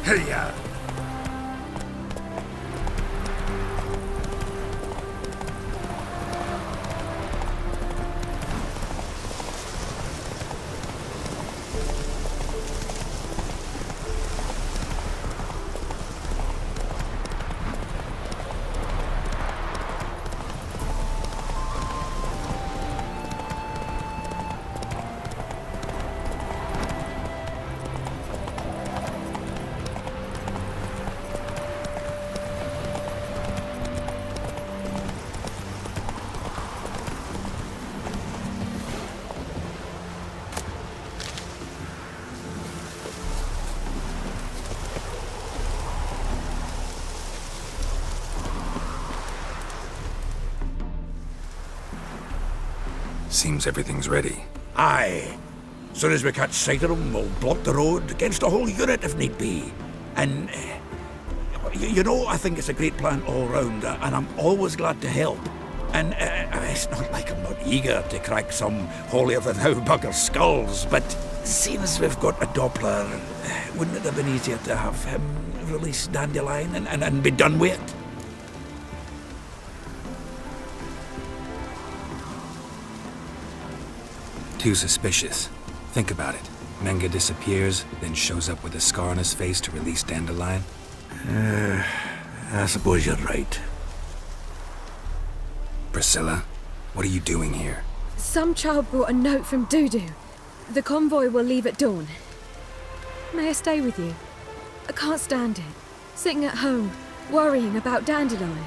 Hiya! Seems everything's ready. Aye. Soon as we catch sight of them, we'll block the road against a whole unit if need be. And, you know, I think it's a great plan all round, and I'm always glad to help. And it's not like I'm not eager to crack some holier-than-thou bugger's skulls, but seeing as we've got a Doppler, wouldn't it have been easier to have him release Dandelion and be done with it? Too suspicious. Think about it. Menga disappears, then shows up with a scar on his face to release Dandelion. I suppose you're right. Priscilla, what are you doing here? Some child brought a note from Dudu. The convoy will leave at dawn. May I stay with you? I can't stand it. Sitting at home, worrying about Dandelion.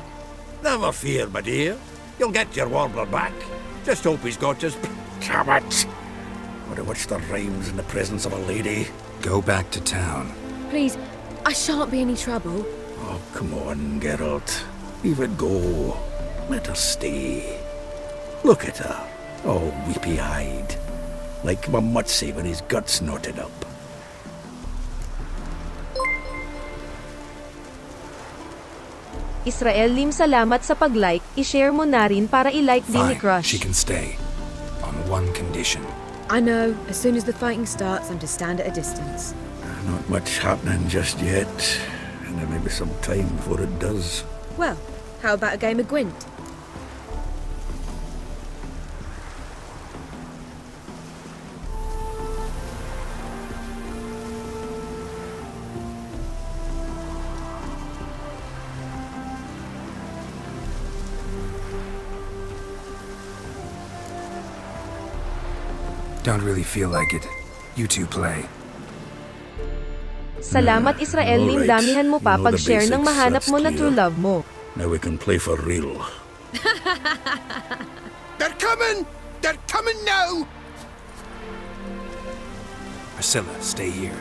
Never fear, my dear. You'll get your warbler back. Just hope he's got his... Damn it! Would have watched the rhymes in the presence of a lady. Go back to town. Please, I shan't be any trouble. Oh, come on, Geralt. Leave it go. Let her stay. Look at her, all weepy-eyed. Like Mamutsi when his guts knotted up. Israel Lim, salamat sa pag-like. I-share mo na rin para i-like din ni Fine, Crush. she can stay. On one condition. I know, as soon as the fighting starts, I'm to stand at a distance. Not much happening just yet. And there may be some time before it does. Well, how about a game of Gwent? Don't really feel like it. You two play. Salamat Israel Lim, Alright. damihan mo pa You know the pag-share ng basics, mahanap that's mo na clear. true love mo. Now we can play for real. They're coming! They're coming now! Priscilla, stay here.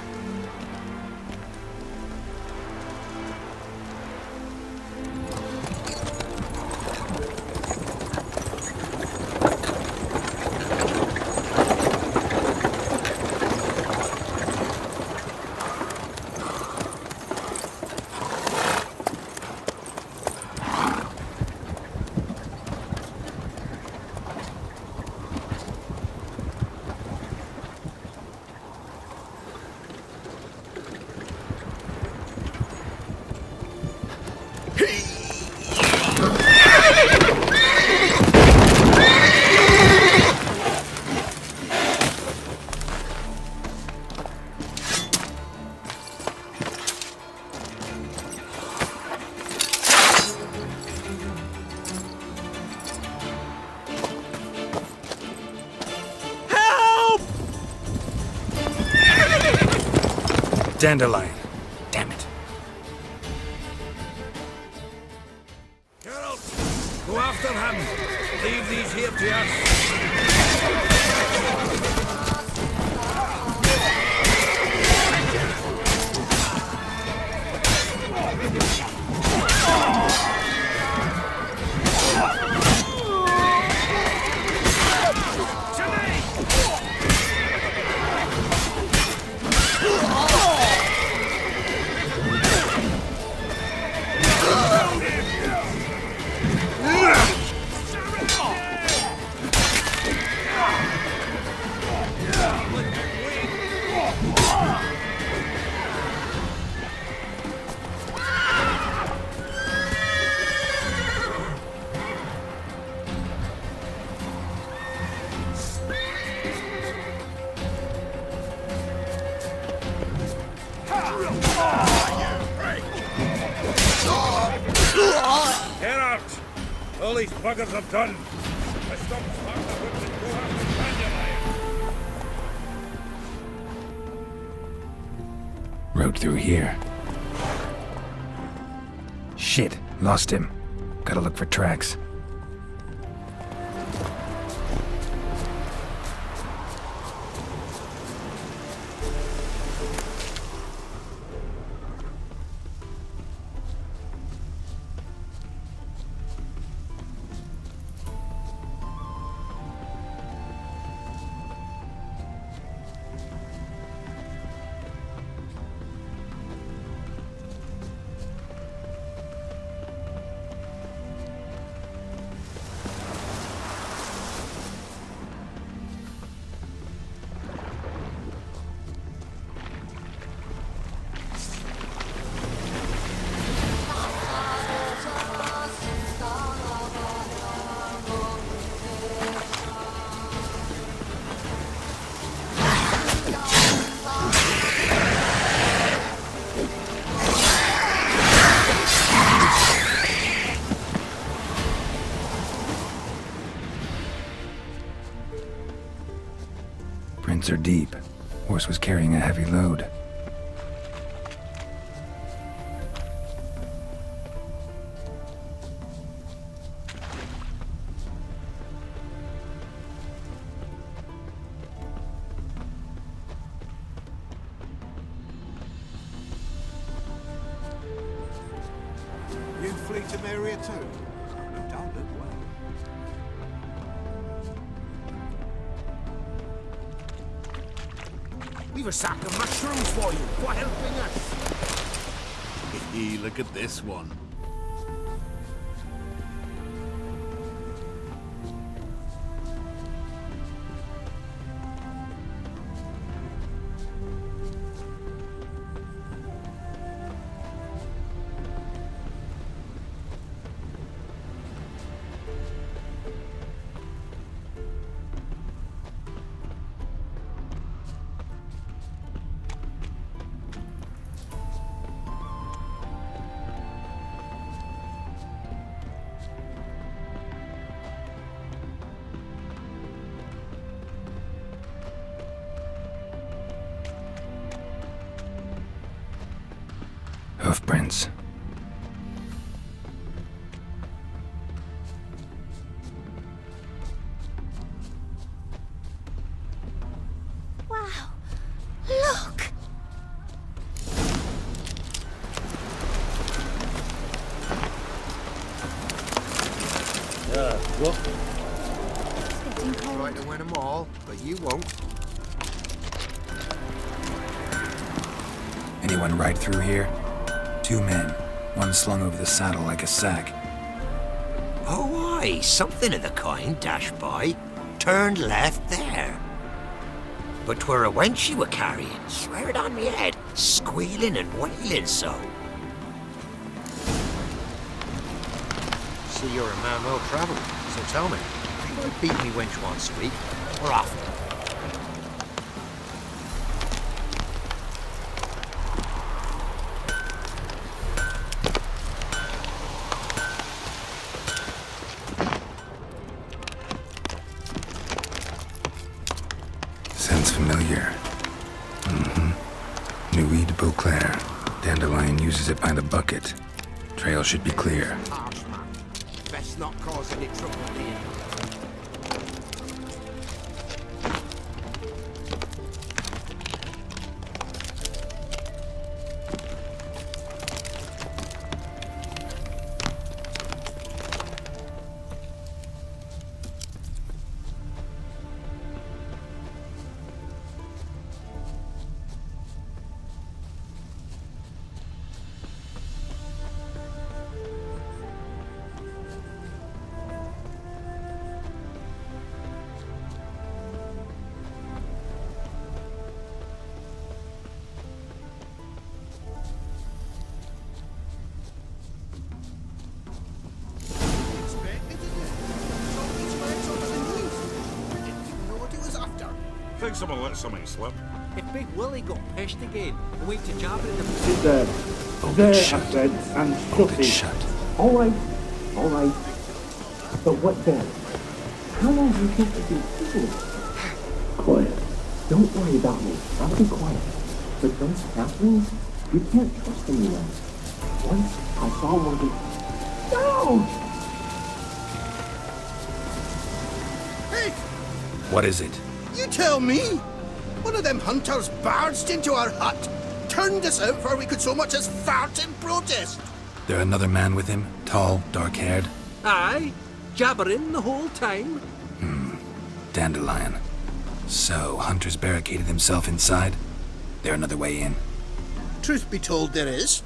Dandelion. Damn it. Geralt, go after him. Leave these here to us. All these buggers have done. I stopped starting the whip and go after Dandelion. Road through here. Shit, lost him. Gotta look for tracks. Prints are deep. Horse was carrying a heavy load. You flee to Maria too? You don't look well. We've a sack of mushrooms for you, for helping us. Look at this one. Hoofprints. Wow. Look! What? It's getting cold. Try to win them all, but you won't. Anyone ride through here? 2 men, one slung over the saddle like a sack. Oh, aye, something of the kind dashed by. Turned left there. But 'twere a wench you were carrying, swear it on me head, squealing and wailing so. See, you're a man well travelled, so tell me, you beat me wench once a week, or often? Sounds familiar. Nuit de Beauclair. Dandelion uses it by the bucket. Trail should be clear. Harsh man. Best not cause any trouble, dear. Think someone let something slip. If Big Willie got pissed again, and went to jabber in the... Sit there. Hold There, it I shut. said, and Hold shut it it. shut. All right. All right. But what then? How long do you think you've been keeping it? Quiet. Don't worry about me. I'll be quiet. But those halflings, you can't trust them, you know. Once I saw one of them. No! Hey, What is it? you tell me! One of them hunters barged into our hut, turned us out before we could so much as fart in protest. There another man with him? Tall, dark-haired? Aye, jabbering the whole time. Dandelion. So, Hunter's barricaded himself inside? There another way in? Truth be told, there is.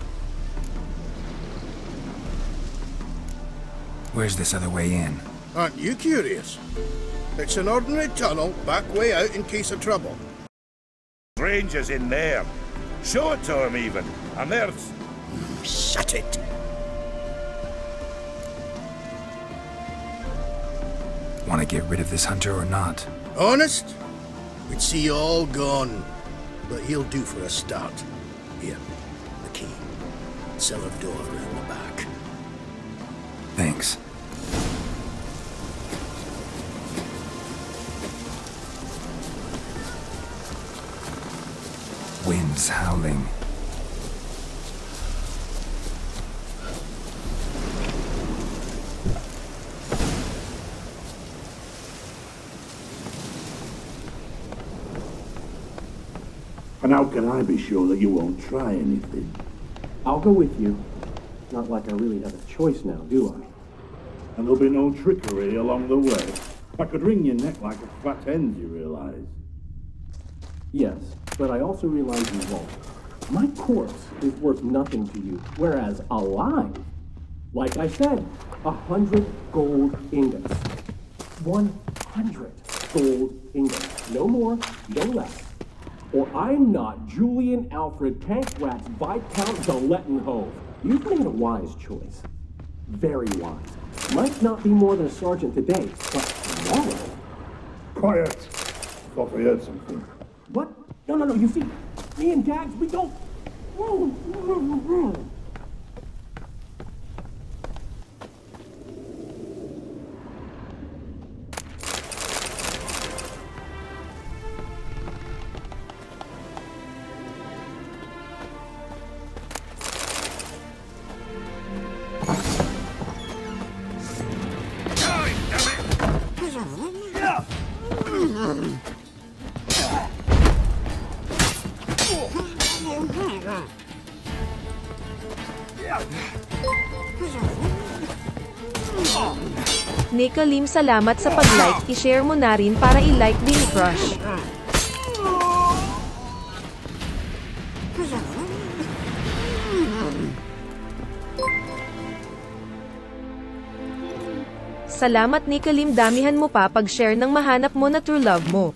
Where's this other way in? Aren't you curious? It's an ordinary tunnel, back way out in case of trouble. Strangers in there. Show it to him even. And there's... Shut it. Want to get rid of this hunter or not? Honest? We'd see you all gone. But he'll do for a start. Here, the key. Cellar door around the back. Thanks. Wind's howling. And how can I be sure that you won't try anything? I'll go with you. Not like I really have a choice now, do I? And there'll be no trickery along the way. I could wring your neck like a fat hen, you realise? Yes, but I also realize you won't. My corpse is worth nothing to you, whereas alive, like I said, 100 gold ingots. 100 gold ingots. No more, no less. Or I'm not Julian Alfred Tankrat's Viscount Galettenhove. You've made a wise choice. Very wise. Might not be more than a sergeant today, but tomorrow... Quiet! Thought we heard something. What? No, you see, me and Dags, we don't... Nikalim, salamat sa pag-like. I-share mo na rin para i-like din crush. Salamat Nikalim, damihan mo pa pag-share ng mahanap mo na true love mo.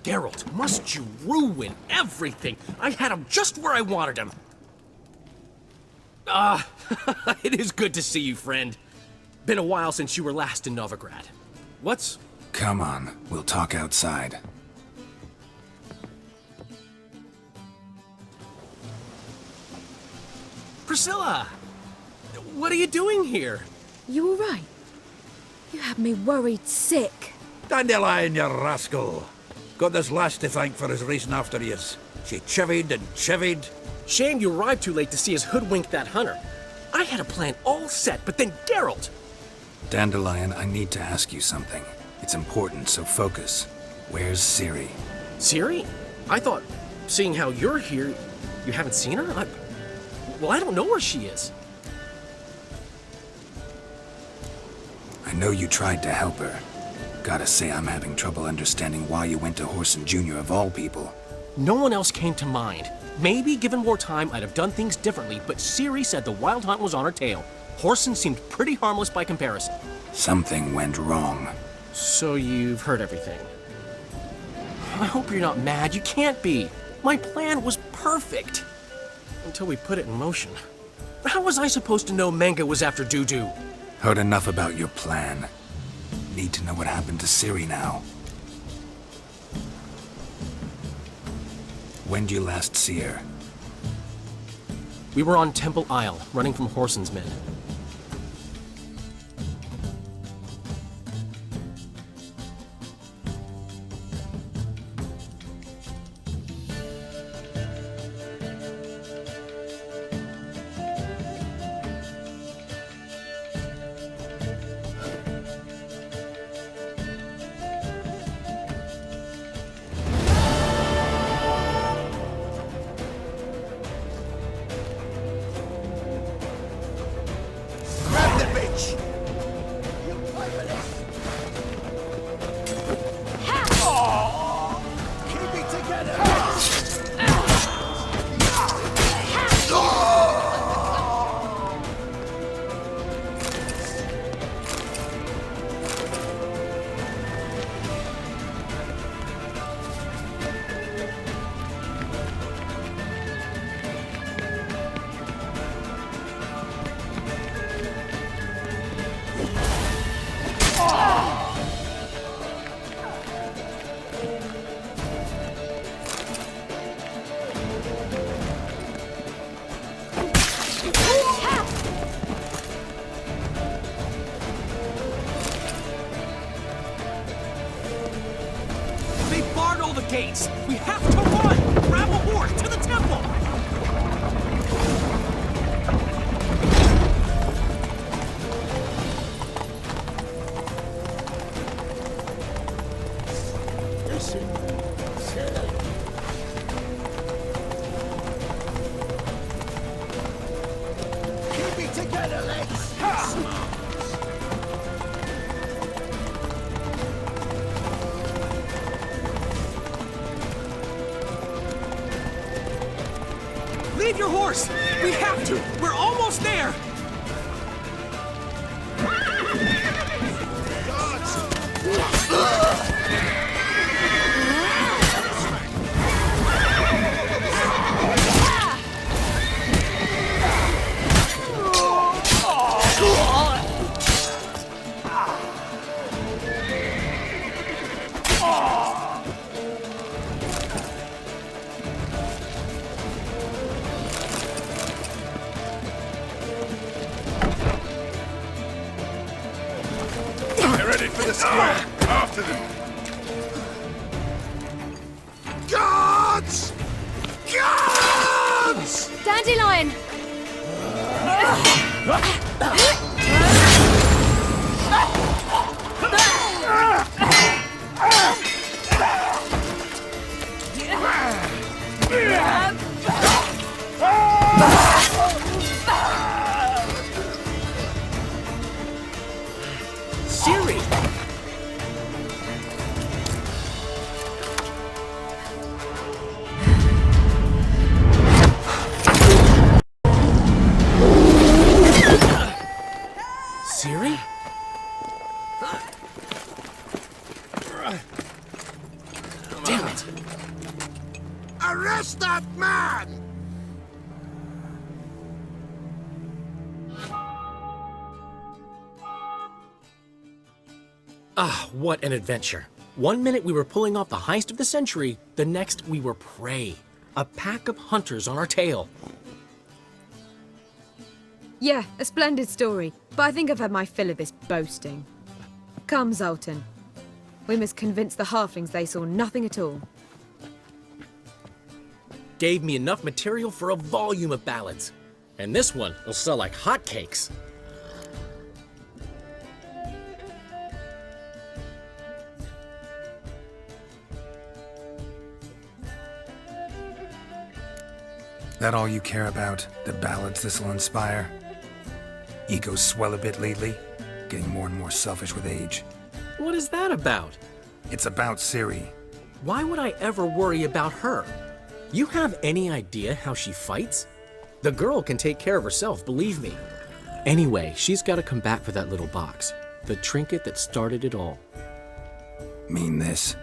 Geralt, must you ruin everything? I had him just where I wanted him. It is good to see you, friend. Been a while since you were last in Novigrad. What's... Come on, we'll talk outside. Priscilla! What are you doing here? You all right? You had me worried sick. Dandelion, you rascal. Got this lass to thank for his racing after yous. She chivied and chivied. Shame you arrived too late to see us hoodwink that hunter. I had a plan all set, but then Geralt! Dandelion, I need to ask you something. It's important, so focus. Where's Ciri? Ciri? I thought, seeing how you're here, you haven't seen her? I don't know where she is. I know you tried to help her. Gotta say, I'm having trouble understanding why you went to Whoreson Jr. of all people. No one else came to mind. Maybe, given more time, I'd have done things differently, but Ciri said the Wild Hunt was on her tail. Whoreson seemed pretty harmless by comparison. Something went wrong. So you've heard everything. I hope you're not mad. You can't be. My plan was perfect. Until we put it in motion. How was I supposed to know Manga was after Dudu? Heard enough about your plan. Need to know what happened to Ciri now. When did you last see her? We were on Temple Isle, running from Whoreson's men. Gates! We have to run! Grab a horse to the temple! Keep it together, legs! Leave your horse! We have to! We're almost there! For the square! After them! Guards! Guards! Dandelion! Siri! Siri? Damn it! Arrest that man! Ah, what an adventure. 1 minute we were pulling off the heist of the century, the next we were prey. A pack of hunters on our tail. Yeah, a splendid story, but I think I've had my fill of this boasting. Come, Zoltan. We must convince the halflings they saw nothing at all. Gave me enough material for a volume of ballads. And this one will sell like hotcakes. That all you care about? The ballads this'll inspire? Egos swell a bit lately? Getting more and more selfish with age. What is that about? It's about Ciri. Why would I ever worry about her? You have any idea how she fights? The girl can take care of herself, believe me. Anyway, she's got to come back for that little box. The trinket that started it all. Mean this?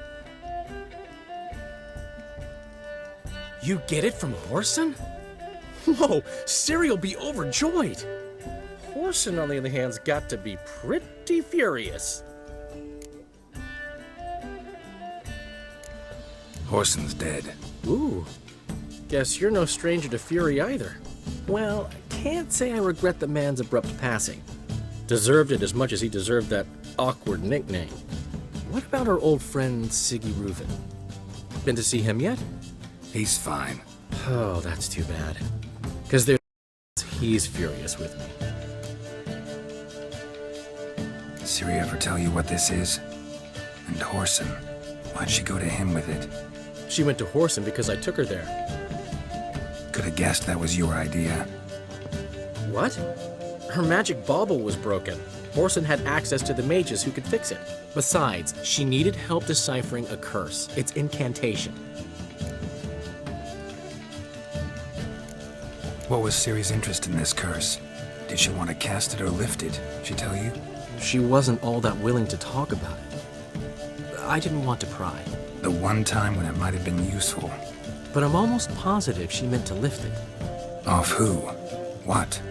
You get it from Whoreson? Whoa, Ciri'll be overjoyed. Whoreson, on the other hand's got to be pretty furious. Whoreson's dead. Ooh, guess you're no stranger to fury either. Well, I can't say I regret the man's abrupt passing. Deserved it as much as he deserved that awkward nickname. What about our old friend Siggy Reuven? Been to see him yet? He's fine. Oh, that's too bad. Because he's furious with me. Ciri ever tell you what this is? And Whoreson, why'd she go to him with it? She went to Whoreson because I took her there. Could have guessed that was your idea. What? Her magic bauble was broken. Whoreson had access to the mages who could fix it. Besides, she needed help deciphering a curse. Its incantation. What was Ciri's interest in this curse? Did she want to cast it or lift it? She tell you? She wasn't all that willing to talk about it. I didn't want to pry. The one time when it might have been useful. But I'm almost positive she meant to lift it. Off who? What?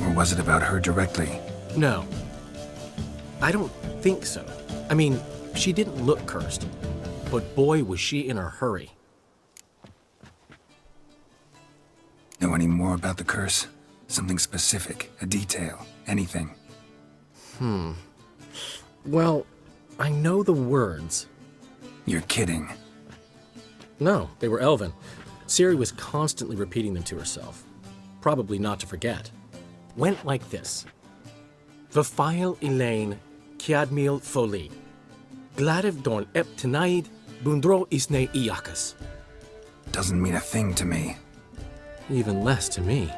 Or was it about her directly? No. I don't think so. I mean, she didn't look cursed. But boy, was she in a hurry. Know any more about the curse? Something specific, a detail, anything? Well, I know the words. You're kidding. No, they were Elven. Ciri was constantly repeating them to herself. Probably not to forget. Went like this. Vafile Elaine Kiadmil Foli. Gladiv Dorn Ep Tenaid Bundro Isne Iakas. Doesn't mean a thing to me. Even less to me.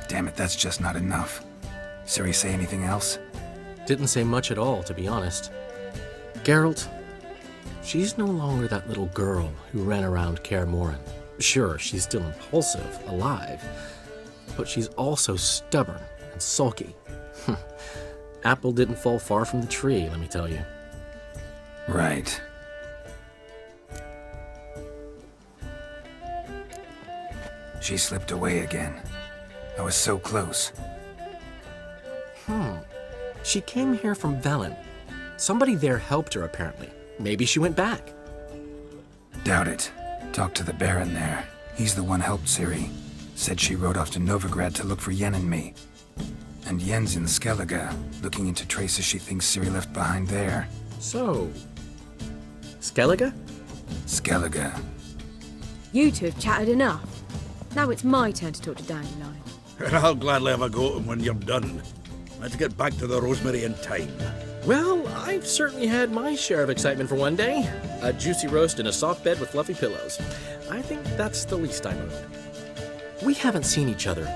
Damn it, that's just not enough. Ciri say anything else? Didn't say much at all, to be honest. Geralt, she's no longer that little girl who ran around Kaer Morhen. Sure, she's still impulsive, alive, but she's also stubborn and sulky. Apple didn't fall far from the tree, let me tell you. Right. She slipped away again. I was so close. She came here from Velen. Somebody there helped her, apparently. Maybe she went back. Doubt it. Talked to the Baron there. He's the one helped Ciri. Said she rode off to Novigrad to look for Yen and me. And Yen's in Skellige, looking into traces she thinks Ciri left behind there. So, Skellige? Skellige. You two have chatted enough. Now it's my turn to talk to Dandelion. I'll gladly have a go at him when you're done. Let's get back to the Rosemary in time. Well, I've certainly had my share of excitement for one day. A juicy roast in a soft bed with fluffy pillows. I think that's the least I'm owed. We haven't seen each other,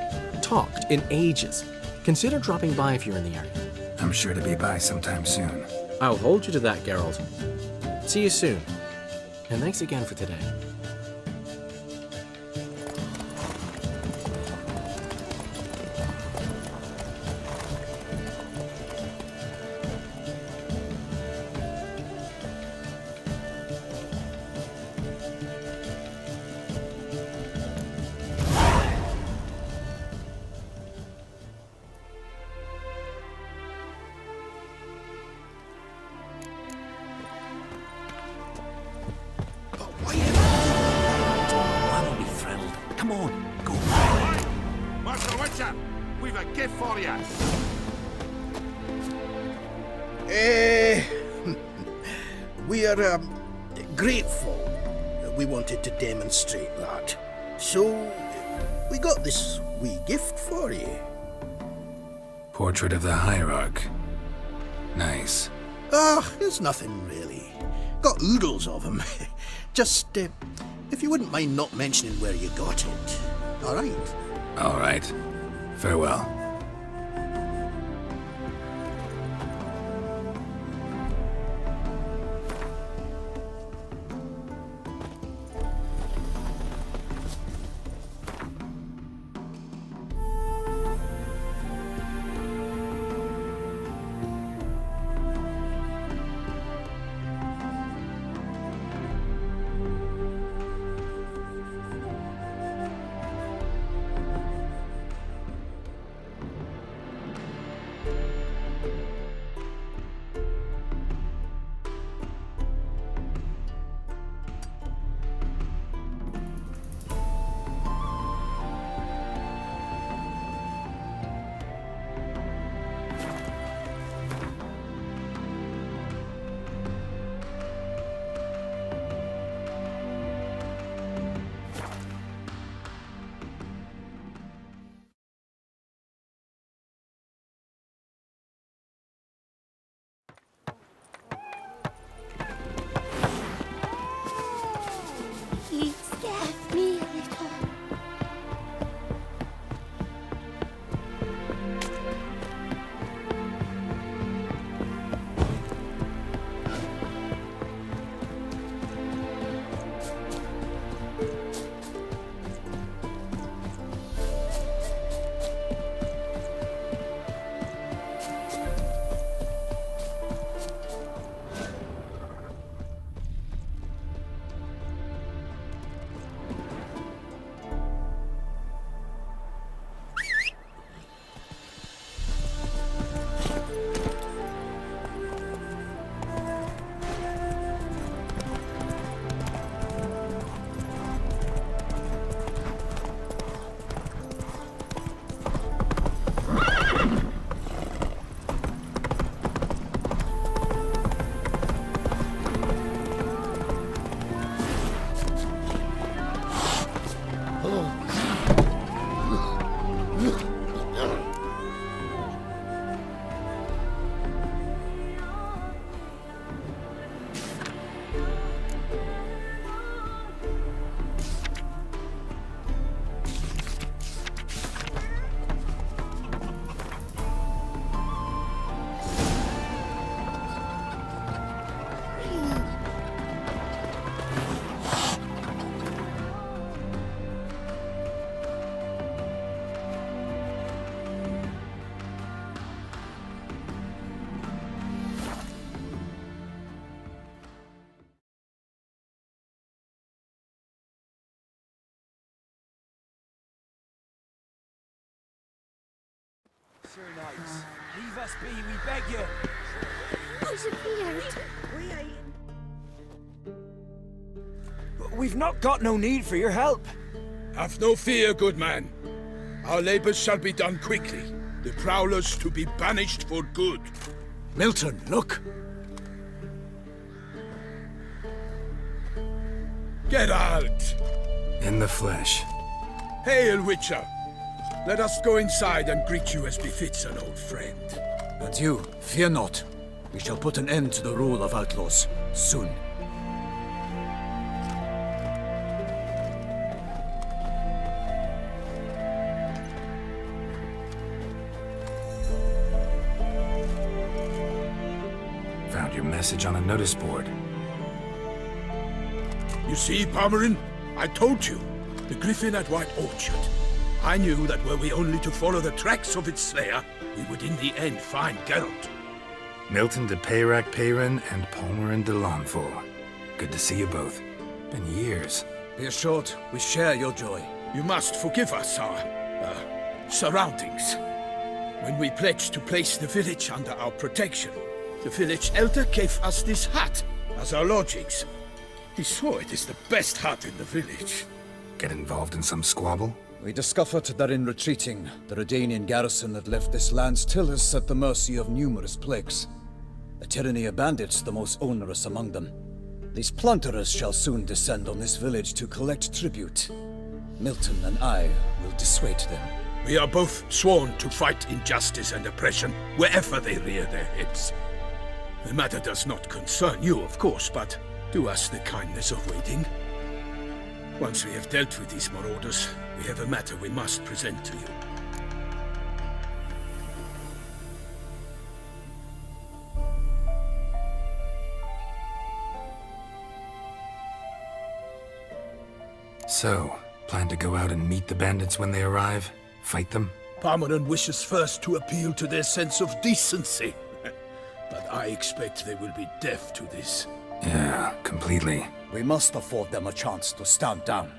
talked, in ages. Consider dropping by if you're in the area. I'm sure to be by sometime soon. I'll hold you to that, Geralt. See you soon. And thanks again for today. I will be thrilled. Come on, go. Master Witcher, we've a gift for you. We are grateful. We wanted to demonstrate that. So, we got this wee gift for you. Portrait of the Hierarch. Nice. It's nothing really. Got oodles of them. Just, if you wouldn't mind not mentioning where you got it. All right? All right. Farewell. Leave us be, we beg you. We've not got no need for your help. Have no fear, good man. Our labors shall be done quickly. The prowlers to be banished for good. Milton, look! Geralt! In the flesh. Hail, Witcher! Let us go inside and greet you as befits an old friend. And you, fear not. We shall put an end to the rule of outlaws, soon. Found your message on a notice board. You see, Palmerin? I told you. The griffin at White Orchard. I knew that were we only to follow the tracks of its slayer, we would in the end find Geralt. Milton de Peyrac Peyran and Palmerin de Lawnfall. Good to see you both. Been years. Be assured, we share your joy. You must forgive us our, surroundings. When we pledged to place the village under our protection, the village elder gave us this hut as our lodgings. He swore it is the best hut in the village. Get involved in some squabble? We discovered that in retreating, the Redanian garrison had left this land still is at the mercy of numerous plagues. A tyranny of bandits the most onerous among them. These plunderers shall soon descend on this village to collect tribute. Milton and I will dissuade them. We are both sworn to fight injustice and oppression wherever they rear their heads. The matter does not concern you, of course, but do us the kindness of waiting. Once we have dealt with these marauders, we have a matter we must present to you. So, plan to go out and meet the bandits when they arrive? Fight them? Palmerin wishes first to appeal to their sense of decency. But I expect they will be deaf to this. Yeah, completely. We must afford them a chance to stand down.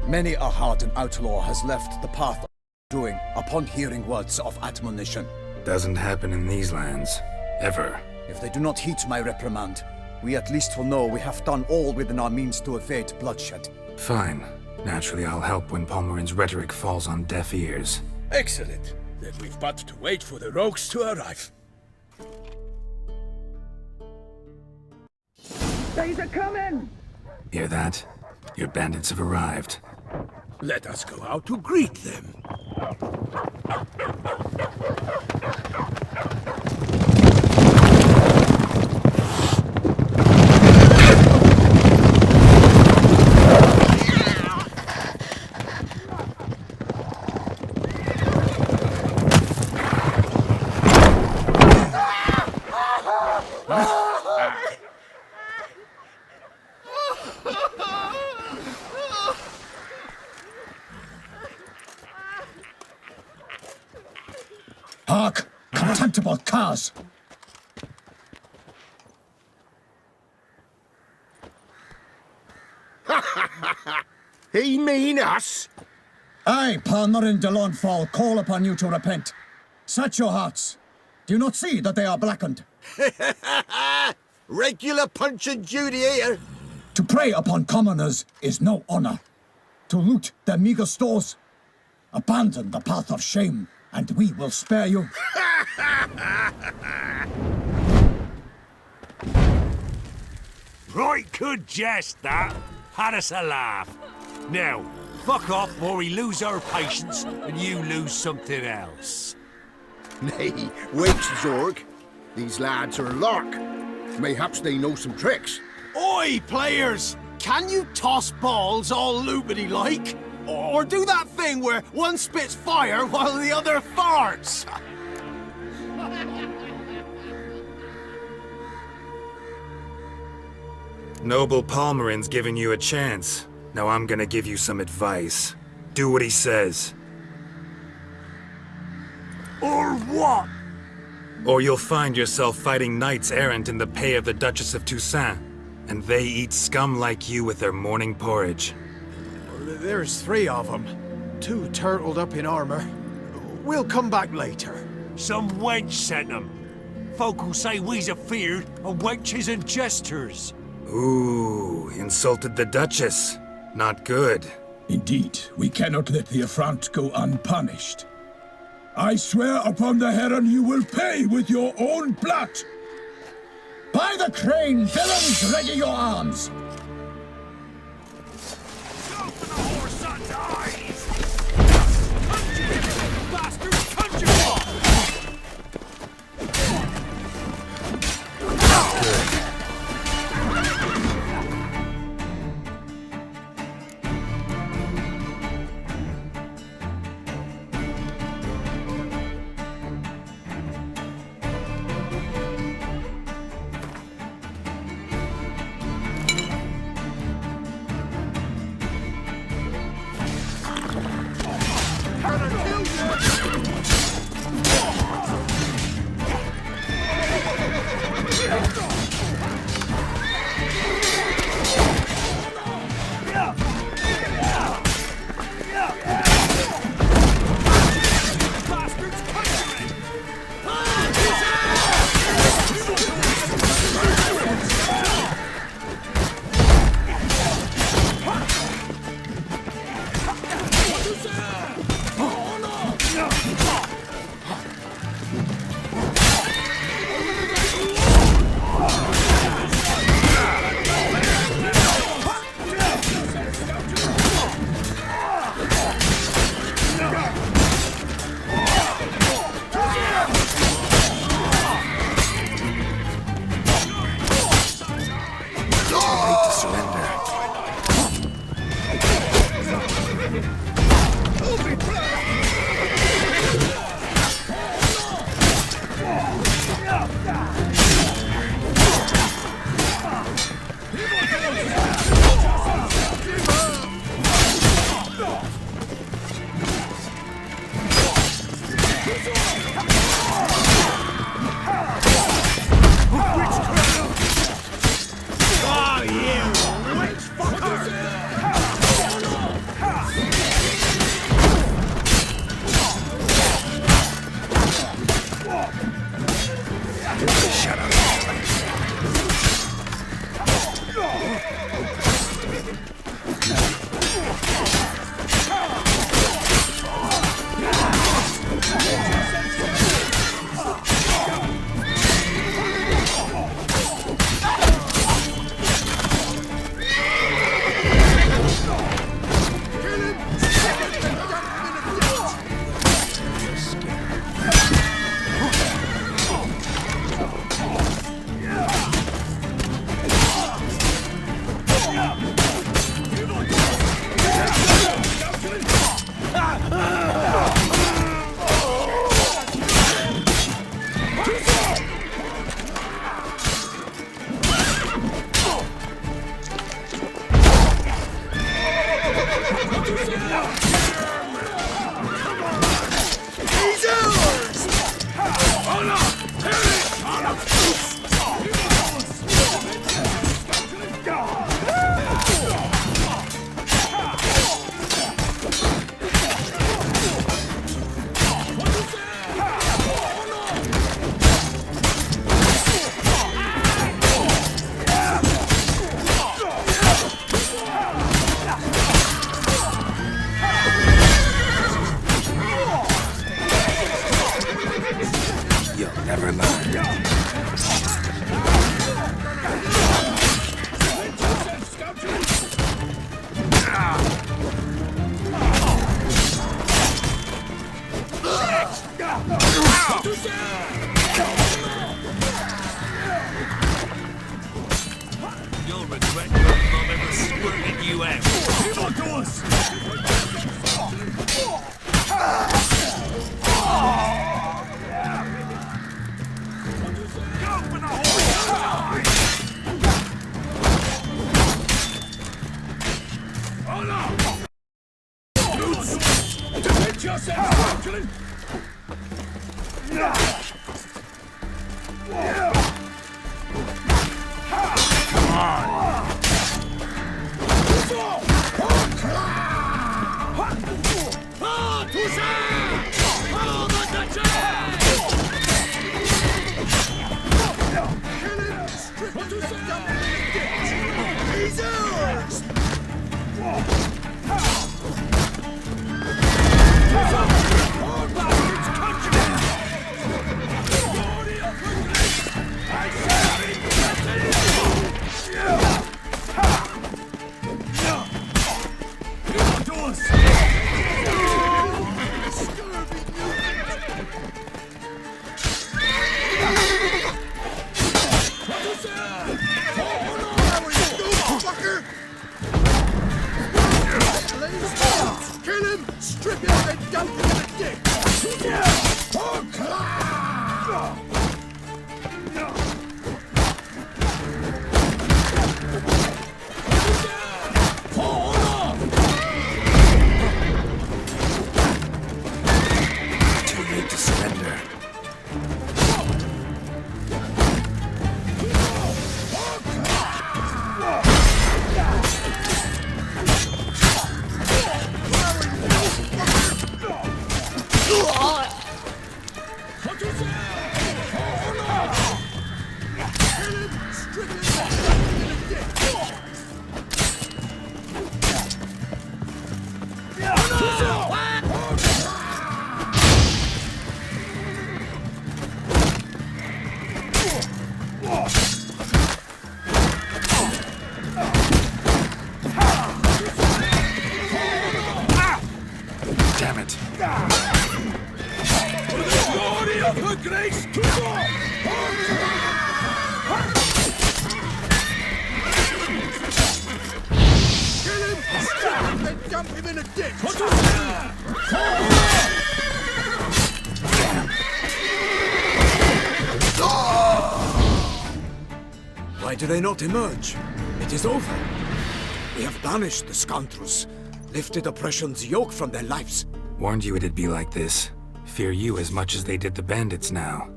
Many a hardened outlaw has left the path of doing upon hearing words of admonition. Doesn't happen in these lands. Ever. If they do not heed my reprimand, we at least will know we have done all within our means to evade bloodshed. Fine. Naturally, I'll help when Palmerin's rhetoric falls on deaf ears. Excellent. Then we've but to wait for the rogues to arrive. They's a-coming! Hear that? Your bandits have arrived. Let us go out to greet them. Hark! Contemptible curs! He mean us? I, Palmerin de Lawnfall, call upon you to repent. Set your hearts. Do you not see that they are blackened? Regular Punch and Judy here. To prey upon commoners is no honor. To loot their meager stores, abandon the path of shame, and we will spare you. Right good jest, that. Had us a laugh. Now, fuck off or we lose our patience and you lose something else. Nay, wait, Zorg. These lads are a lark. Mayhaps they know some tricks. Oi, players! Can you toss balls all loopity-like? Or do that thing where one spits fire while the other farts? Noble Palmerin's giving you a chance. Now I'm gonna give you some advice. Do what he says. Or what? Or you'll find yourself fighting knights errant in the pay of the Duchess of Toussaint. And they eat scum like you with their morning porridge. There's 3 of them. 2 turtled up in armor. We'll come back later. Some wench sent them. Folk who say we's afeard of wenches and jesters. Ooh, insulted the Duchess. Not good. Indeed, we cannot let the affront go unpunished. I swear upon the Heron you will pay with your own blood! By the crane, villains, ready your arms! He's ours! Kill him! Strip him and dump him in the dick! Too late to surrender. Damn it. Glory of her grace to God! Kill him! Strip him and dump him in a ditch! Why do they not emerge? It is over. We have banished the scoundrels, lifted oppression's yoke from their lives. Warned you it'd be like this. Fear you as much as they did the bandits now.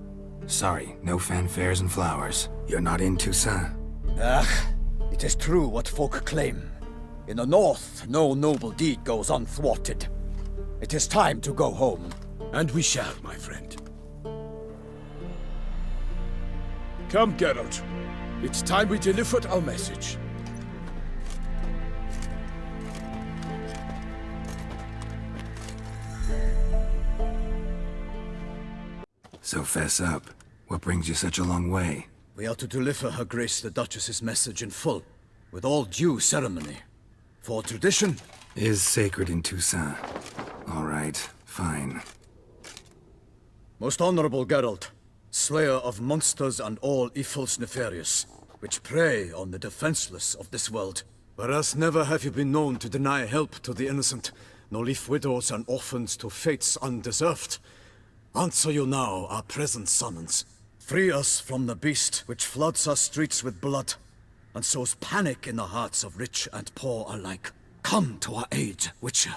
Sorry, no fanfares and flowers. You're not in Toussaint. It is true what folk claim. In the north, no noble deed goes unthwarted. It is time to go home. And we shall, my friend. Come, Geralt. It's time we delivered our message. So fess up. What brings you such a long way? We are to deliver Her Grace the Duchess's message in full, with all due ceremony. For tradition is sacred in Toussaint. All right, fine. Most honorable Geralt, slayer of monsters and all evils nefarious, which prey on the defenseless of this world. Whereas never have you been known to deny help to the innocent, nor leave widows and orphans to fates undeserved. Answer you now our present summons. Free us from the beast which floods our streets with blood, and sows panic in the hearts of rich and poor alike. Come to our aid, Witcher.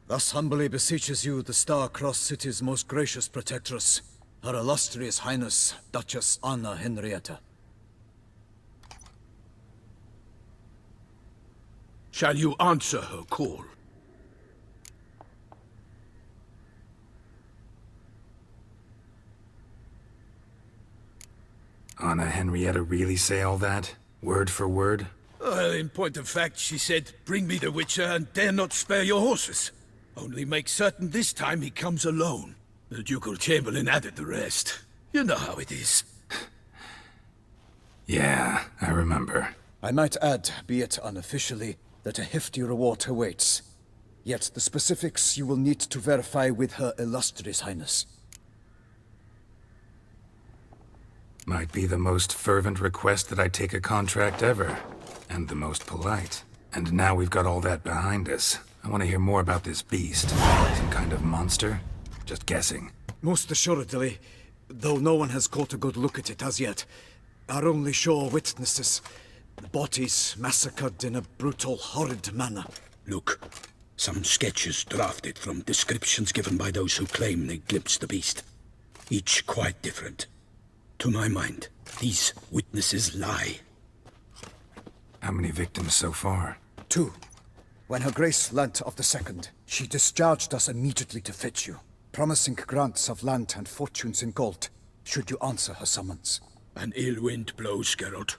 Thus humbly beseeches you the Star-Crossed City's most gracious protectress, Her Illustrious Highness, Duchess Anna Henrietta. Shall you answer her call? Anna Henrietta really say all that? Word for word? Well, in point of fact, she said, bring me the Witcher and dare not spare your horses. Only make certain this time he comes alone. The Ducal Chamberlain added the rest. You know how it is. Yeah, I remember. I might add, be it unofficially, that a hefty reward awaits. Yet the specifics you will need to verify with Her Illustrious Highness. Might be the most fervent request that I take a contract ever. And the most polite. And now we've got all that behind us. I want to hear more about this beast. Some kind of monster? Just guessing. Most assuredly, though no one has caught a good look at it as yet. Our only sure witnesses. Bodies massacred in a brutal, horrid manner. Look, some sketches drafted from descriptions given by those who claim they glimpsed the beast. Each quite different. To my mind, these witnesses lie. How many victims so far? 2. When Her Grace learnt of the second, she discharged us immediately to fetch you, promising grants of land and fortunes in gold, should you answer her summons. An ill wind blows, Geralt.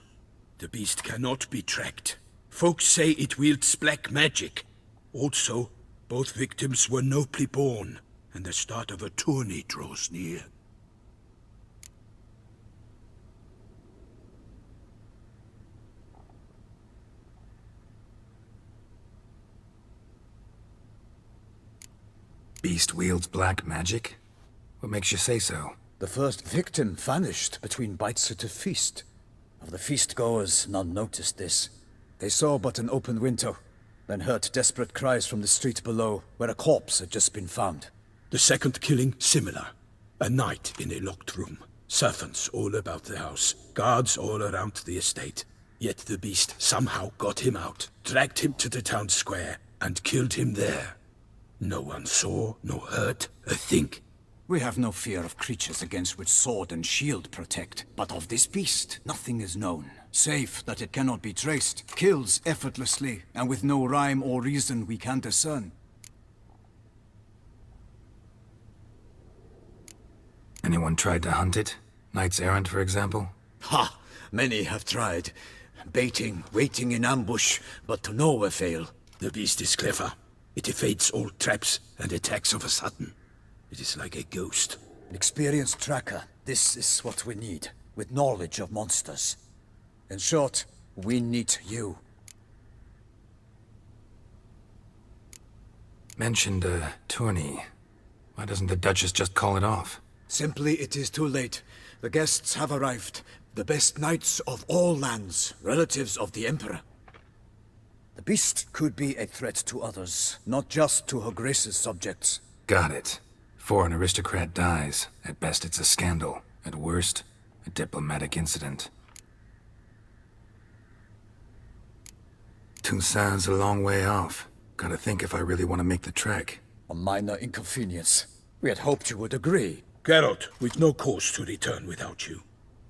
The beast cannot be tracked. Folks say it wields black magic. Also, both victims were nobly born, and the start of a tourney draws near. Beast wields black magic? What makes you say so? The first victim vanished between bites at a feast. Of the feast-goers, none noticed this. They saw but an open window, then heard desperate cries from the street below, where a corpse had just been found. The second killing, similar. A night in a locked room. Servants all about the house. Guards all around the estate. Yet the beast somehow got him out, dragged him to the town square, and killed him there. No one saw, nor heard a thing. We have no fear of creatures against which sword and shield protect, but of this beast, nothing is known. Save that it cannot be traced, kills effortlessly, and with no rhyme or reason we can discern. Anyone tried to hunt it? Knights errant, for example? Ha! Many have tried. Baiting, waiting in ambush, but to no avail. The beast is clever. It evades all traps and attacks of a sudden. It is like a ghost. An experienced tracker. This is what we need, with knowledge of monsters. In short, we need you. Mentioned a tourney. Why doesn't the Duchess just call it off? Simply, it is too late. The guests have arrived. The best knights of all lands, relatives of the Emperor. The beast could be a threat to others, not just to Her Grace's subjects. Got it. Before an aristocrat dies, at best it's a scandal. At worst, a diplomatic incident. Toussaint's a long way off. Gotta think if I really want to make the trek. A minor inconvenience. We had hoped you would agree. Geralt, we've no cause to return without you.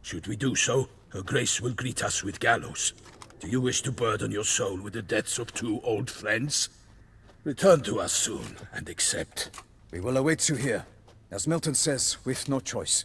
Should we do so, Her Grace will greet us with gallows. Do you wish to burden your soul with the deaths of two old friends? Return to us soon, and accept. We will await you here. As Milton says, with no choice.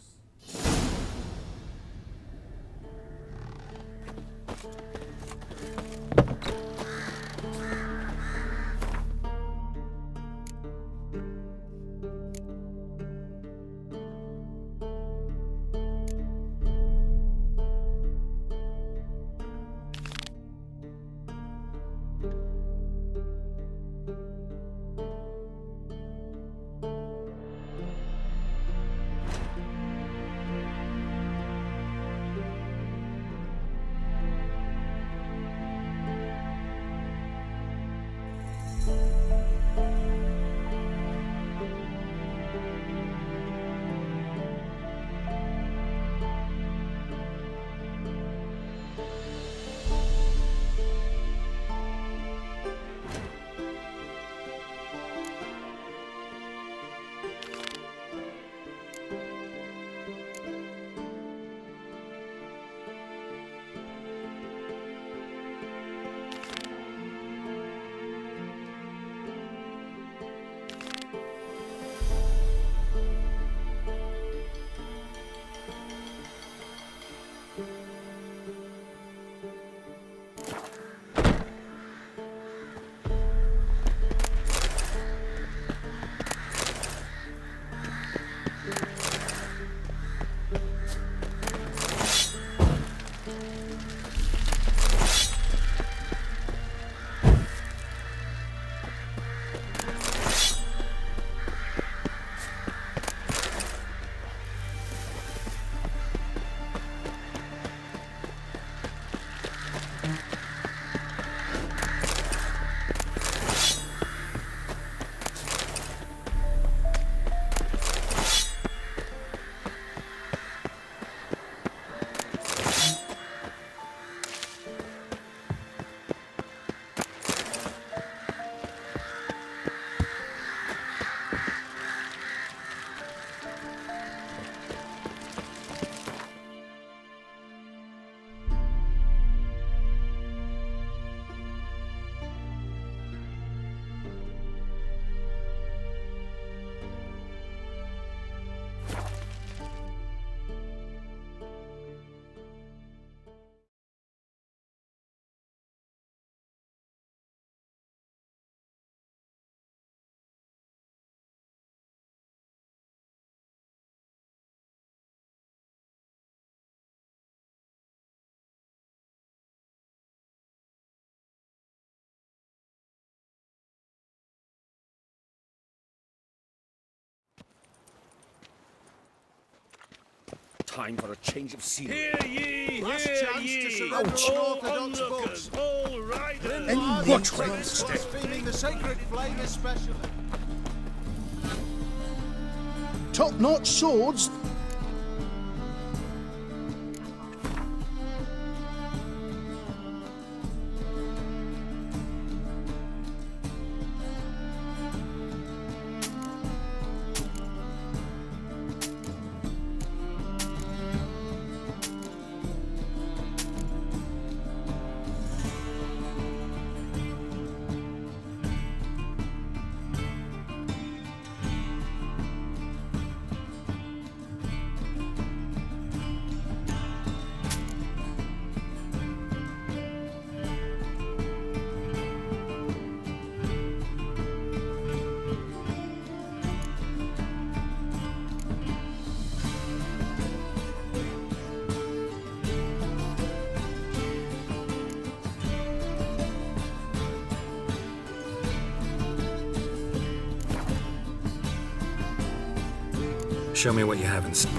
time for a change of scenery. Last chance to surrender unorthodox books. And watch where you step. Blaspheming the sacred flame especially. Top-notch swords. Show me what you have in stock.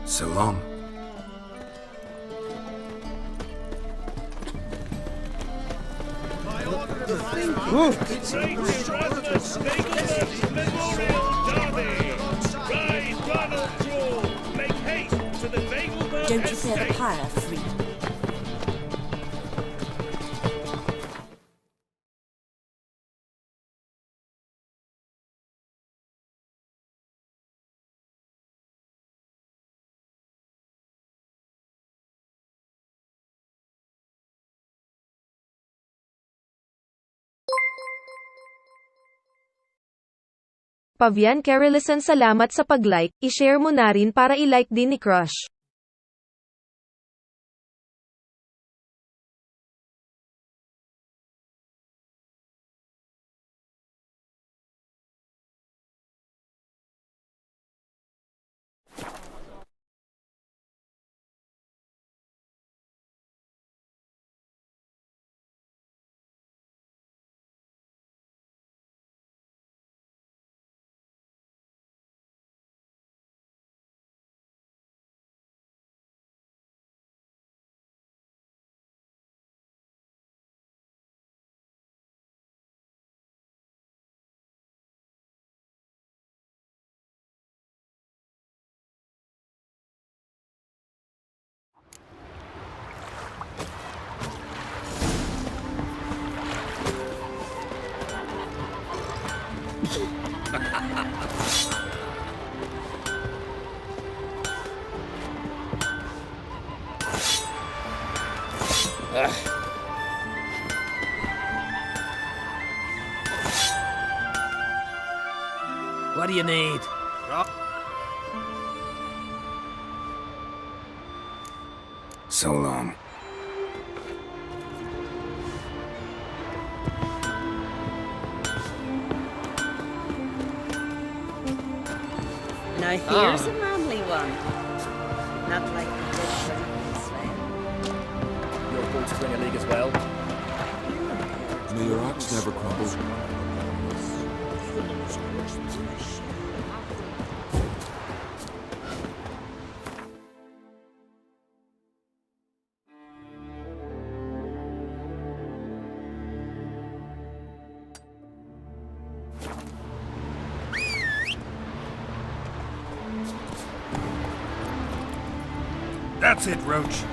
So long. Don't you fear the pyre, free? Pavian Carolison, salamat sa pag-like, i-share mo na rin para i-like din ni Crush. What do you need? So long. Now here's a manly one. Not like the dead Slayer. Your boat's Premier League as well. May your axe never crumble. That's it, Roach.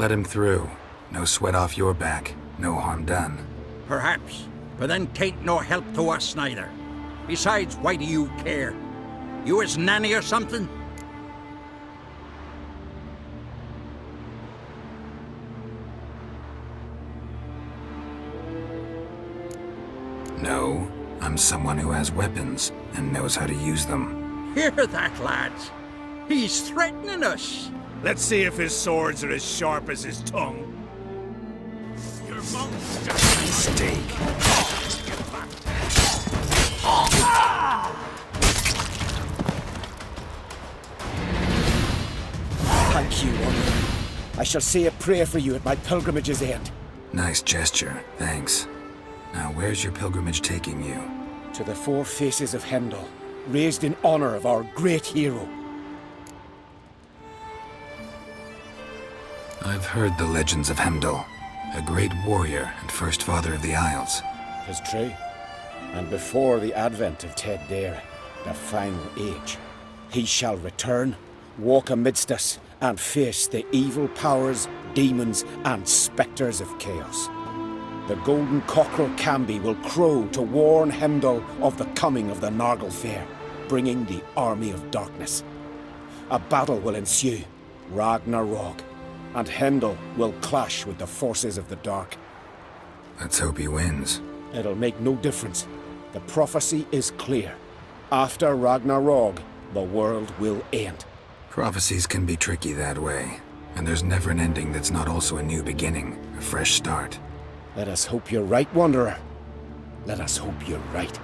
Let him through. No sweat off your back. No harm done. Perhaps, but then 'tain't no help to us neither. Besides, why do you care? You his nanny or something? No, I'm someone who has weapons and knows how to use them. Hear that, lads? He's threatening us. Let's see if his swords are as sharp as his tongue. Your Mistake. Thank you, Wanderer. I shall say a prayer for you at my pilgrimage's end. Nice gesture, thanks. Now, where's your pilgrimage taking you? To the four faces of Hendel, raised in honor of our great hero. I've heard the legends of Hemdall, a great warrior and first father of the Isles. 'Tis true. And before the advent of Ted Dare, the final age, he shall return, walk amidst us, and face the evil powers, demons, and spectres of chaos. The golden cockerel Camby will crow to warn Hemdall of the coming of the Nargle Fair, bringing the army of darkness. A battle will ensue, Ragnarok, and Hemdall will clash with the forces of the dark. Let's hope he wins. It'll make no difference. The prophecy is clear. After Ragnarok, the world will end. Prophecies can be tricky that way, and there's never an ending that's not also a new beginning, a fresh start. Let us hope you're right, Wanderer. Let us hope you're right.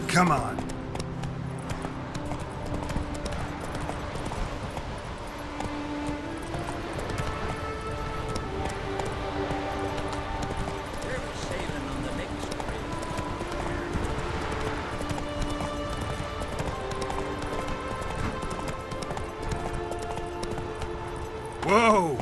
Come on. Whoa!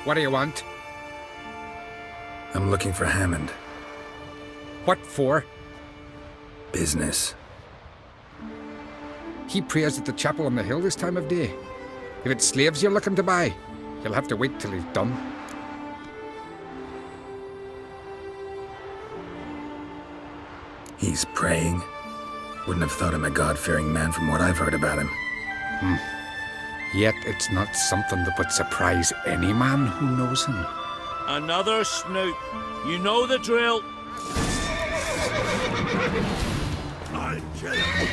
What do you want? I'm looking for Hammond. What for? Business. He prays at the chapel on the hill this time of day. If it's slaves you're looking to buy, you'll have to wait till he's done. He's praying? Wouldn't have thought him a God-fearing man from what I've heard about him. Yet it's not something that would surprise any man who knows him. Another snoop. You know the drill. I'll kill him.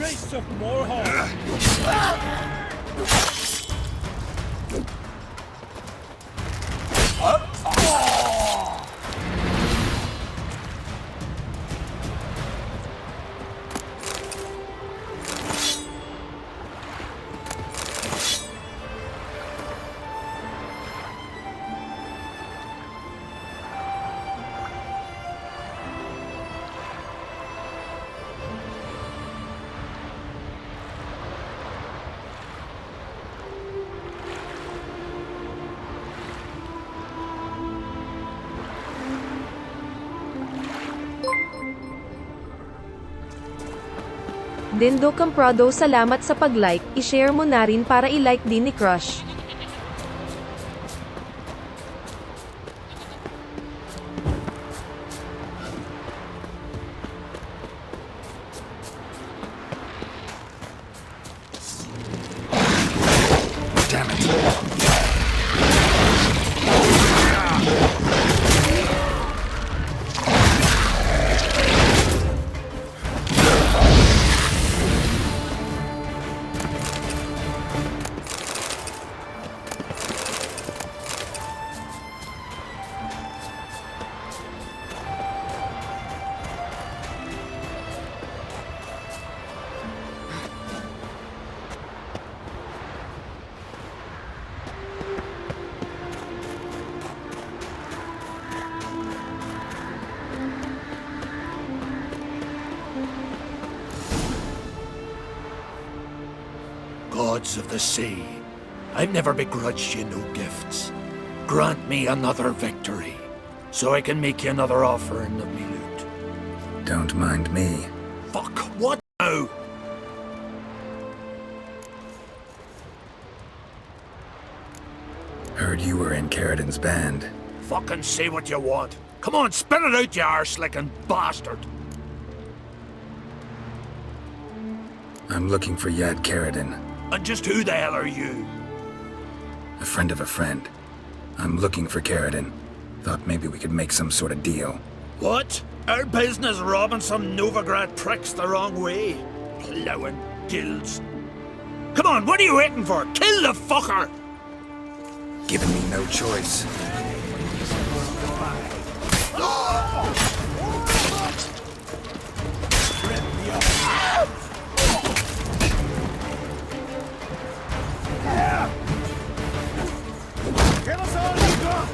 Grace of Morehall! Dindo Camprado, salamat sa pag-like, i-share mo na rin para i-like din ni Crush. Gods of the sea, I've never begrudged you no gifts. Grant me another victory, so I can make you another offering of me loot. Don't mind me. Fuck, what now? Heard you were in Caridin's band. Fucking say what you want. Come on, spit it out, you arse-licking bastard! I'm looking for Yad Caridin. And just who the hell are you? A friend of a friend. I'm looking for Caridin. Thought maybe we could make some sort of deal. What? Our business robbing some Novigrad pricks the wrong way? Plowing guilds. Come on, what are you waiting for? Kill the fucker! Giving me no choice. Give us all you got!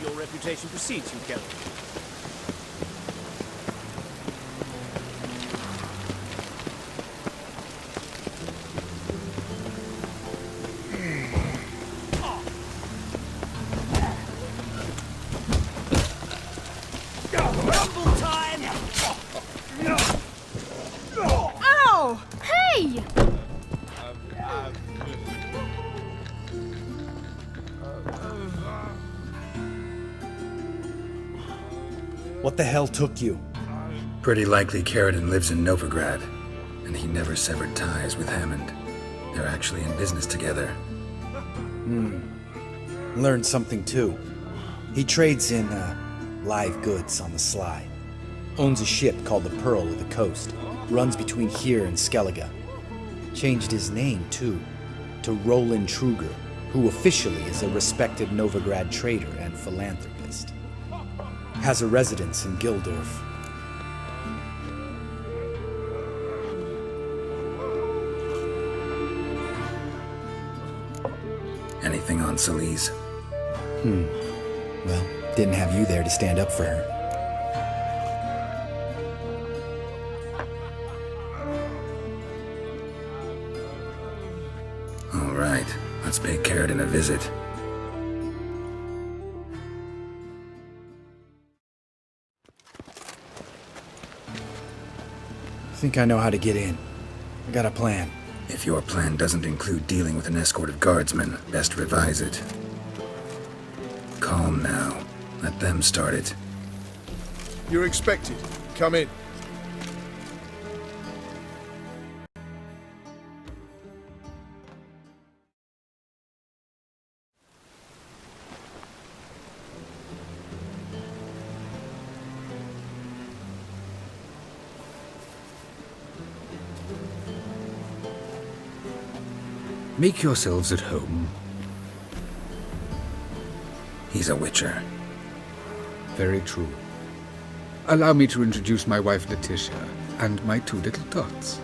Your reputation precedes you, Kelly. Ow! Hey! What the hell took you? Pretty likely Carradine lives in Novigrad, and he never severed ties with Hammond. They're actually in business together. Learned something too. He trades in, live goods on the sly. Owns a ship called the Pearl of the Coast. Runs between here and Skellige. Changed his name, too, to Roland Truger, who officially is a respected Novigrad trader and philanthropist. Has a residence in Gildorf. Anything on Celise? Well, didn't have you there to stand up for her. All right, let's pay Carradine a visit. Think I know how to get in. I got a plan. If your plan doesn't include dealing with an escort of guardsmen, best revise it. Calm now. Let them start it. You're expected. Come in. Make yourselves at home. He's a witcher. Very true. Allow me to introduce my wife Letitia and my two little tots.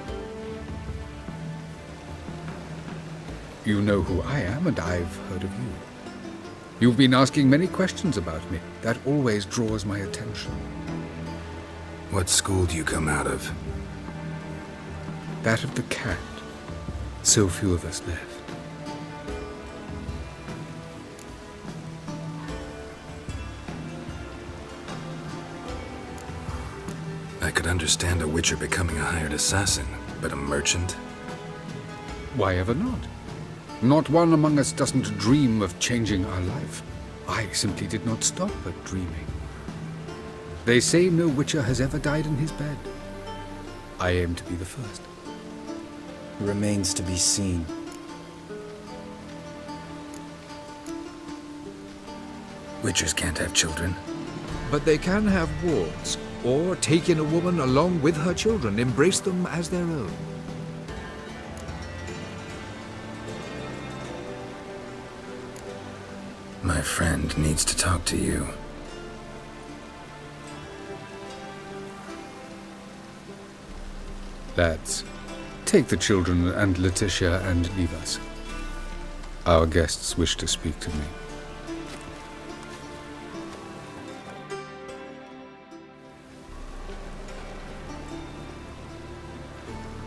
You know who I am, and I've heard of you. You've been asking many questions about me. That always draws my attention. What school do you come out of? That of the cat. So few of us left. I could understand a witcher becoming a hired assassin, but a merchant? Why ever not? Not one among us doesn't dream of changing our life. I simply did not stop at dreaming. They say no witcher has ever died in his bed. I aim to be the first. Remains to be seen. Witchers can't have children. But they can have wards, or take in a woman along with her children, embrace them as their own. My friend needs to talk to you. Lads, take the children and Letitia and leave us. Our guests wish to speak to me.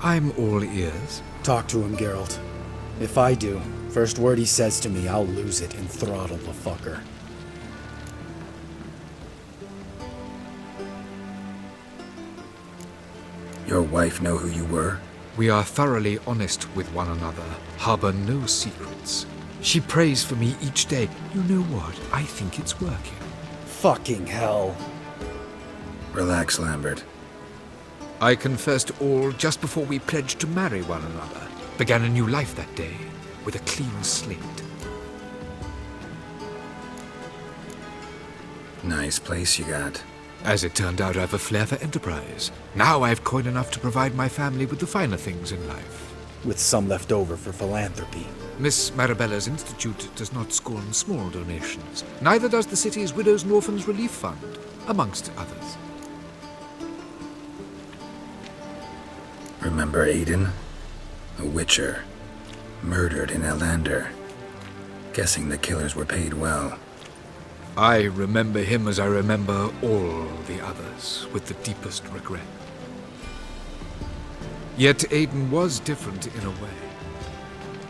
I'm all ears. Talk to him, Geralt. If I do, first word he says to me, I'll lose it and throttle the fucker. Your wife know who you were? We are thoroughly honest with one another, harbor no secrets. She prays for me each day. You know what? I think it's working. Fucking hell. Relax, Lambert. I confessed all just before we pledged to marry one another. Began a new life that day, with a clean slate. Nice place you got. As it turned out, I've a flair for enterprise. Now I've coin enough to provide my family with the finer things in life. with some left over for philanthropy. Miss Marabella's institute does not scorn small donations. Neither does the city's Widows and Orphans Relief Fund, amongst others. Remember Aiden? A witcher. Murdered in Elander. Guessing the killers were paid well. I remember him as I remember all the others, with the deepest regret. Yet Aiden was different in a way.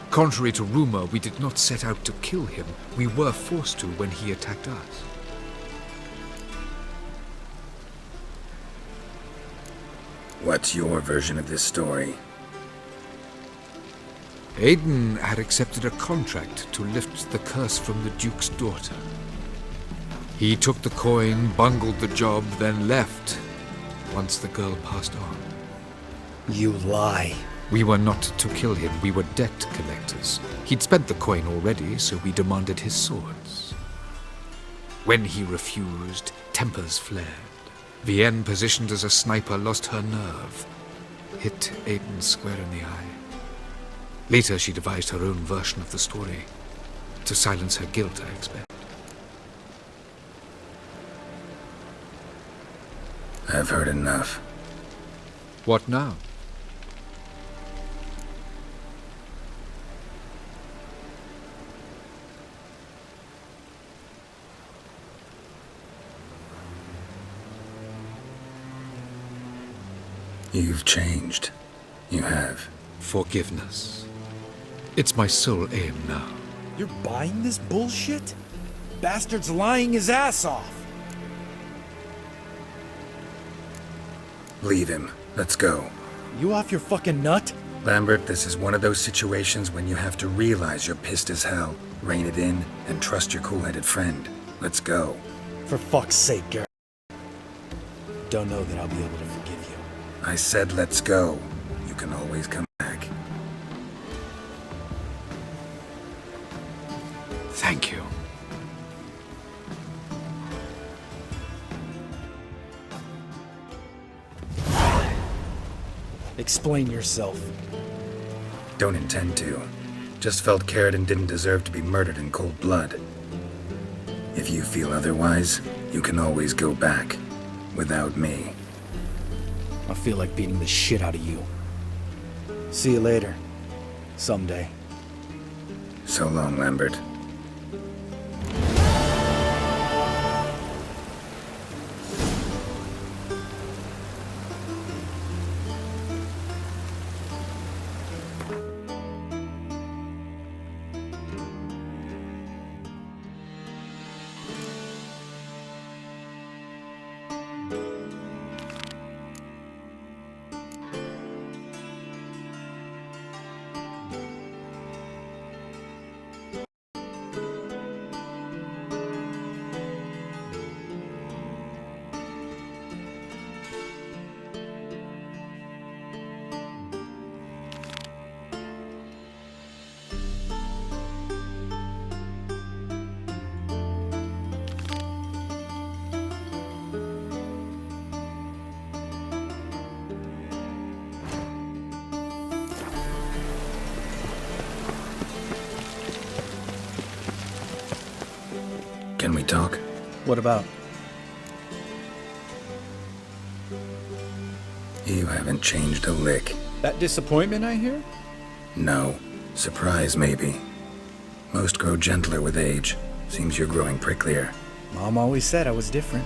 Contrary to rumor, we did not set out to kill him. We were forced to when he attacked us. What's your version of this story? Aiden had accepted a contract to lift the curse from the Duke's daughter. He took the coin, bungled the job, then left once the girl passed on. You lie. We were not to kill him, we were debt collectors. He'd spent the coin already, so we demanded his swords. When he refused, tempers flared. Vienne, positioned as a sniper, lost her nerve. Hit Aiden square in the eye. Later, she devised her own version of the story. To silence her guilt, I expect. I've heard enough. What now? You've changed. You have. Forgiveness. It's my sole aim now. You're buying this bullshit? Bastard's lying his ass off. Leave him. Let's go. You off your fucking nut? Lambert, this is one of those situations when you have to realize you're pissed as hell, rein it in, and trust your cool-headed friend. Let's go. For fuck's sake, Garrett. Don't know that I'll be able to forgive you. I said let's go. You can always come back. Thank you. Explain yourself. Don't intend to. Just felt Carradine didn't deserve to be murdered in cold blood. If you feel otherwise, you can always go back. Without me. I feel like beating the shit out of you. See you later. Someday. So long, Lambert. Can we talk? What about? You haven't changed a lick. That disappointment I hear? No. Surprise, maybe. Most grow gentler with age. Seems you're growing pricklier. Mom always said I was different.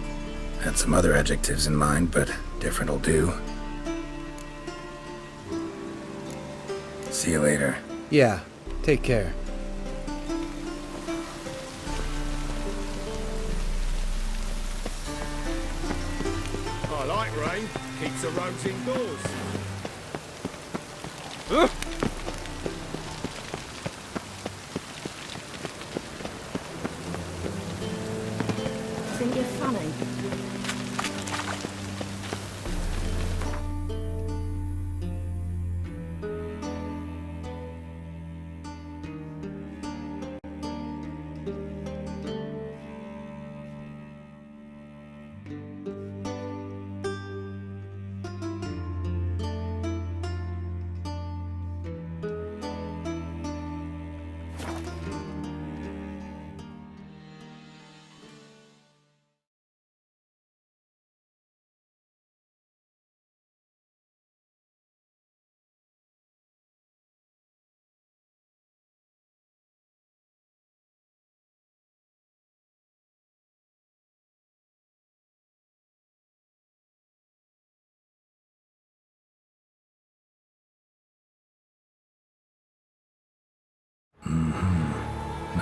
Had some other adjectives in mind, but different'll do. See you later. Yeah, take care. I like rain. Keeps the roads indoors. Think you're funny?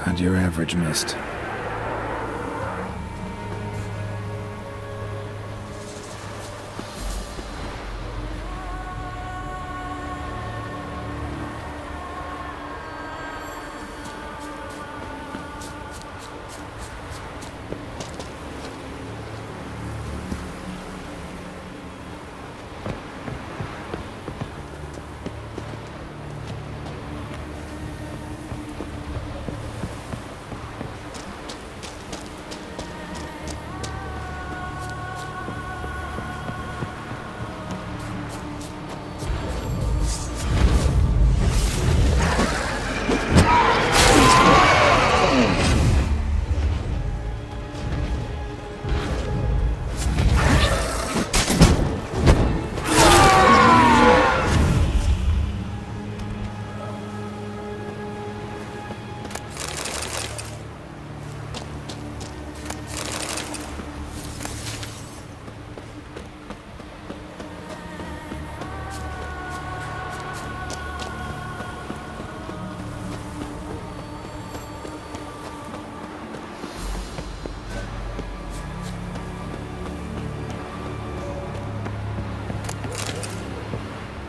Not your average mist.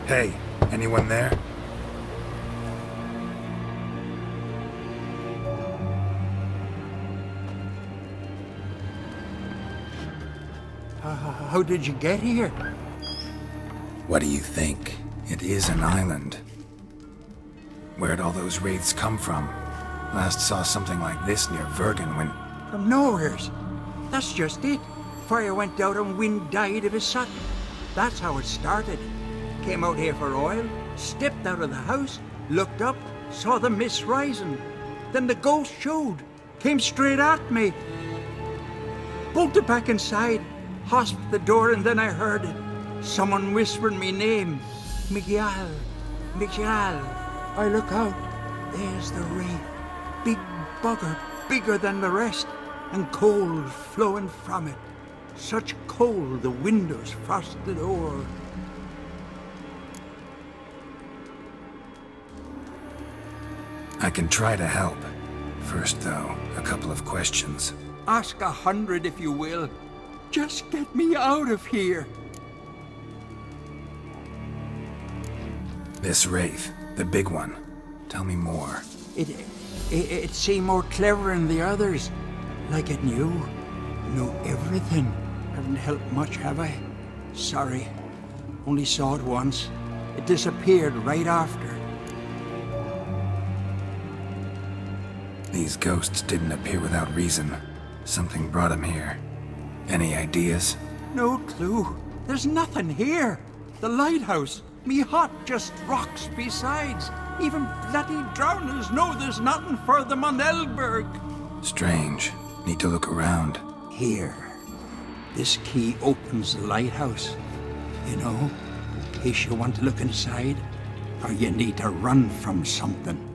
Hey, anyone there? How did you get here? What do you think? It is an island. Where'd all those wraiths come from? Last saw something like this near Vergen when... From nowheres. That's just it. Fire went out and wind died of a sudden. That's how it started. Came out here for oil, stepped out of the house, looked up, saw the mist rising. Then the ghost showed, came straight at me. Bolted back inside, hosped the door, and then I heard it. Someone whispering me name. Miguel. Miguel. I look out. There's the wraith. Big bugger, bigger than the rest, and cold flowing from it. Such cold the windows frosted o'er. I can try to help. First, though, a couple of questions. Ask 100 if you will. Just get me out of here. This wraith, the big one. Tell me more. It seemed more clever than the others. Like it knew everything. Haven't helped much, have I? Sorry. Only saw it once. It disappeared right after. These ghosts didn't appear without reason. Something brought them here. Any ideas? No clue. There's nothing here. The lighthouse. Me hut just rocks besides. Even bloody drowners know there's nothing for them on Elberg. Strange. Need to look around. Here. This key opens the lighthouse. You know, in case you want to look inside, or you need to run from something.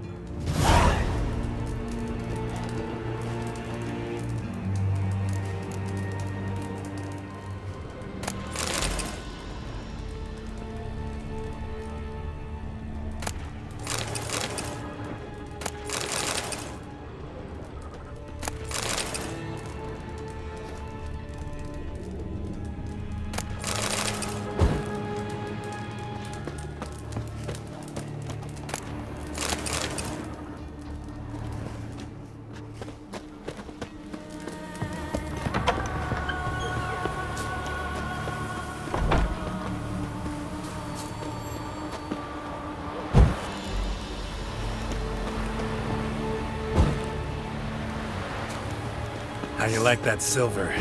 How you like that silver?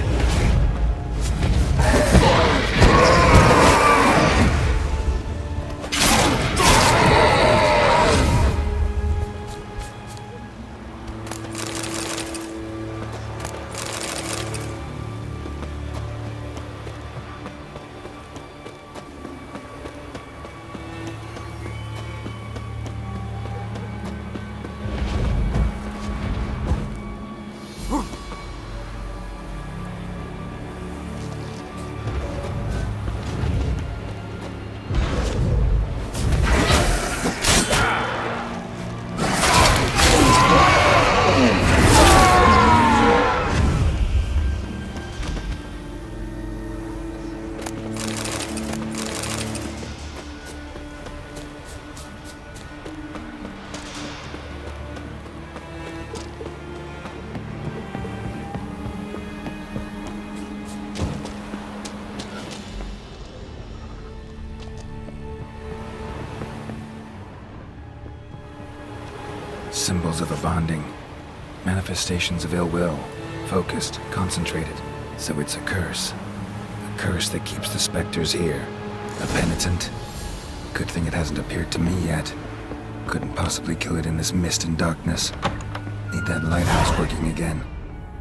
Symbols of a bonding. Manifestations of ill will. Focused, concentrated. So it's a curse. A curse that keeps the specters here. A penitent. Good thing it hasn't appeared to me yet. Couldn't possibly kill it in this mist and darkness. Need that lighthouse working again.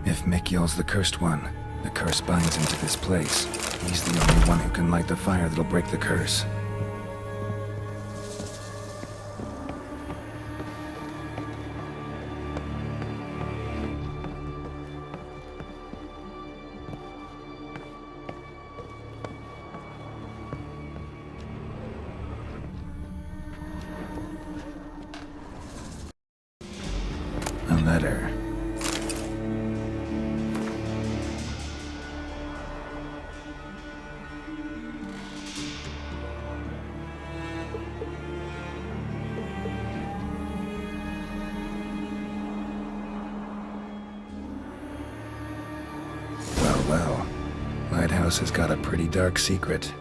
If Mikyol's the cursed one, the curse binds him to this place. He's the only one who can light the fire that'll break the curse. A letter. Well. Lighthouse has got a pretty dark secret.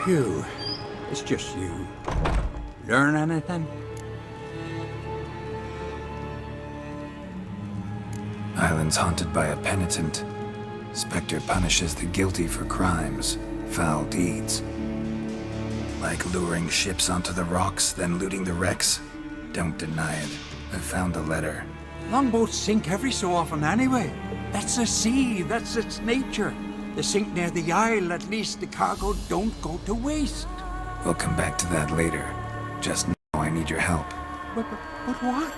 Phew, it's just you. Learn anything? Island's haunted by a penitent. Spectre punishes the guilty for crimes, foul deeds. Like luring ships onto the rocks, then looting the wrecks. Don't deny it. I found the letter. Longboats sink every so often anyway. That's the sea, that's its nature. They sink near the isle, at least the cargo don't go to waste. We'll come back to that later. Just know I need your help. But what?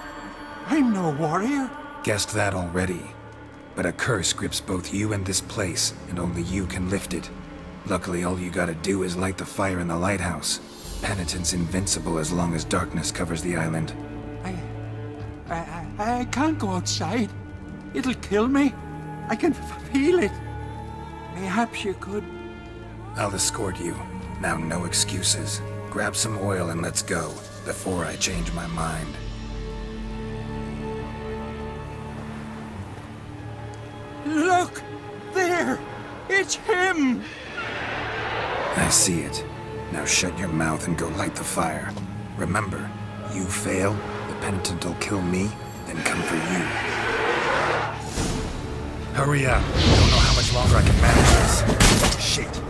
I'm no warrior. Guessed that already. But a curse grips both you and this place, and only you can lift it. Luckily, all you gotta do is light the fire in the lighthouse. Penitent's invincible as long as darkness covers the island. I can't go outside. It'll kill me. I can feel it. Perhaps you could. I'll escort you. Now, no excuses. Grab some oil and let's go, before I change my mind. Look! There! It's him! I see it. Now shut your mouth and go light the fire. Remember, you fail, the penitent will kill me, then come for you. Hurry up. Don't know how much longer I can manage this. Shit.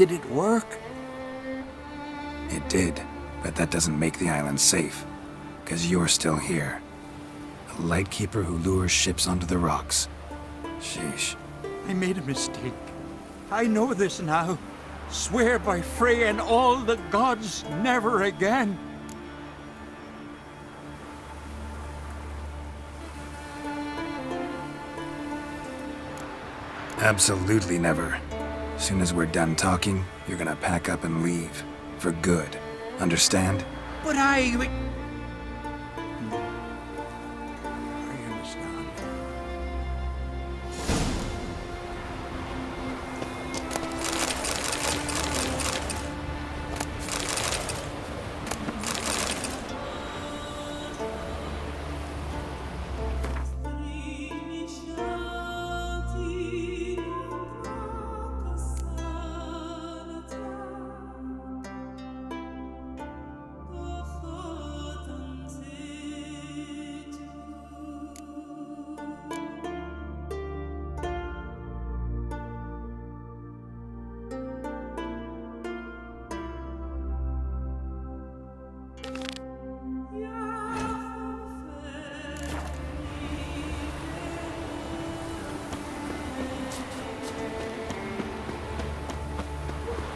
Did it work? It did, but that doesn't make the island safe. Because you're still here. A lightkeeper who lures ships onto the rocks. Sheesh. I made a mistake. I know this now. Swear by Freya and all the gods, never again. Absolutely never. As soon as we're done talking, you're gonna pack up and leave. For good. Understand? But I understand.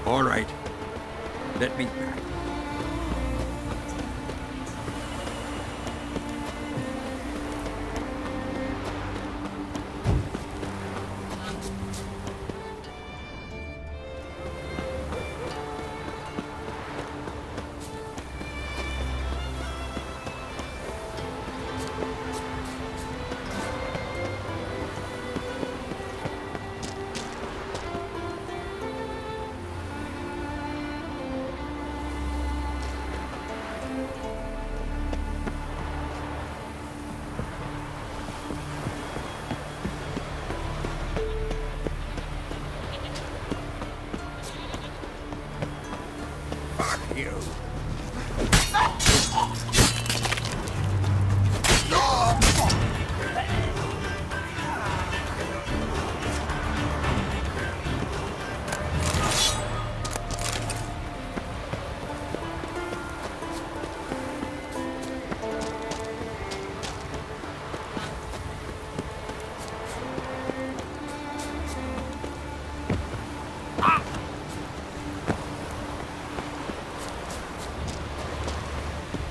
All right. Let me back.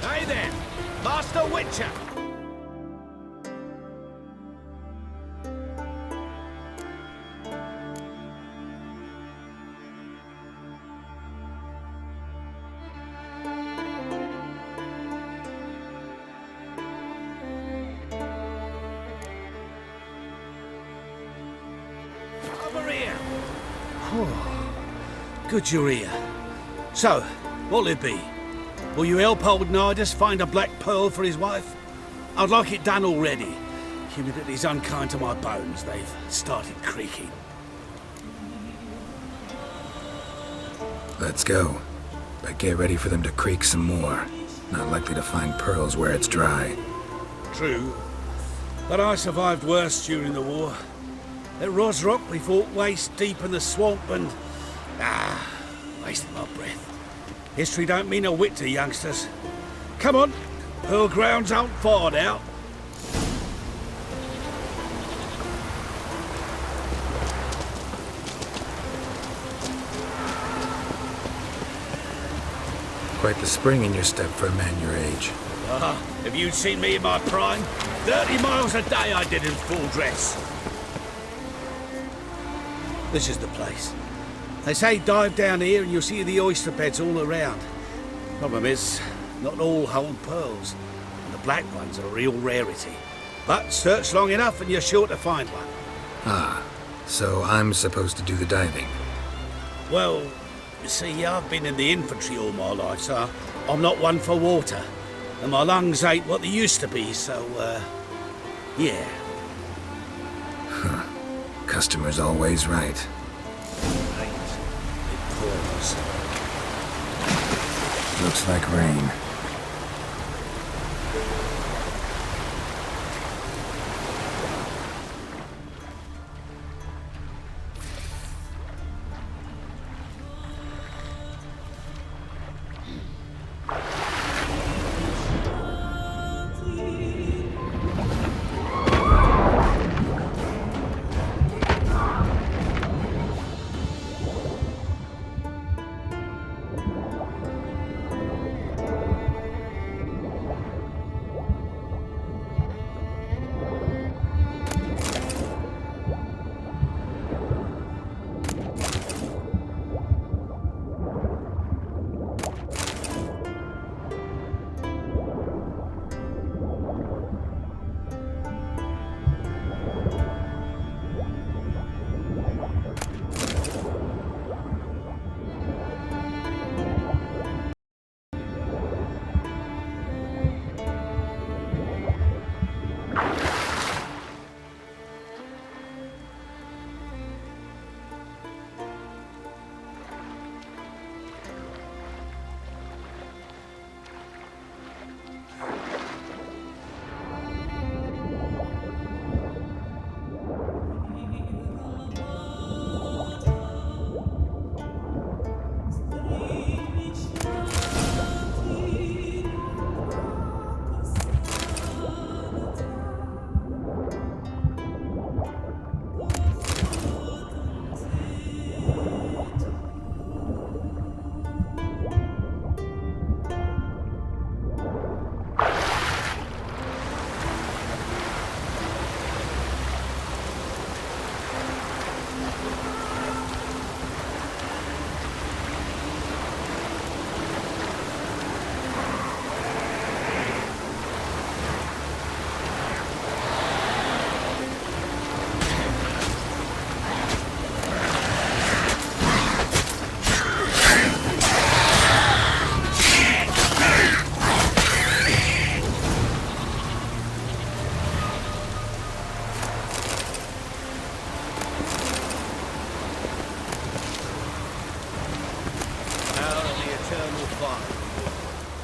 Hey there, Master Witcher! Over here! Good you're here. So, what'll it be? Will you help old Nidus find a black pearl for his wife? I'd like it done already. Humidity's unkind to my bones. They've started creaking. Let's go. But get ready for them to creak some more. Not likely to find pearls where it's dry. True. But I survived worse during the war. At Rosrock, we fought waist deep in the swamp and... wasted my breath. History don't mean a whit to youngsters. Come on, pearl grounds aren't far now. Quite the spring in your step for a man your age. Have you seen me in my prime? 30 miles a day I did in full dress. This is the place. They say dive down here and you'll see the oyster beds all around. Problem is, not all hold pearls, and the black ones are a real rarity. But search long enough and you're sure to find one. So I'm supposed to do the diving. Well, you see, I've been in the infantry all my life, so I'm not one for water. And my lungs ain't what they used to be, so, yeah. Customer's always right. Looks like rain.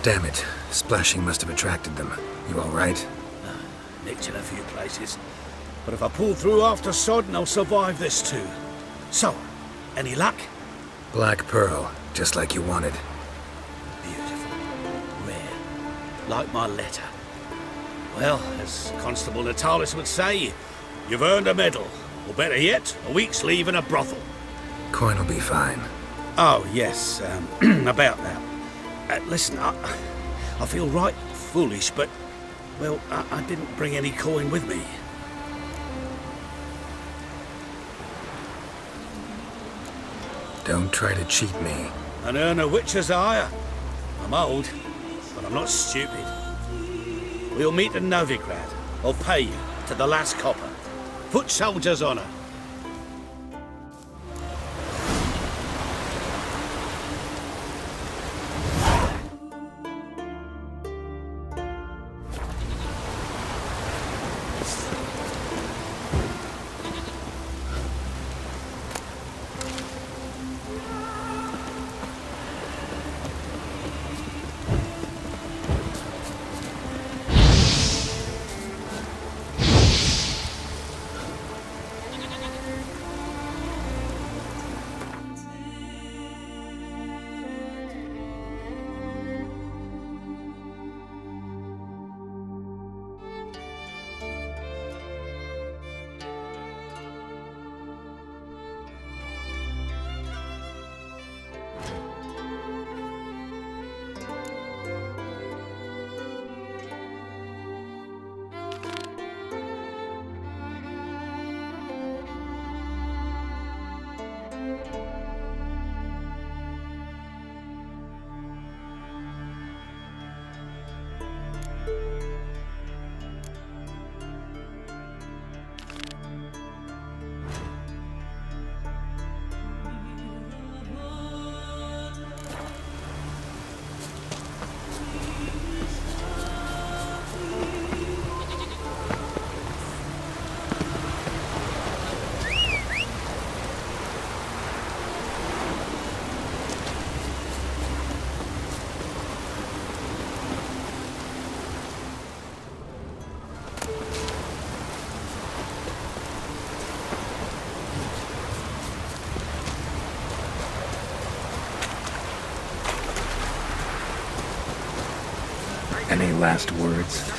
Damn it. Splashing must have attracted them. You alright? Nicked in a few places. But if I pull through after Sodden, I'll survive this too. So, any luck? Black pearl, just like you wanted. Beautiful. Rare. Like my letter. Well, as Constable Natalis would say, you've earned a medal. Or better yet, a week's leave in a brothel. Coin will be fine. Oh, yes, about that. Listen, I feel right foolish, but, well, I didn't bring any coin with me. Don't try to cheat me. An earn a witcher's hire. I'm old, but I'm not stupid. We'll meet in Novigrad. I'll pay you to the last copper. Foot soldier's honor. Any last words?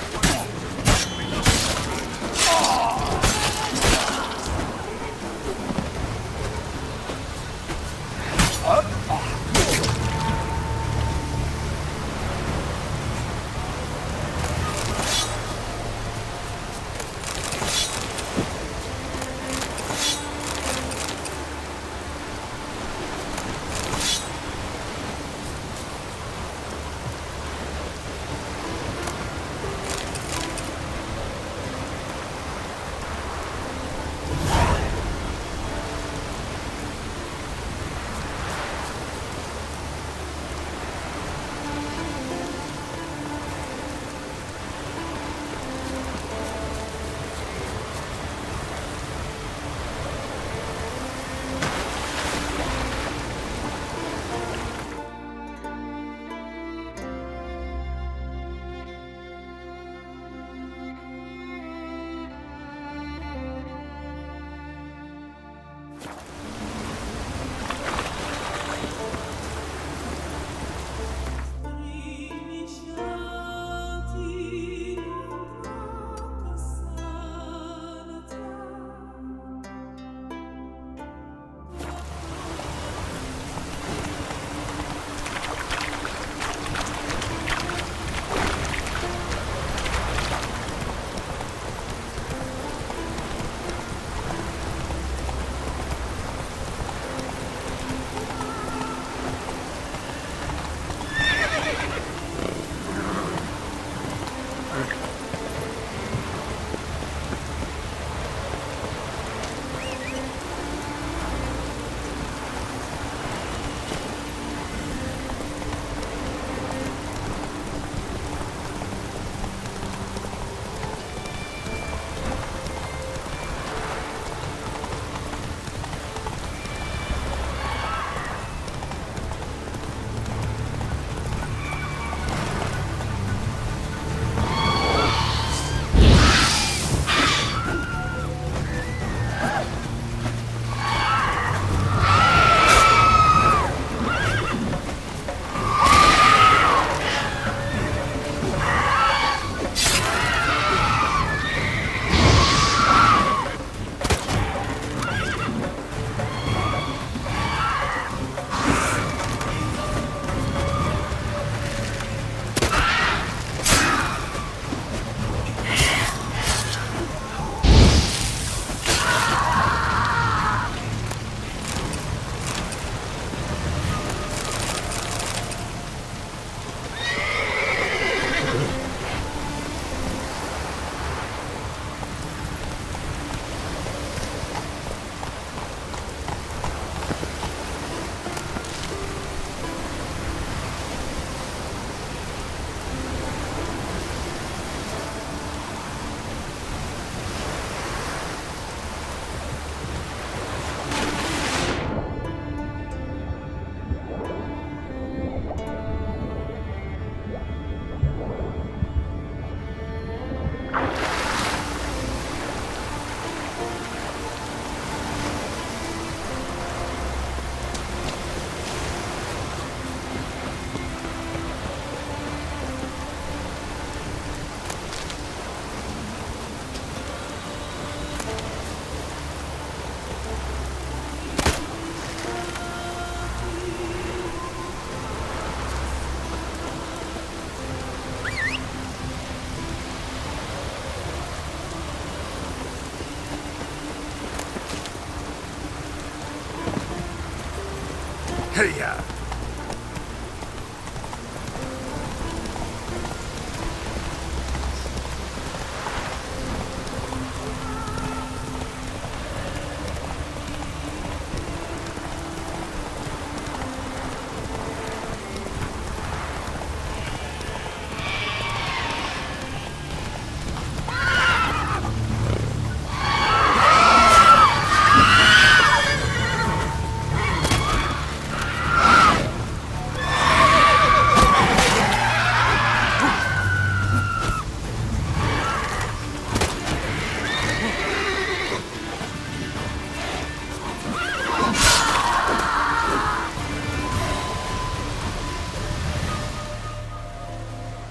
Hey-ya!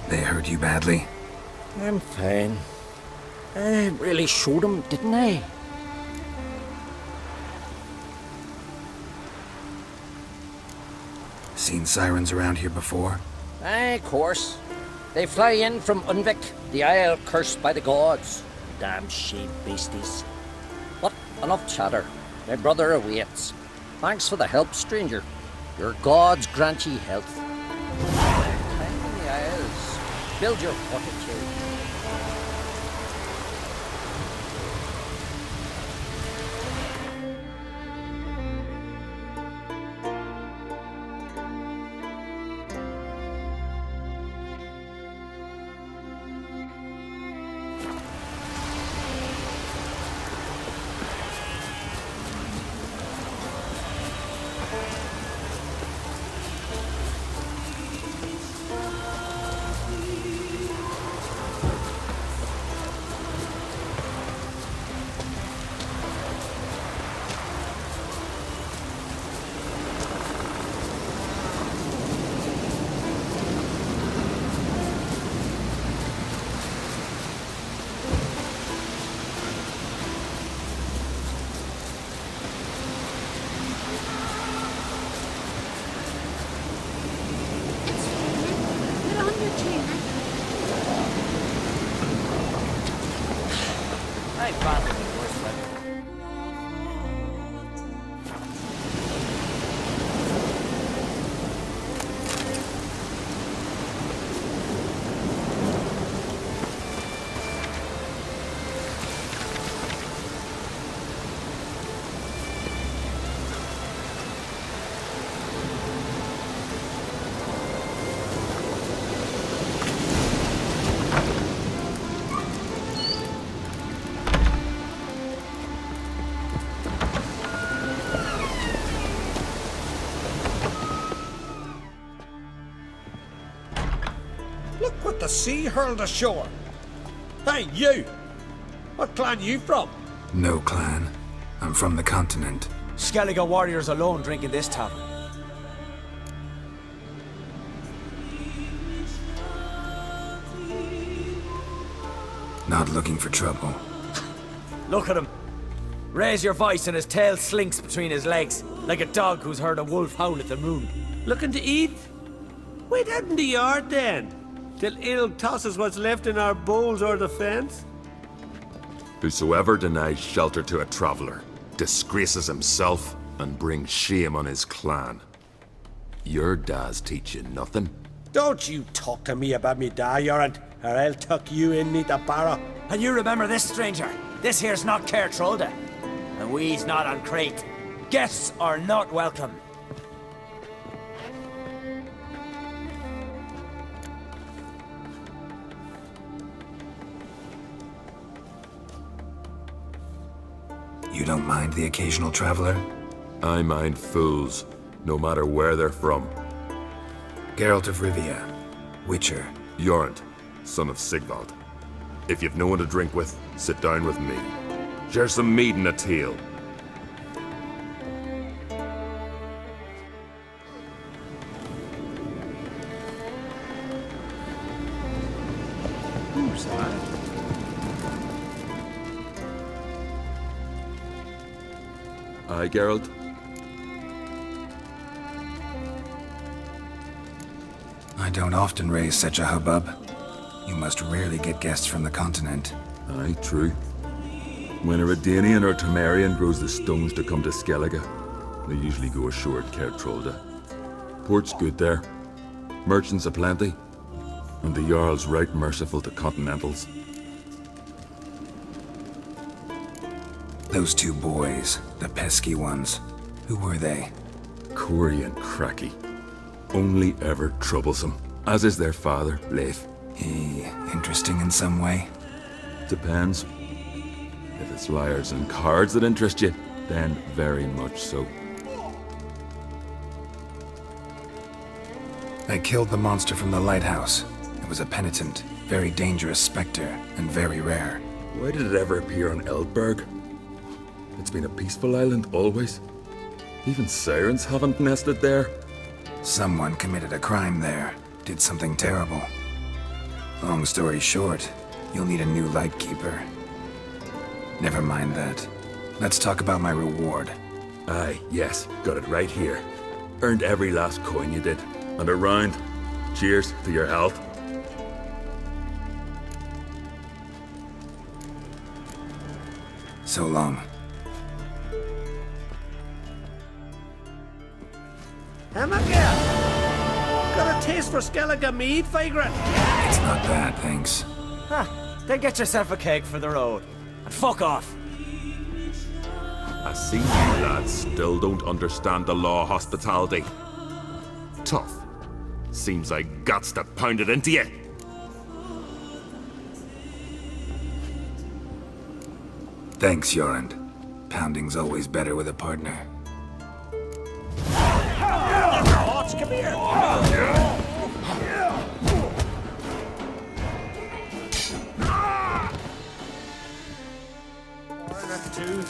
They hurt you badly? I'm fine. I really showed him, didn't I? Seen sirens around here before? Aye, of course. They fly in from Unvik, the isle cursed by the gods. Damn shade beasties. But enough chatter. My brother awaits. Thanks for the help, stranger. Your gods grant ye health. Time in the isles. Build your fortitude. I'd rather be worse weather. Look what the sea hurled ashore. Hey, you! What clan you from? No clan. I'm from the continent. Skellige warriors alone drink in this tavern. Not looking for trouble. Look at him. Raise your voice and his tail slinks between his legs, like a dog who's heard a wolf howl at the moon. Looking to eat? Wait out in the yard then, till ill tosses what's left in our bowls or the fence. Whosoever denies shelter to a traveller disgraces himself and brings shame on his clan. Your da's teach you nothing. Don't you talk to me about me da, Yorant, or I'll tuck you in neath a barrow. And you remember this, stranger. This here's not Cair Trolda. And we's not on Crete. Guests are not welcome. You don't mind the occasional traveler? I mind fools, no matter where they're from. Geralt of Rivia, Witcher. Yorant, son of Sigvald. If you've no one to drink with, sit down with me. Share some mead and a tale. Who's that? Aye, Geralt? I don't often raise such a hubbub. You must rarely get guests from the continent. Aye, true. When a Redanian or Temerian grows the stones to come to Skellige, they usually go ashore at Cair Trolda. Port's good there. Merchants aplenty. And the Jarl's right merciful to Continentals. Those two boys, the pesky ones, who were they? Corey and Cracky. Only ever troublesome, as is their father, Leif. He interesting in some way? Depends. If it's liars and cards that interest you, then very much so. I killed the monster from the lighthouse. It was a penitent, very dangerous specter, and very rare. Why did it ever appear on Eldberg? It's been a peaceful island always. Even sirens haven't nested there. Someone committed a crime there. Did something terrible. Long story short, you'll need a new lightkeeper. Never mind that. Let's talk about my reward. Aye, yes, got it right here. Earned every last coin you did. And a round. Cheers to your health. So long. Got a taste for Skellige mead, vagrant? It's not bad, thanks. Huh. Then get yourself a cake for the road. And fuck off. I see you lads still don't understand the law of hospitality. Tough. Seems like guts to pound it into you. Thanks, Jorund. Pounding's always better with a partner. Odds, come here! One or two.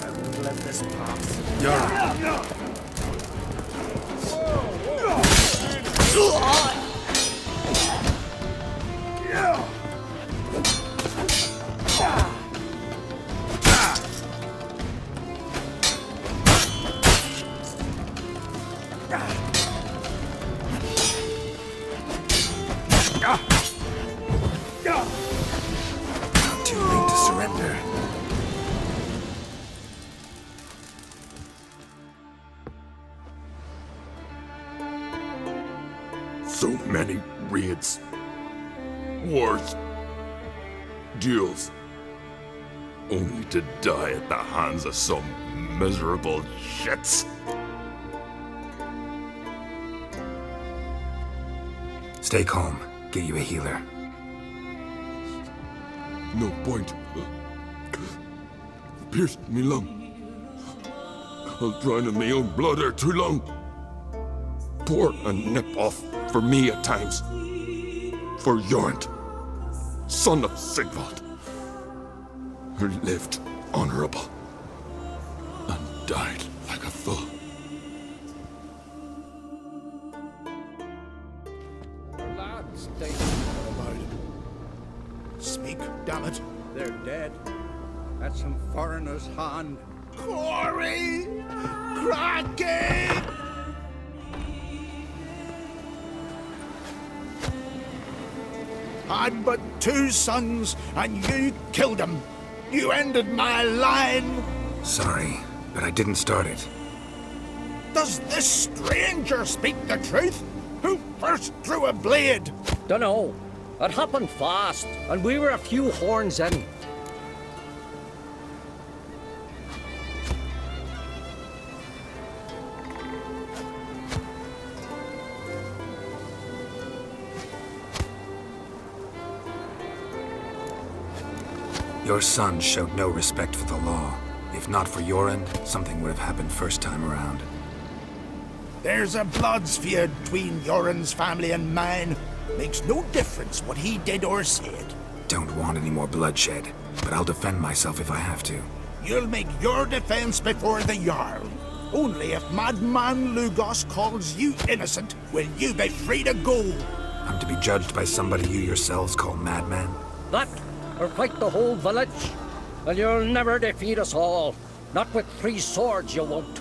I won't let this pass. Too late to surrender. So many raids. Wars. Duels. Only to die at the hands of some miserable shits. Stay calm. Get you a healer. No point. Pierced me lung. I'll drown in my own blood ere too long. Pour a nip off for me at times. For Jorund, son of Sigvald, who lived honorable and died like a fool. Lads, they About it. Speak, damn it. they're dead. At some foreigner's hand. Corey! Cracky! I'd but two sons, and you killed them. You ended my line. Sorry, but I didn't start it. Does this stranger speak the truth? Who first drew a blade? Dunno. It happened fast, and we were a few horns in. Your son showed no respect for the law. If not for Jorund, something would have happened first time around. There's a blood's feud between Jorund's family and mine. Makes no difference what he did or said. Don't want any more bloodshed, but I'll defend myself if I have to. You'll make your defense before the Jarl. Only if Madman Lugos calls you innocent will you be free to go. I'm to be judged by somebody you yourselves call madman? That, or fight the whole village. And you'll never defeat us all. Not with 3 swords, you won't.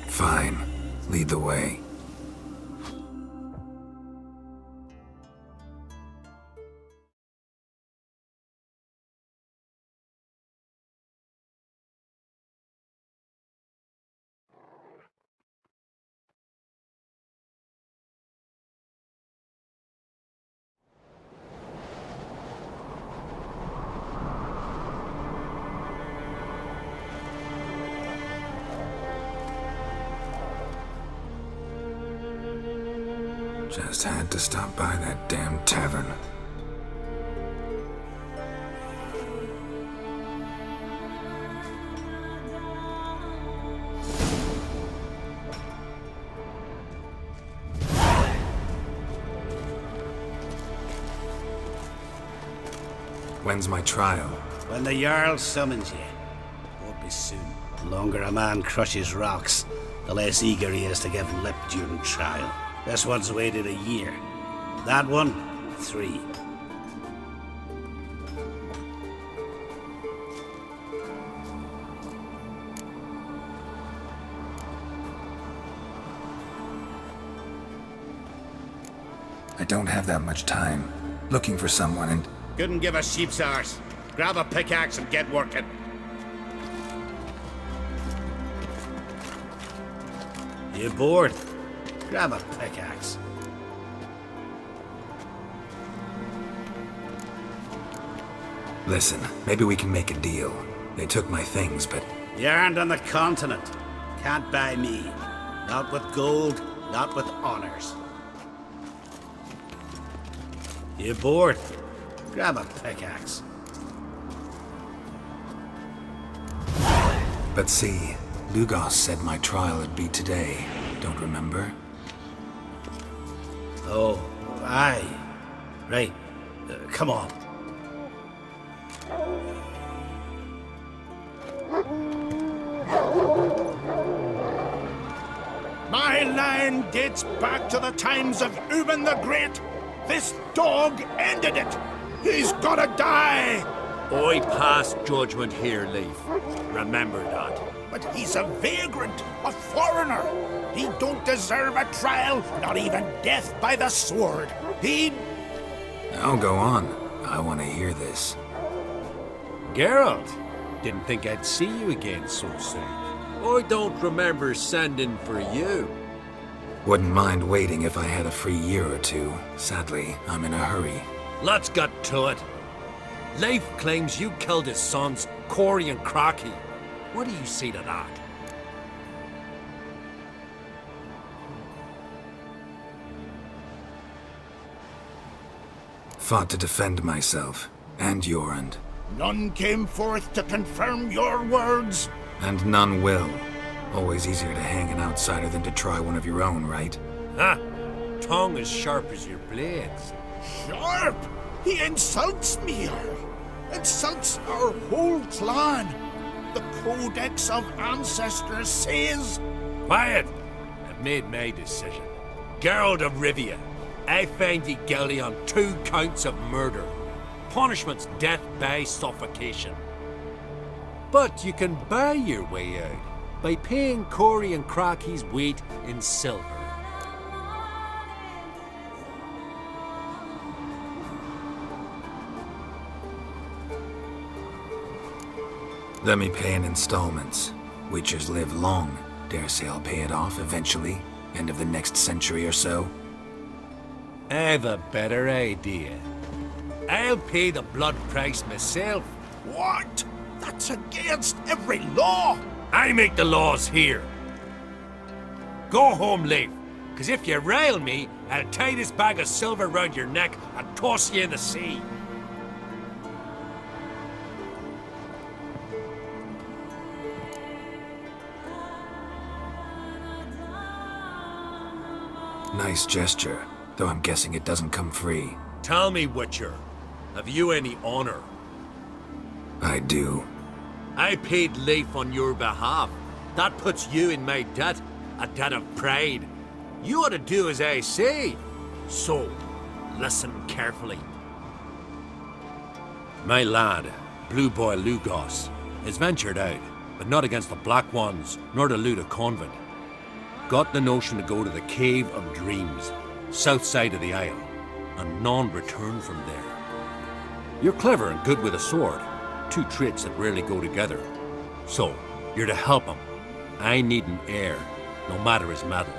Fine. Lead the way. Just had to stop by that damn tavern. When's my trial? When the Jarl summons you. Won't be soon. The longer a man crushes rocks, the less eager he is to give lip during trial. This one's waited a year. That one, 3. I don't have that much time. Looking for someone and... Couldn't give a sheep's arse. Grab a pickaxe and get working. You bored? Grab a pickaxe. Listen, maybe we can make a deal. They took my things, but... You earned on the continent. Can't buy me. Not with gold, not with honors. You bored? Grab a pickaxe. But see, Lugos said my trial would be today. Don't remember? Oh, aye. Right. Come on. My line dates back to the times of Ubin the Great. This dog ended it. He's gotta die. I pass judgment here, Leif. Remember that. But he's a vagrant, a foreigner. He don't deserve a trial, not even death by the sword. He... Now go on. I want to hear this. Geralt, didn't think I'd see you again so soon. I don't remember sending for you. Wouldn't mind waiting if I had a free year or two. Sadly, I'm in a hurry. Let's get to it. Leif claims you killed his sons, Corey and Crocky. What do you say to that? Fought to defend myself, and Jorund. None came forth to confirm your words. And none will. Always easier to hang an outsider than to try one of your own, right? Ha! Tongue as sharp as your blades. Sharp? He insults me, insults our whole clan. The Codex of Ancestors says... Quiet! I've made my decision. Geralt of Rivia, I find you guilty on 2 counts of murder. Punishment's death by suffocation. But you can buy your way out by paying Corey and Crocky's weight in silver. Let me pay in installments. Witchers live long. Dare say I'll pay it off eventually. End of the next century or so. I've a better idea. I'll pay the blood price myself. What? That's against every law. I make the laws here. Go home, Leif, because if you rile me, I'll tie this bag of silver round your neck and toss you in the sea. Nice gesture, though I'm guessing it doesn't come free. Tell me, Witcher, have you any honor? I do. I paid Leif on your behalf. That puts you in my debt, a debt of pride. You ought to do as I say. So, listen carefully. My lad, Blue Boy Lugos, has ventured out, but not against the Black Ones, nor to loot a convent. Got the notion to go to the Cave of Dreams, south side of the Isle, and none return from there. You're clever and good with a sword, 2 traits that rarely go together. So, you're to help him. I need an heir, no matter his mettle.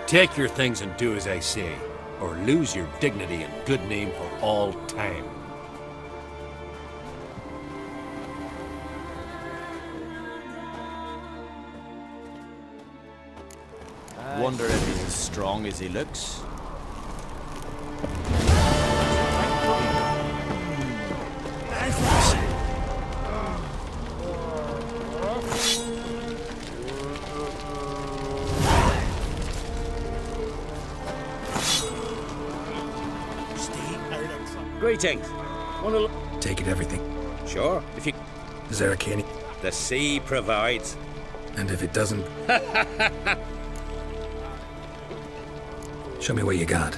Take your things and do as I say, or lose your dignity and good name for all time. wonder if he's as strong as he looks. Greetings. Take it everything. Sure, if you... Is there a canny? The sea provides. And if it doesn't? Show me what you got.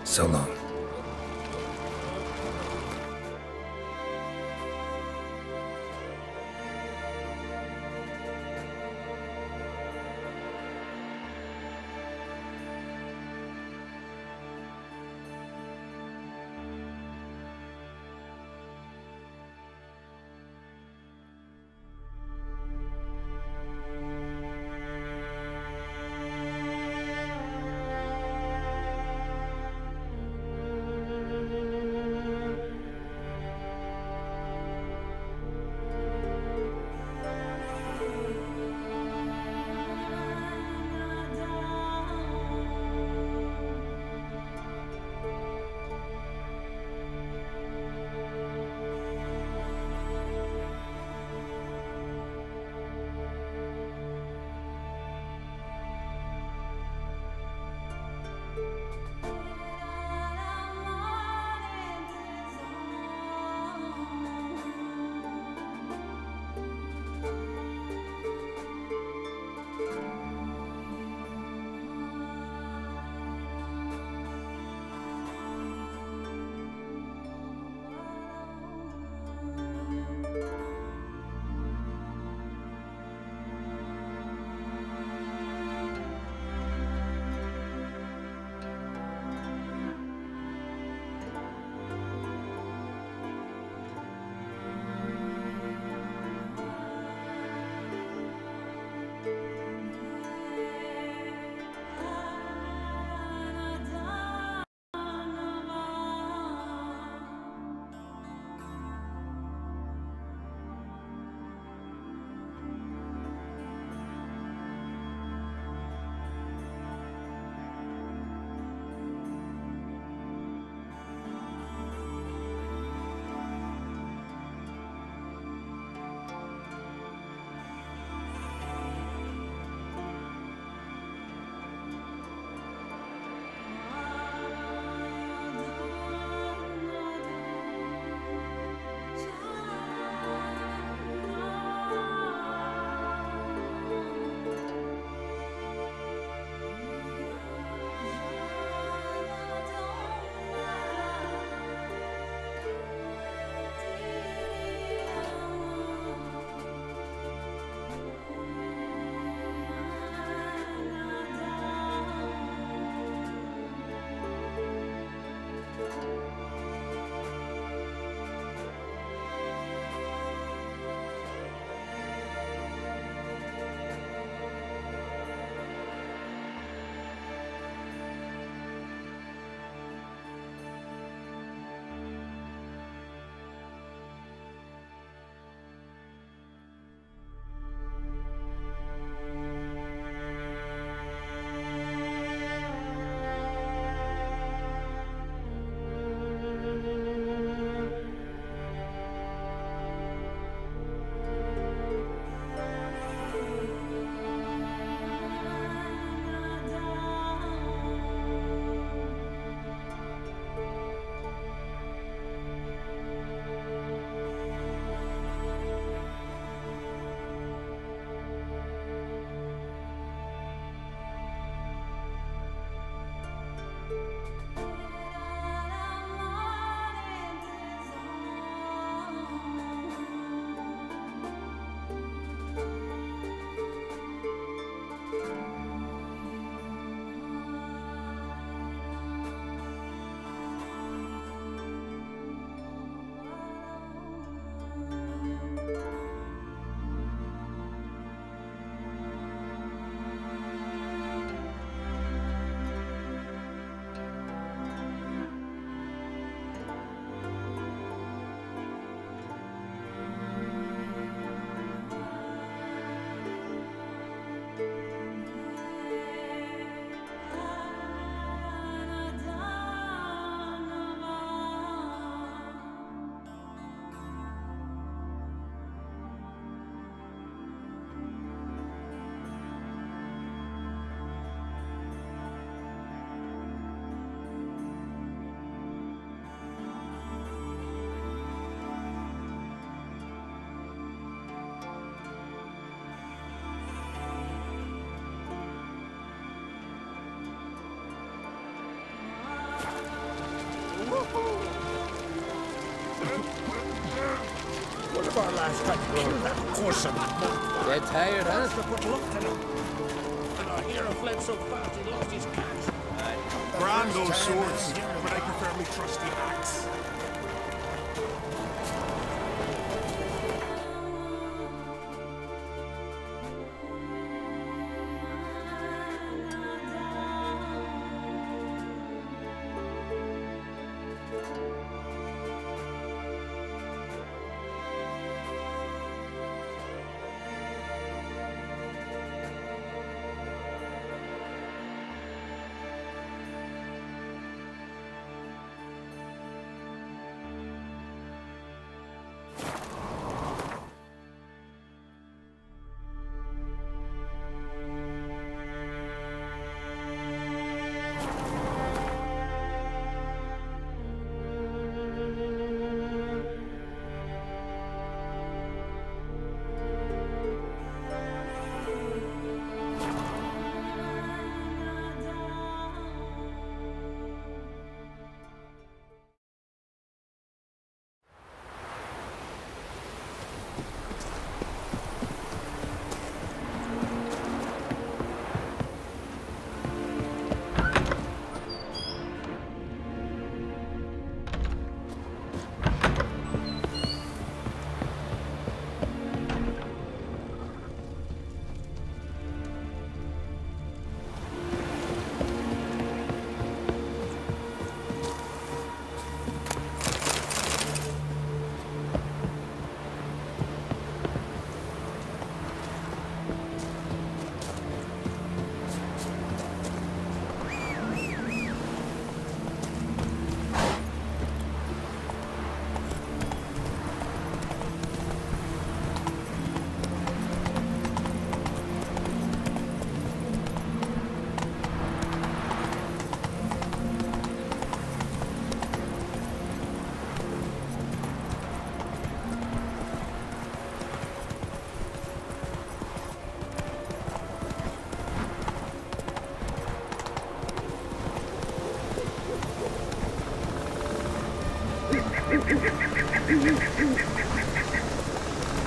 So long. I've tried to kill that Corson. Get tired, huh? And I hear he fled so fast he lost his catch. Grand those swords, but I prefer me trusty axe.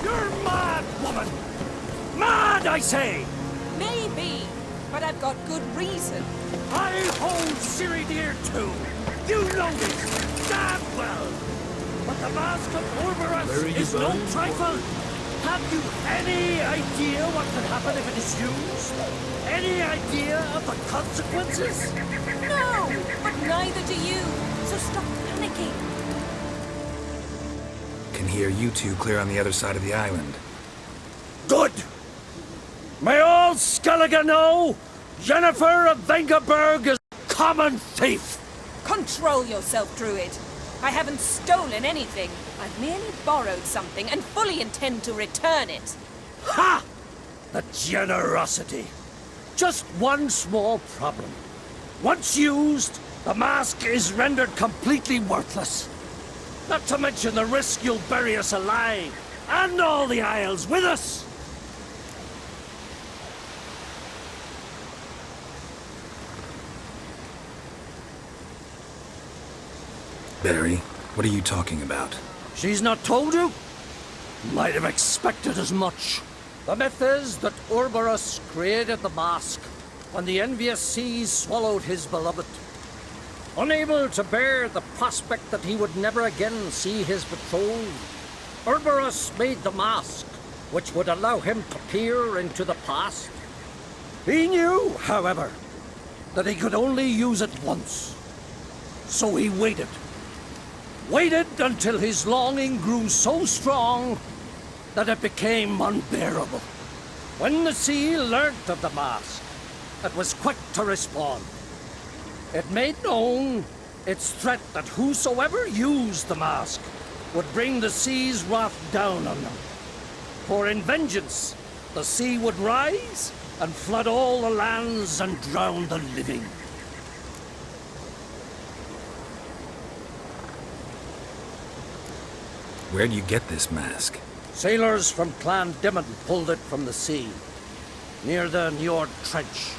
You're mad, woman! Mad, I say! Maybe, but I've got good reason. I hold Ciri dear too. You know this damn well. But the Mask of Orberus is no trifle. Have you any idea what could happen if it is used? Any idea of the consequences? No, but neither do you. So stop panicking. Can hear you two clear on the other side of the island. Good! May all Skellige know Jennifer of Vengerberg is a common thief! Control yourself, Druid. I haven't stolen anything. I've merely borrowed something and fully intend to return it. Ha! The generosity. Just one small problem. Once used, the mask is rendered completely worthless. Not to mention the risk you'll bury us alive, and all the Isles with us! Barry, what are you talking about? She's not told you? Might have expected as much. The myth is that Orberus created the mask when the envious seas swallowed his beloved. Unable to bear the prospect that he would never again see his betrothed, Orberus made the mask, which would allow him to peer into the past. He knew, however, that he could only use it once. So he waited. Waited until his longing grew so strong that it became unbearable. When the sea learnt of the mask, it was quick to respond. It made known its threat that whosoever used the mask would bring the sea's wrath down on them. For in vengeance, the sea would rise and flood all the lands and drown the living. Where'd you get this mask? Sailors from Clan Dimon pulled it from the sea, near the Njord Trench.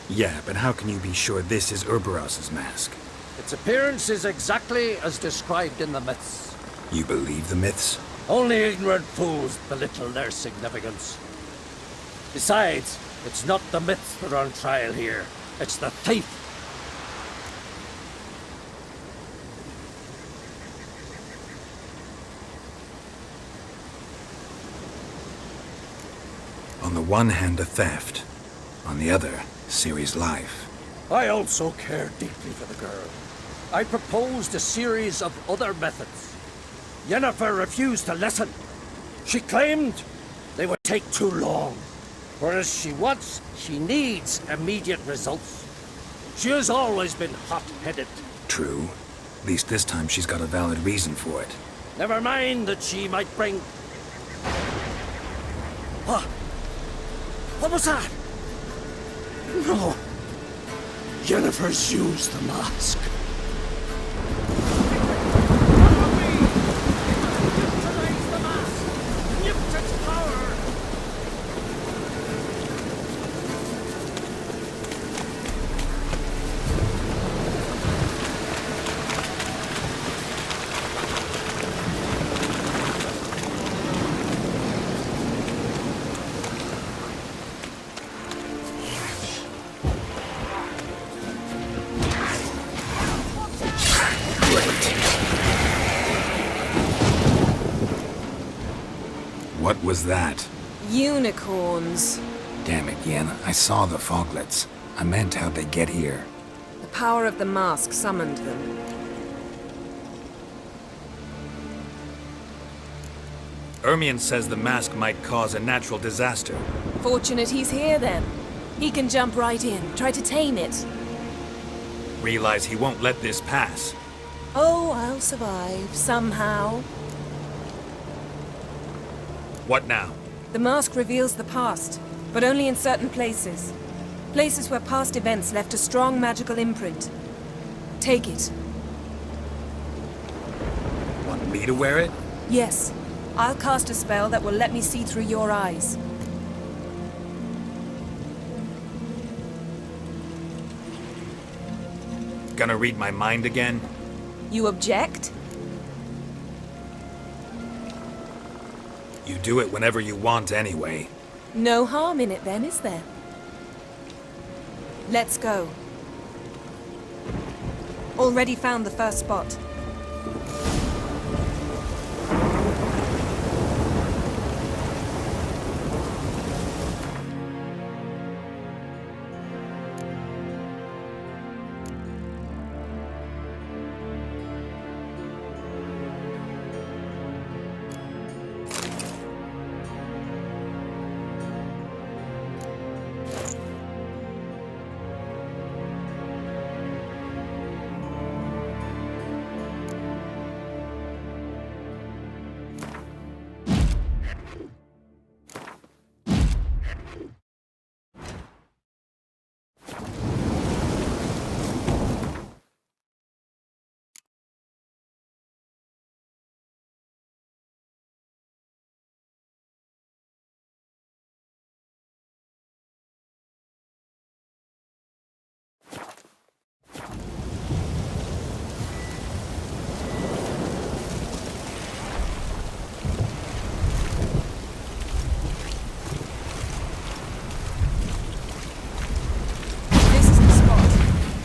Yeah, but how can you be sure this is Orberos's mask? Its appearance is exactly as described in the myths. You believe the myths? Only ignorant fools belittle their significance. Besides, it's not the myths that are on trial here. It's the thief. On the one hand, a theft. On the other, Ciri's life. I also care deeply for the girl. I proposed a series of other methods. Yennefer refused to listen. She claimed they would take too long. Whereas she needs immediate results. She has always been hot-headed. True. At least this time she's got a valid reason for it. Never mind that she might bring... What? What was that? No. Yennefer's used the mask. What was that? Unicorns. Damn it, Yen. I saw the foglets. I meant how'd they get here. The power of the mask summoned them. Ermion says the mask might cause a natural disaster. Fortunate he's here then. He can jump right in, try to tame it. Realize he won't let this pass. Oh, I'll survive, somehow. What now? The mask reveals the past, but only in certain places. Places where past events left a strong magical imprint. Take it. Want me to wear it? Yes. I'll cast a spell that will let me see through your eyes. Gonna read my mind again? You object? You do it whenever you want anyway. No harm in it then, is there? Let's go. Already found the first spot.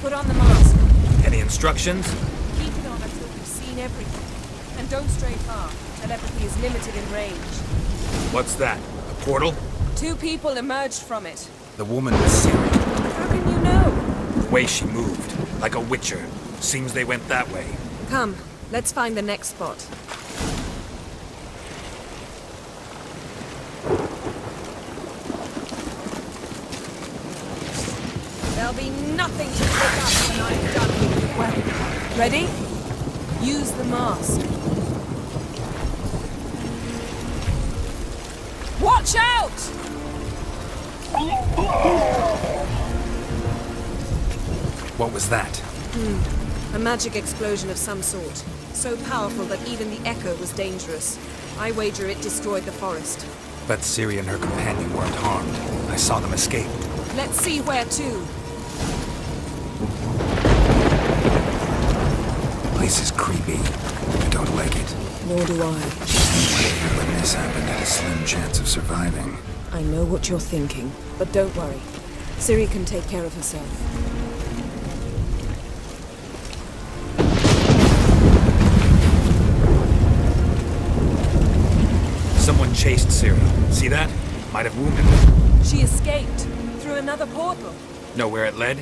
Put on the mask. Any instructions? Keep it on until we've seen everything. And don't stray far. Telepathy is limited in range. What's that? A portal? 2 people emerged from it. The woman was Ciri. How can you know? The way she moved. Like a witcher. Seems they went that way. Come, let's find the next spot. There'll be nothing to pick up when I'm done with you. Well, ready? Use the mask. Watch out! What was that? A magic explosion of some sort. So powerful that even the echo was dangerous. I wager it destroyed the forest. But Ciri and her companion weren't harmed. I saw them escape. Let's see where to. Place is creepy. don't like it. Nor do I. When this happened, had a slim chance of surviving. I know what you're thinking, but don't worry. Ciri can take care of herself. Someone chased Ciri. See that? Might have wounded her. She escaped through another portal. Know where it led?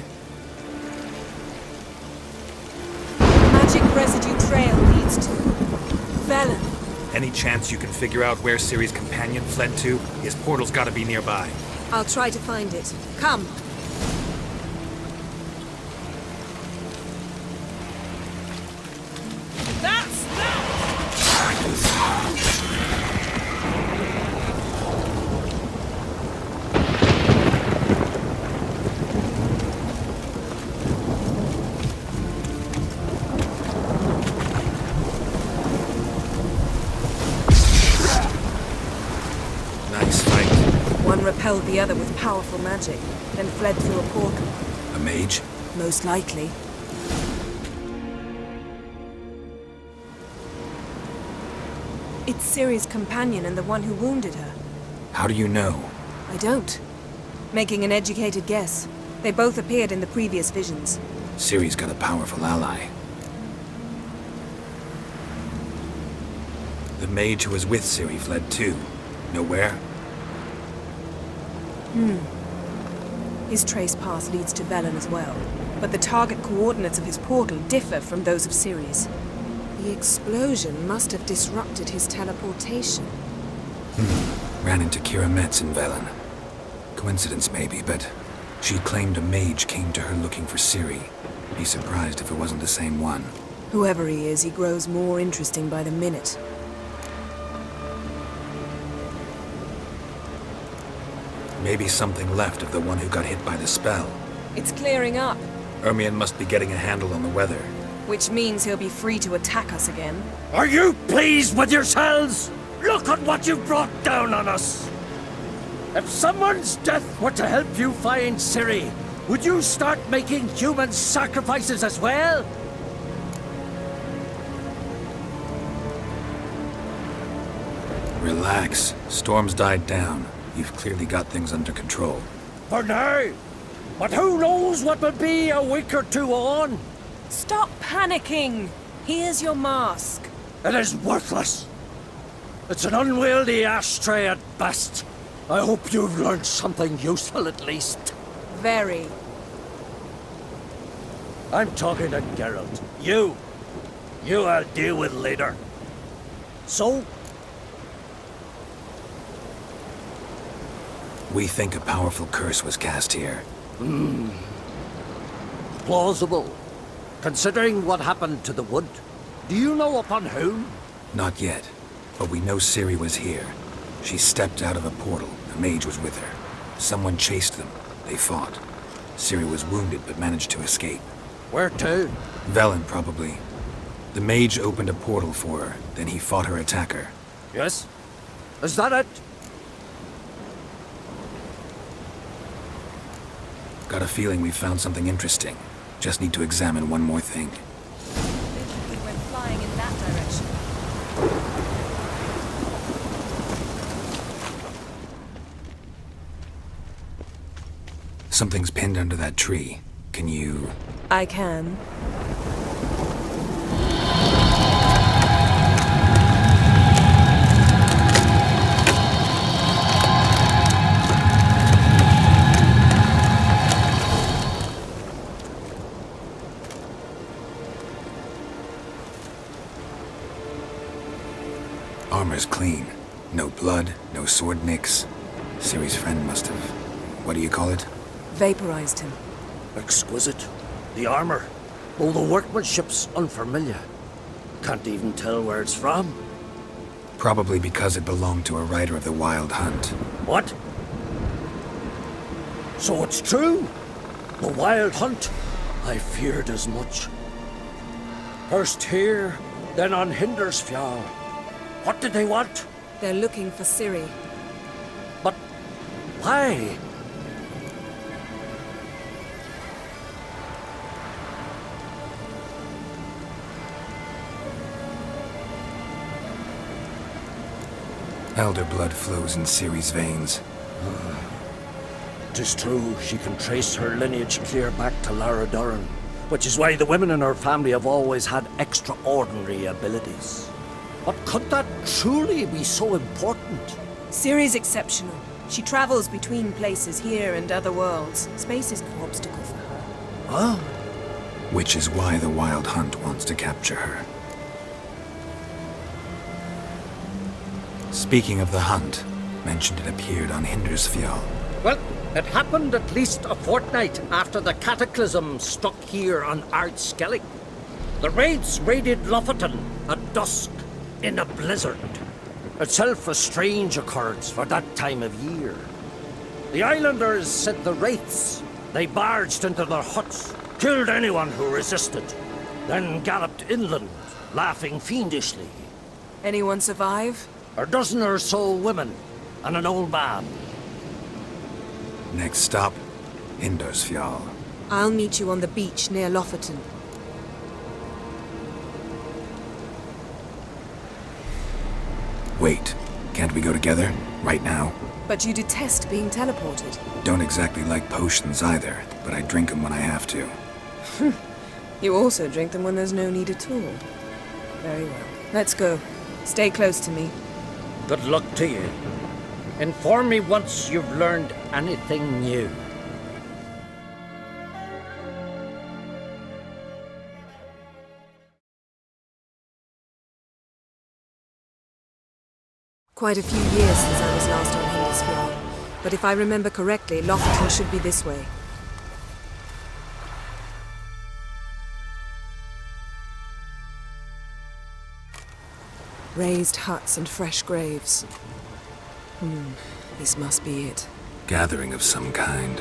Magic residue trail leads to Velen. Any chance you can figure out where Ciri's companion fled to? His portal's gotta be nearby. I'll try to find it. Come. That's Nice fight. One repelled the other with powerful magic, then fled through a portal. A mage? Most likely. It's Ciri's companion and the one who wounded her. How do you know? I don't. Making an educated guess. They both appeared in the previous visions. Ciri's got a powerful ally. The mage who was with Ciri fled too. Know where? His trace path leads to Velen as well, but the target coordinates of his portal differ from those of Ciri's. The explosion must have disrupted his teleportation. Ran into Kira Metz in Velen. Coincidence maybe, but she claimed a mage came to her looking for Ciri. Be surprised if it wasn't the same one. Whoever he is, he grows more interesting by the minute. Maybe something left of the one who got hit by the spell. It's clearing up, Ermion must be getting a handle on the weather. which means he'll be free to attack us again. Are you pleased with yourselves? Look at what you've brought down on us! If someone's death were to help you find Ciri, would you start making human sacrifices as well? Relax. Storm's died down. You've clearly got things under control. For now. But who knows what will be a week or two on? Stop panicking! Here's your mask. It is worthless. It's an unwieldy ashtray at best. I hope you've learned something useful at least. Very. I'm talking to Geralt. You I'll deal with later. So? We think a powerful curse was cast here. Plausible. Considering what happened to the wood. Do you know upon whom? Not yet, but we know Ciri was here. She stepped out of a portal. A mage was with her. Someone chased them. They fought. Ciri was wounded but managed to escape. Where to? Velen, probably. The mage opened a portal for her, then he fought her attacker. Yes? Is that it? Got a feeling we found something interesting. Just need to examine one more thing. We went flying in that direction. Something's pinned under that tree. Can you... I can. Armor's clean. No blood, no sword nicks. Ciri's friend must have... What do you call it? Vaporized him. Exquisite. The armor. Though the workmanship's unfamiliar. Can't even tell where it's from. Probably because it belonged to a rider of the Wild Hunt. What? So it's true? The Wild Hunt? I feared as much. First here, then on Hindersfjall. What did they want? They're looking for Ciri. But why? Elder blood flows in Ciri's veins. 'Tis true, she can trace her lineage clear back to Lara Duran, which is why the women in her family have always had extraordinary abilities. But could that truly be so important? Ciri's exceptional. She travels between places here and other worlds. Space is no obstacle for her. Huh? Which is why the Wild Hunt wants to capture her. Speaking of the hunt, mentioned it appeared on Hindersfjall. Well, it happened at least a fortnight after the cataclysm struck here on Ardskellig. The raids raided Lofoten at dusk in a blizzard. Itself a strange occurrence for that time of year. The islanders said the wraiths. They barged into their huts, killed anyone who resisted, then galloped inland, laughing fiendishly. Anyone survive? A dozen or so women, and an old man. Next stop, Hindersfjall. I'll meet you on the beach near Lofoten. Wait, can't we go together? Right now? But you detest being teleported. Don't exactly like potions either, but I drink them when I have to. You also drink them when there's no need at all. Very well. Let's go. Stay close to me. Good luck to you. Inform me once you've learned anything new. Quite a few years since I was last on Hindersfjall, but if I remember correctly, Lofoten should be this way. Raised huts and fresh graves. This must be it. Gathering of some kind.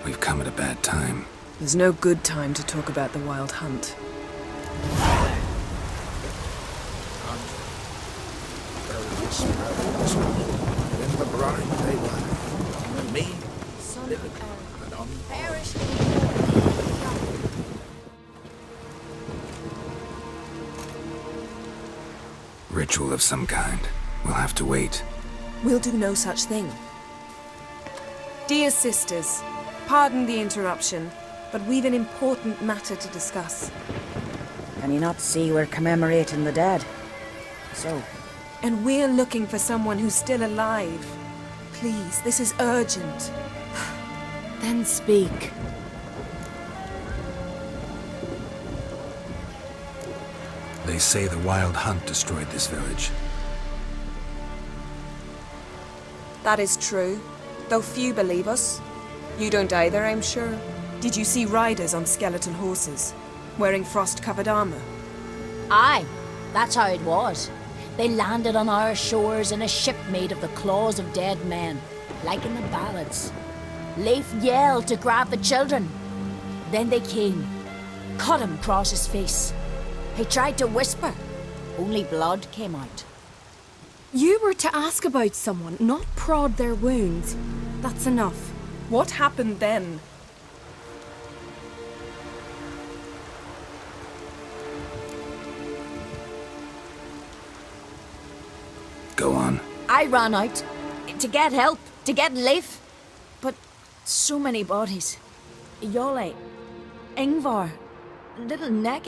We've come at a bad time. There's no good time to talk about the Wild Hunt. In the brine they lie, and me living and on Ritual of some kind. We'll have to wait. We'll do no such thing. Dear sisters, pardon the interruption, but we've an important matter to discuss. Can you not see we're commemorating the dead? So? And we're looking for someone who's still alive. Please, this is urgent. Then speak. They say the Wild Hunt destroyed this village. That is true, though few believe us. You don't either, I'm sure. Did you see riders on skeleton horses, wearing frost-covered armor? Aye, that's how it was. They landed on our shores in a ship made of the claws of dead men, like in the ballads. Leif yelled to grab the children. Then they came, cut him across his face. He tried to whisper, only blood came out. You were to ask about someone, not prod their wounds. That's enough. What happened then? Go on. I ran out to get help, to get Leif. But so many bodies. Yole, Ingvar, little Necky.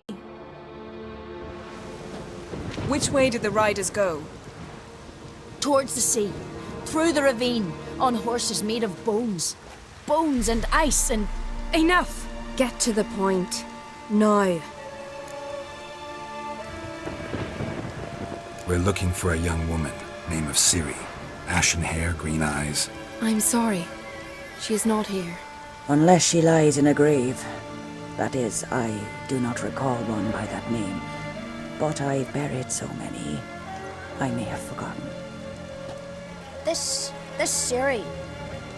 Which way did the riders go? Towards the sea, through the ravine, on horses made of bones. Bones and ice and... Enough! Get to the point. Now. We're looking for a young woman, name of Ciri. Ashen hair, green eyes. I'm sorry. She is not here. Unless she lies in a grave. That is, I do not recall one by that name. But I've buried so many, I may have forgotten. This Ciri,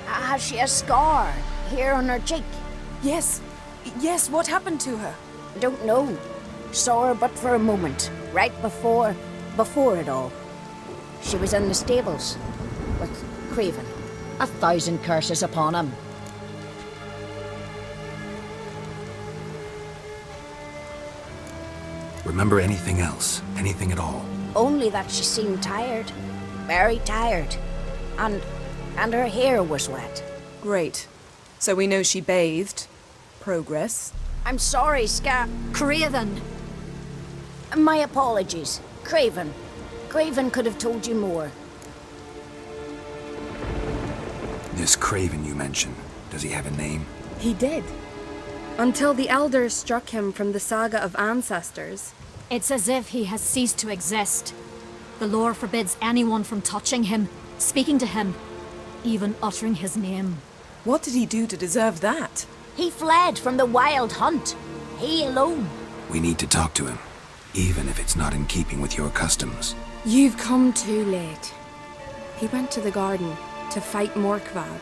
has she a scar here on her cheek? Yes, what happened to her? Don't know. Saw her but for a moment, right before it all. She was in the stables with Craven. 1,000 curses upon him. Remember anything else? Anything at all? Only that she seemed tired. very tired. And her hair was wet. Great. So we know she bathed. Progress. I'm sorry, Craven! My apologies. Craven. Craven could have told you more. This Craven you mentioned, does he have a name? He did. Until the elders struck him from the saga of ancestors. It's as if he has ceased to exist. The lore forbids anyone from touching him, speaking to him, even uttering his name. What did he do to deserve that? He fled from the wild hunt. He alone. We need to talk to him, even if it's not in keeping with your customs. You've come too late. He went to the garden to fight Morkvag.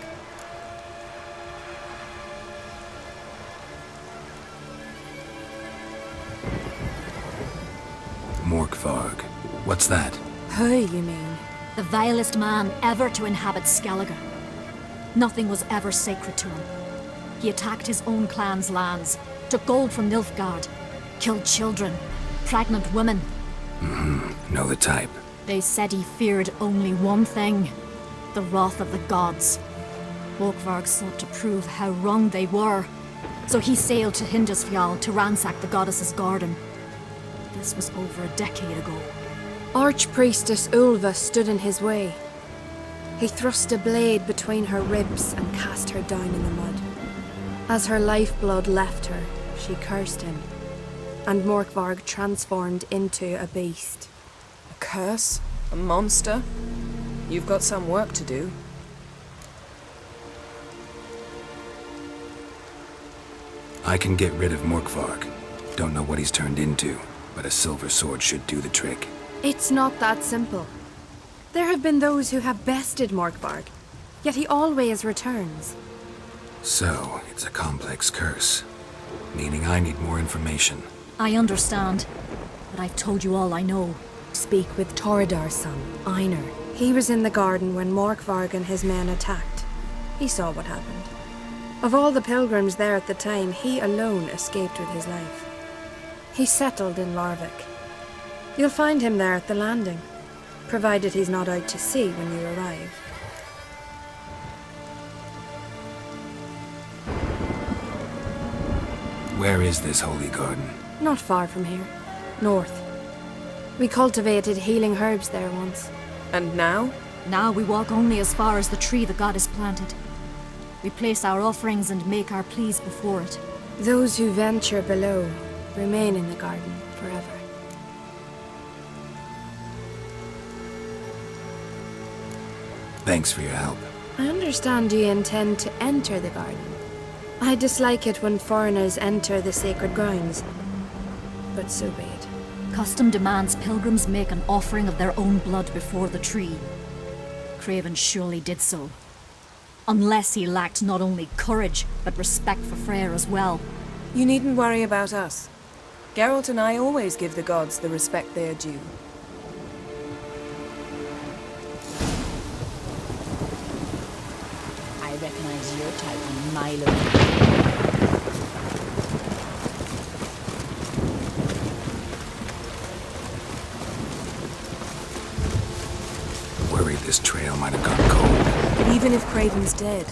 Morkvarg. What's that? Who, you mean? The vilest man ever to inhabit Skellige. Nothing was ever sacred to him. He attacked his own clan's lands, took gold from Nilfgaard, killed children, pregnant women. Know the type. They said he feared only one thing, the wrath of the gods. Morkvarg sought to prove how wrong they were, so he sailed to Hindisfjall to ransack the goddess's garden. This was over a decade ago. Archpriestess Ulva stood in his way. He thrust a blade between her ribs and cast her down in the mud. As her lifeblood left her, she cursed him, and Morkvarg transformed into a beast. A curse? A monster? You've got some work to do. I can get rid of Morkvarg. Don't know what he's turned into, but a silver sword should do the trick. It's not that simple. There have been those who have bested Morkvarg, yet he always returns. So, it's a complex curse, meaning I need more information. I understand, but I've told you all I know. Speak with Torridar's son, Einar. He was in the garden when Morkvarg and his men attacked. He saw what happened. Of all the pilgrims there at the time, he alone escaped with his life. He settled in Larvik. You'll find him there at the landing, provided he's not out to sea when you arrive. Where is this holy garden? Not far from here. North. We cultivated healing herbs there once. And now? Now we walk only as far as the tree the goddess planted. We place our offerings and make our pleas before it. Those who venture below remain in the garden forever. Thanks for your help. I understand you intend to enter the garden. I dislike it when foreigners enter the sacred grounds, but so be it. Custom demands pilgrims make an offering of their own blood before the tree. Craven surely did so. Unless he lacked not only courage, but respect for Freya as well. You needn't worry about us. Geralt and I always give the gods the respect they are due. I recognize your type a mile away. Worried this trail might have gone cold. Even if Craven's dead,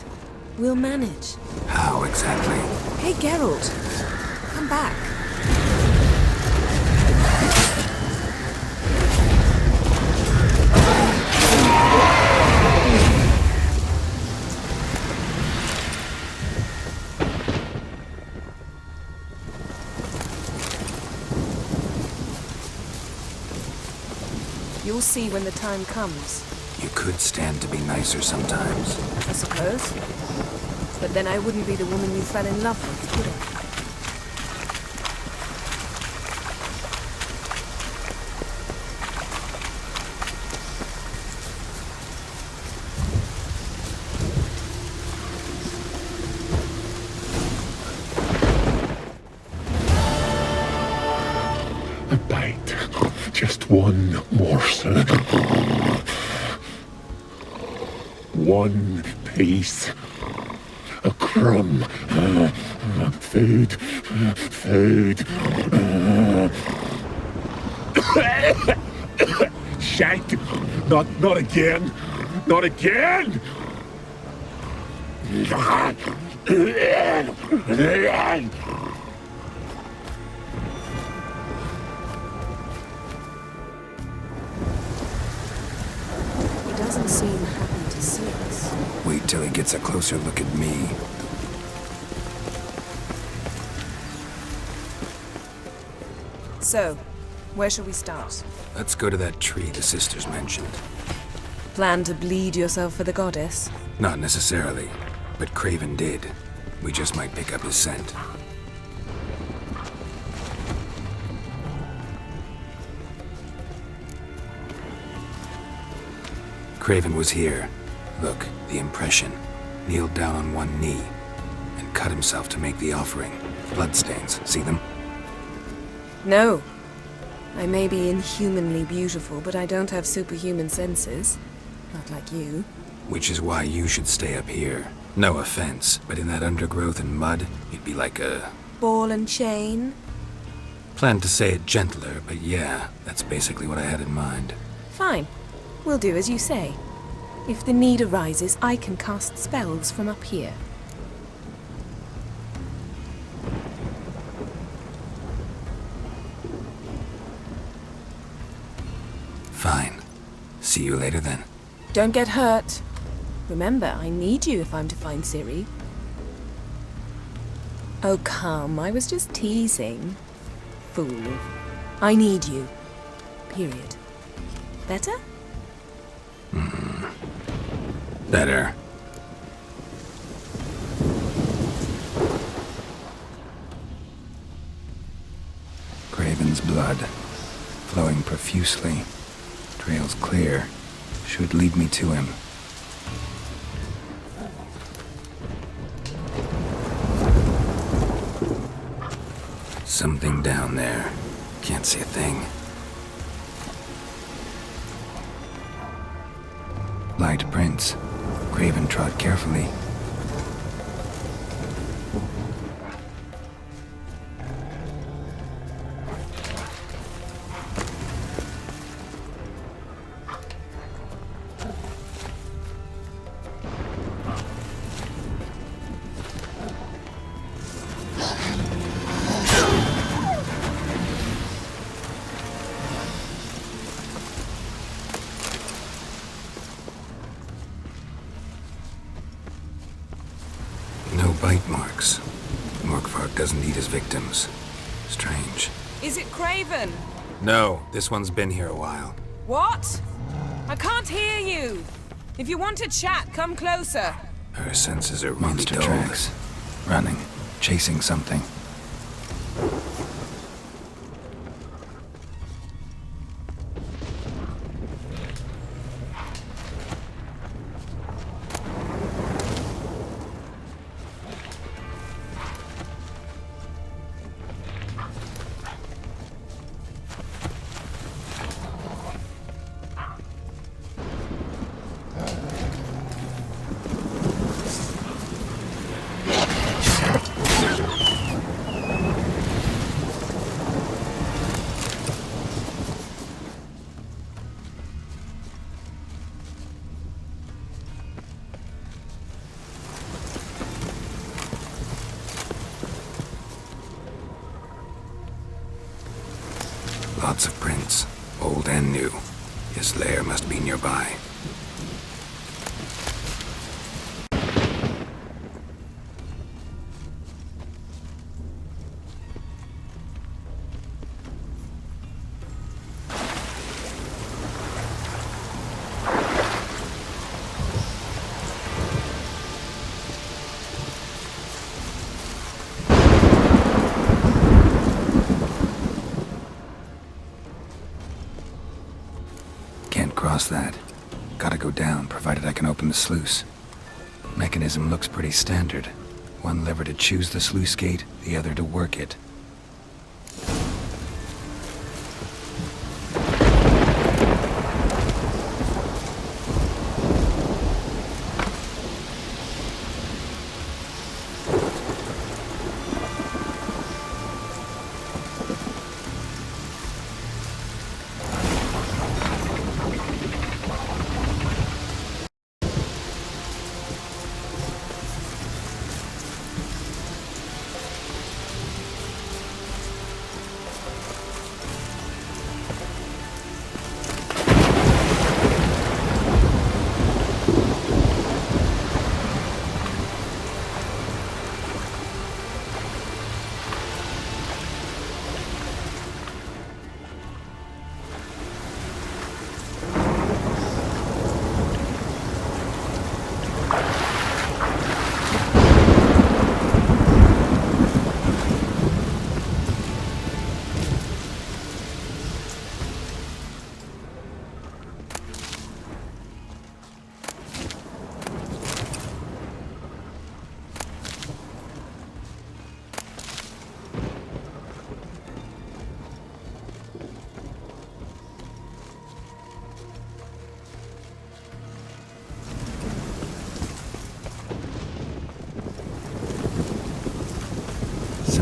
we'll manage. How exactly? Hey, Geralt. Come back. You'll see when the time comes. You could stand to be nicer sometimes. I suppose. But then I wouldn't be the woman you fell in love with, would I? A bite. Just one morsel. One piece. A crumb. Food. Food. Shank! Not again! Not again! He doesn't seem happy to see us. Wait till he gets a closer look at me. So, where shall we start? Let's go to that tree the sisters mentioned. Plan to bleed yourself for the goddess? Not necessarily, but Craven did. We just might pick up his scent. Craven was here. Look, the impression. Kneeled down on one knee and cut himself to make the offering. Bloodstains, see them? No. I may be inhumanly beautiful, but I don't have superhuman senses. Not like you. Which is why you should stay up here. No offense, but in that undergrowth and mud, you'd be like a... Ball and chain? Planned to say it gentler, but yeah, that's basically what I had in mind. Fine. We'll do as you say. If the need arises, I can cast spells from up here. Fine. See you later then. Don't get hurt. Remember, I need you if I'm to find Ciri. Oh, come. I was just teasing. Fool. I need you. Period. Better? Better. Craven's blood, flowing profusely. Trails clear. Should lead me to him. Something down there. Can't see a thing. Light prints. Craven trod carefully. No bite marks. Morkvark doesn't eat his victims. Strange. Is it Craven? No, this one's been here a while. What? I can't hear you. If you want to chat, come closer. Her senses are really monster tracks. Running, chasing something. Lots of prints, old and new. His lair must be nearby. Cross that. Gotta go down, provided I can open the sluice. Mechanism looks pretty standard. One lever to choose the sluice gate, the other to work it.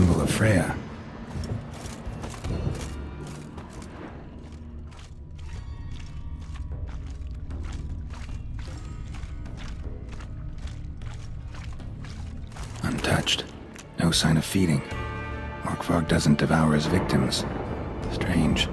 Temple of Freya. Untouched. No sign of feeding. Morkvarg doesn't devour his victims. Strange.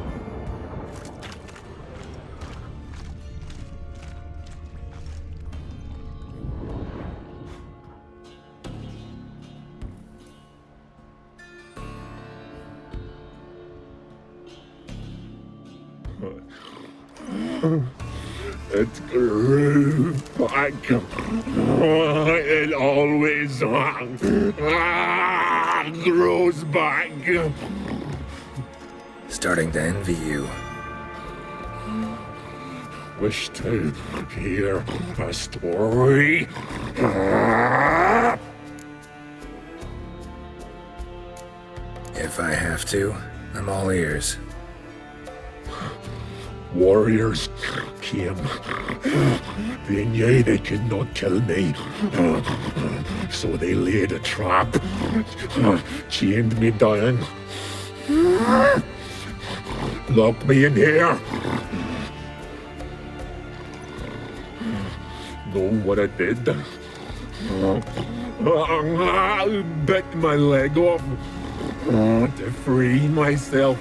It grew back. It always grows back. Starting to envy you. Wish to hear a story. If I have to, I'm all ears. Warriors came. They knew they could not kill me. So they laid a trap. Chained me down. Locked me in here. Know what I did? Bit my leg off to free myself.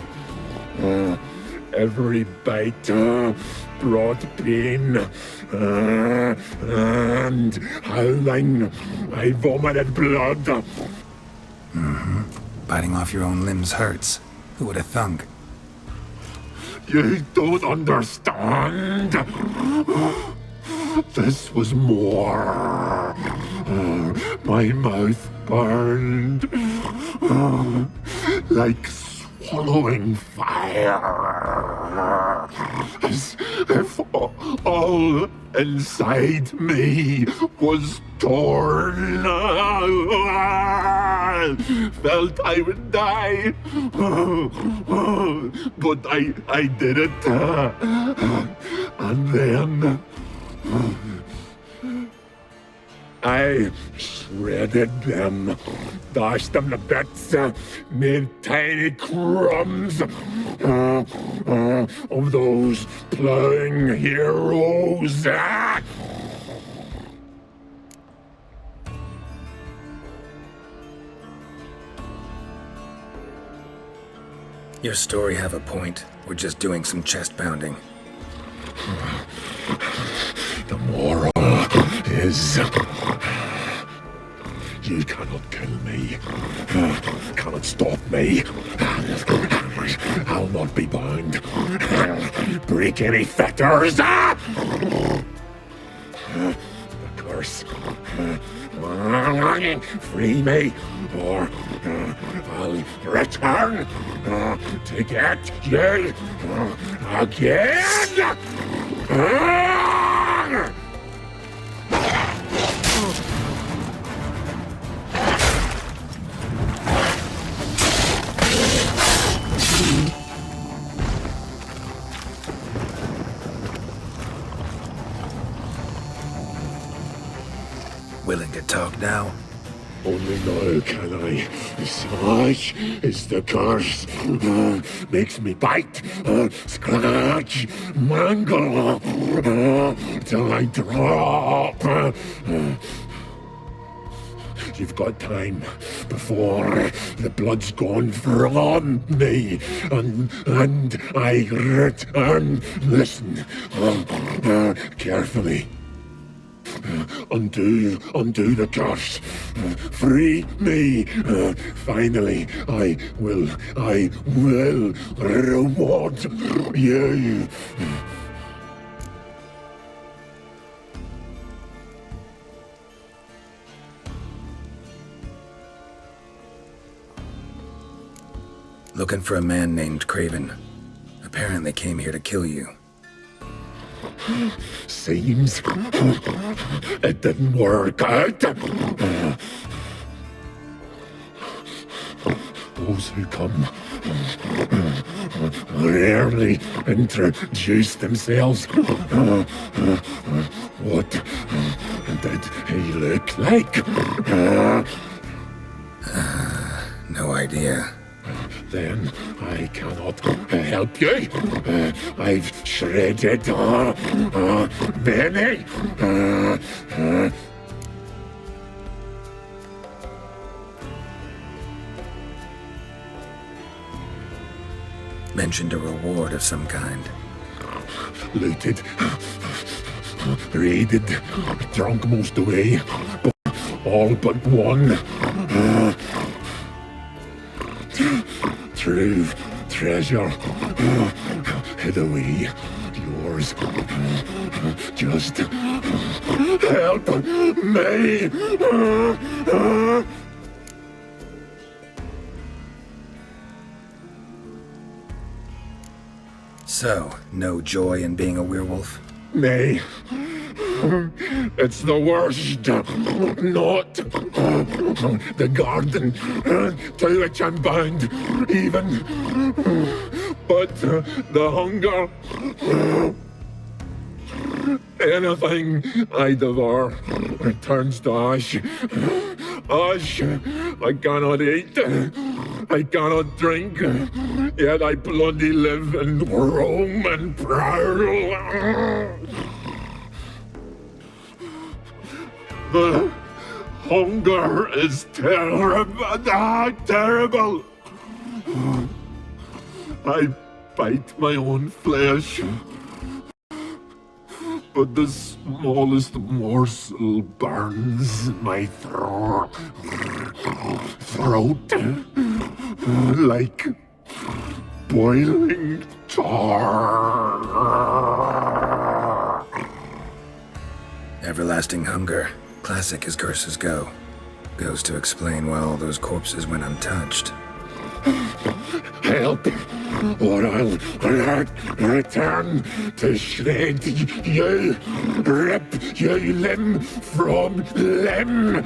Every bite brought pain, and howling, I vomited blood. Mm-hmm. Biting off your own limbs hurts. Who would have thunk? You don't understand. This was more. My mouth burned like swallowing fire, as if all inside me was torn. Felt I would die, but I did it, and then I shredded them, dashed them to bits, made tiny crumbs of those plowing heroes. Your story have a point. We're just doing some chest pounding. The moral is, you cannot kill me, cannot stop me. I'll not be bound. Break any fetters. The curse. Free me, or I'll return to get you again. Willing to talk now? Only now can I. Such is the curse. Makes me bite, scratch, mangle, till I drop. You've got time before the blood's gone from me, and I return. Listen, carefully. Undo the curse. Free me. Finally, I will reward you. Looking for a man named Craven. Apparently came here to kill you. Seems it didn't work out. Those who come rarely introduce themselves. What did he look like? No idea. Then I cannot help you. I've shredded many. Mentioned a reward of some kind. Looted, raided, drunk most away, all but one. True treasure hid away. Yours. Just help me. So, no joy in being a werewolf? Nay. It's the worst. Not the garden to which I'm bound, even. But the hunger. Anything I devour turns to ash. Ash I cannot eat. I cannot drink. Yet I bloody live and roam and prowl. The hunger is terrible. I bite my own flesh, but the smallest morsel burns my throat like boiling tar. Everlasting hunger. Classic as curses go. Goes to explain why all those corpses went untouched. Help, or I'll return to shred you, rip you limb from limb.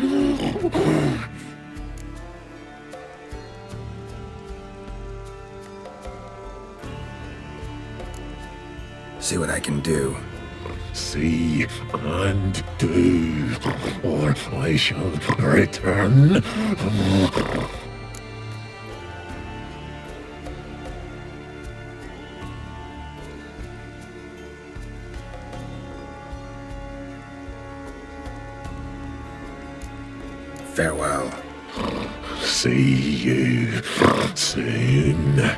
See what I can do. See and do, or I shall return. Farewell. See you soon.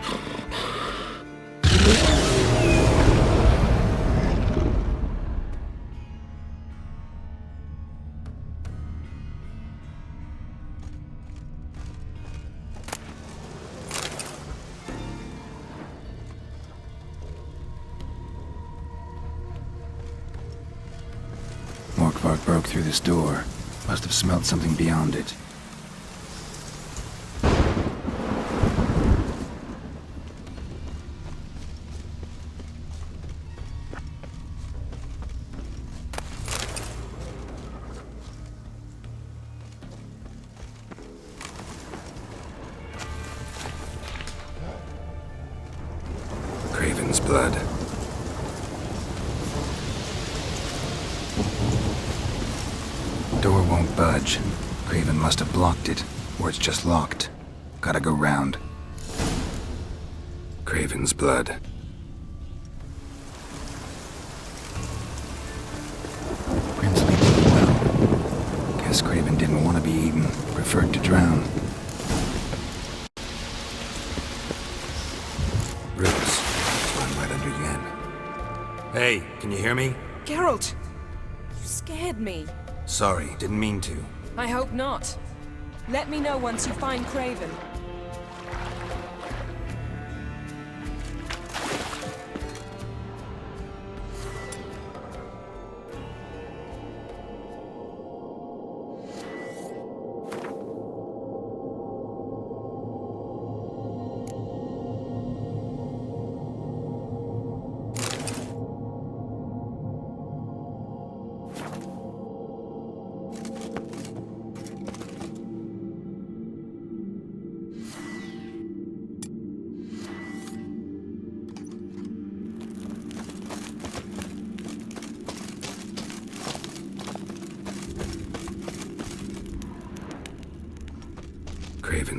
Morkvark broke through this door. Must have smelled something beyond it. Craven's blood. Door won't budge. Craven must have blocked it, or it's just locked. Gotta go round. Craven's blood. Princely blue well. Guess Craven didn't want to be eaten. Preferred to drown. Roots. Run right under Yen. Hey, can you hear me? Geralt! You scared me. Sorry, didn't mean to. I hope not. Let me know once you find Craven.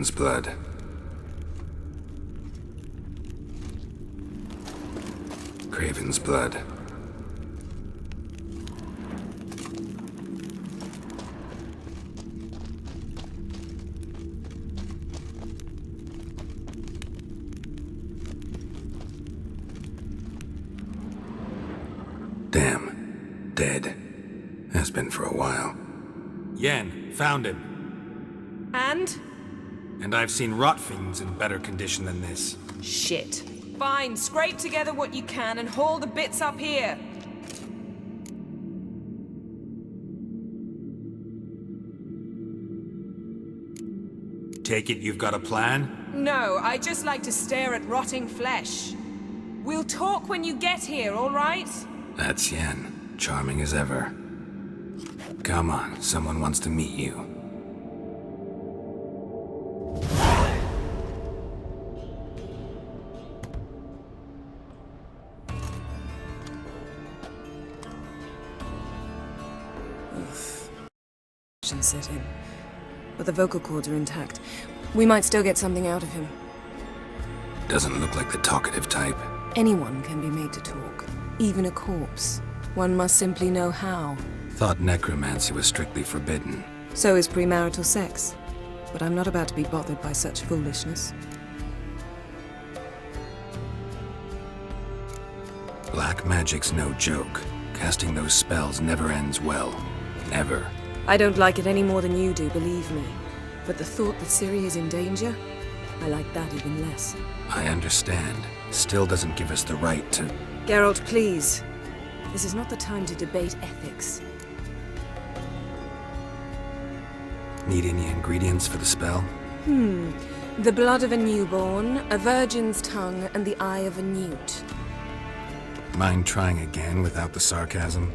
Craven's blood. Craven's blood. Damn. Dead. Has been for a while. Yen, found him. And? I've seen rot fiends in better condition than this. Shit. Fine, scrape together what you can and haul the bits up here. Take it you've got a plan? No, I just like to stare at rotting flesh. We'll talk when you get here, all right? That's Yen. Charming as ever. Come on, someone wants to meet you. Set in. But the vocal cords are intact. We might still get something out of him. Doesn't look like the talkative type. Anyone can be made to talk. Even a corpse. One must simply know how. Thought necromancy was strictly forbidden. So is premarital sex. But I'm not about to be bothered by such foolishness. Black magic's no joke. Casting those spells never ends well. Never. I don't like it any more than you do, believe me. But the thought that Ciri is in danger, I like that even less. I understand. Still doesn't give us the right to... Geralt, please. This is not the time to debate ethics. Need any ingredients for the spell? The blood of a newborn, a virgin's tongue, and the eye of a newt. Mind trying again without the sarcasm?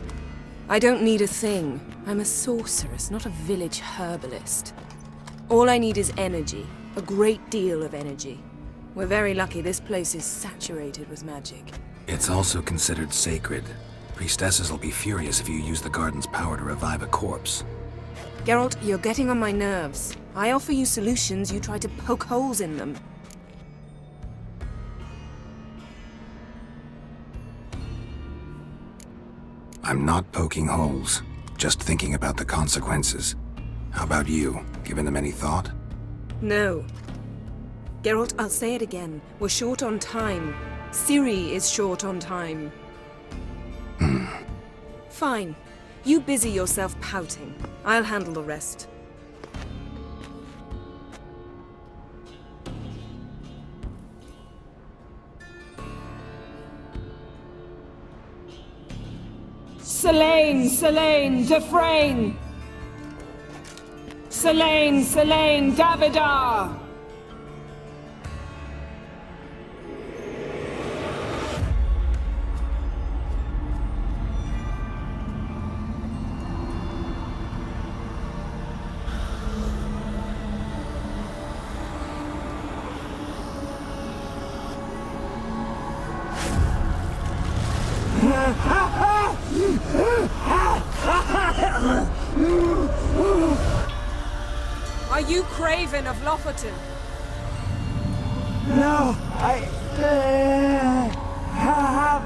I don't need a thing. I'm a sorceress, not a village herbalist. All I need is energy. A great deal of energy. We're very lucky this place is saturated with magic. It's also considered sacred. Priestesses will be furious if you use the garden's power to revive a corpse. Geralt, you're getting on my nerves. I offer you solutions, you try to poke holes in them. I'm not poking holes, just thinking about the consequences. How about you? Given them any thought? No. Geralt, I'll say it again. We're short on time. Ciri is short on time. Fine. You busy yourself pouting. I'll handle the rest. Selene, Selene, Dufresne! Selene, Selene, Davidar! Are you Craven of Lofoten? No, I have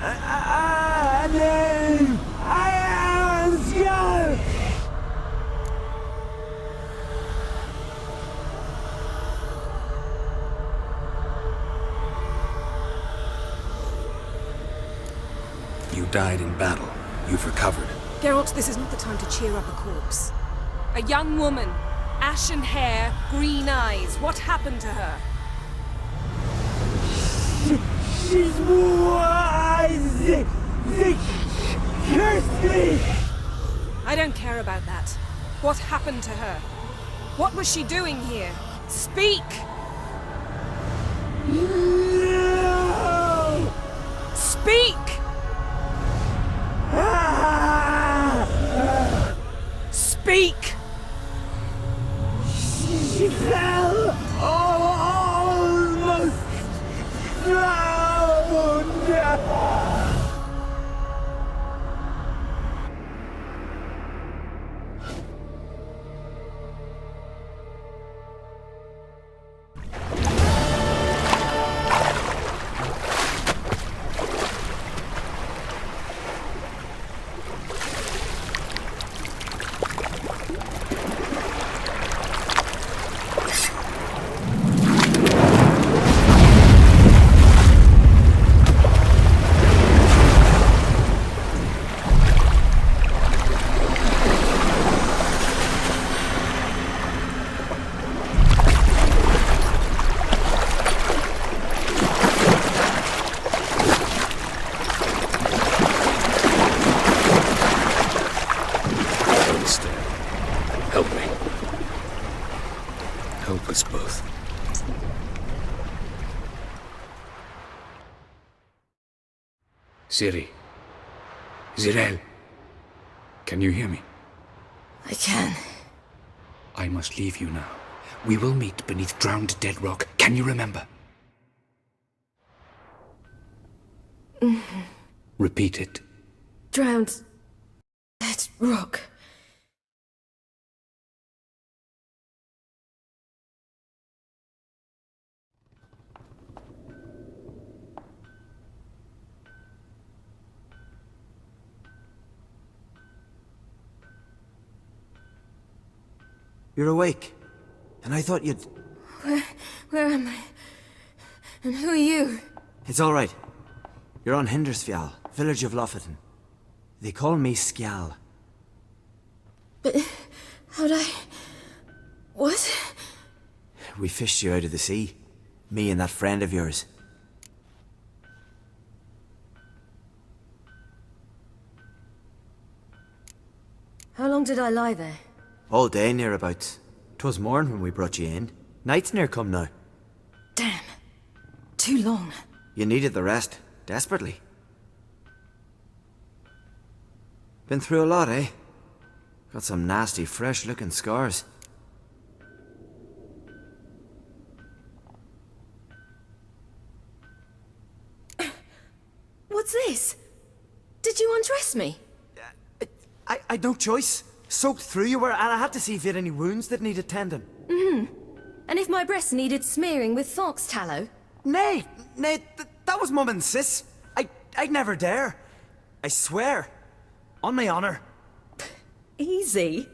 a name. I am Skull. You died in battle. You've recovered. Geralt, this is not the time to cheer up a corpse. A young woman. Ashen hair, green eyes. What happened to her? She's wise. They cursed me. I don't care about that. What happened to her? What was she doing here? Speak! No! Speak! Speak! She fell almost drowned. Ciri. Zirel. Can you hear me? I can. I must leave you now. We will meet beneath drowned dead rock. Can you remember? Repeat it. Drowned. Dead rock. You're awake. And I thought you'd... Where am I? And who are you? It's all right. You're on Hindersfjall, village of Lofoten. They call me Skjal. But how'd I... What? We fished you out of the sea. Me and that friend of yours. How long did I lie there? All day near about. 'Twas morn when we brought you in. Night's near come now. Damn. Too long. You needed the rest. Desperately. Been through a lot, eh? Got some nasty, fresh-looking scars. What's this? Did you undress me? I'd no choice. Soaked through you were, and I had to see if you had any wounds that needed tending. And if my breasts needed smearing with fox tallow? Nay, that was Mum and Sis. I'd never dare. I swear. On my honor. Easy.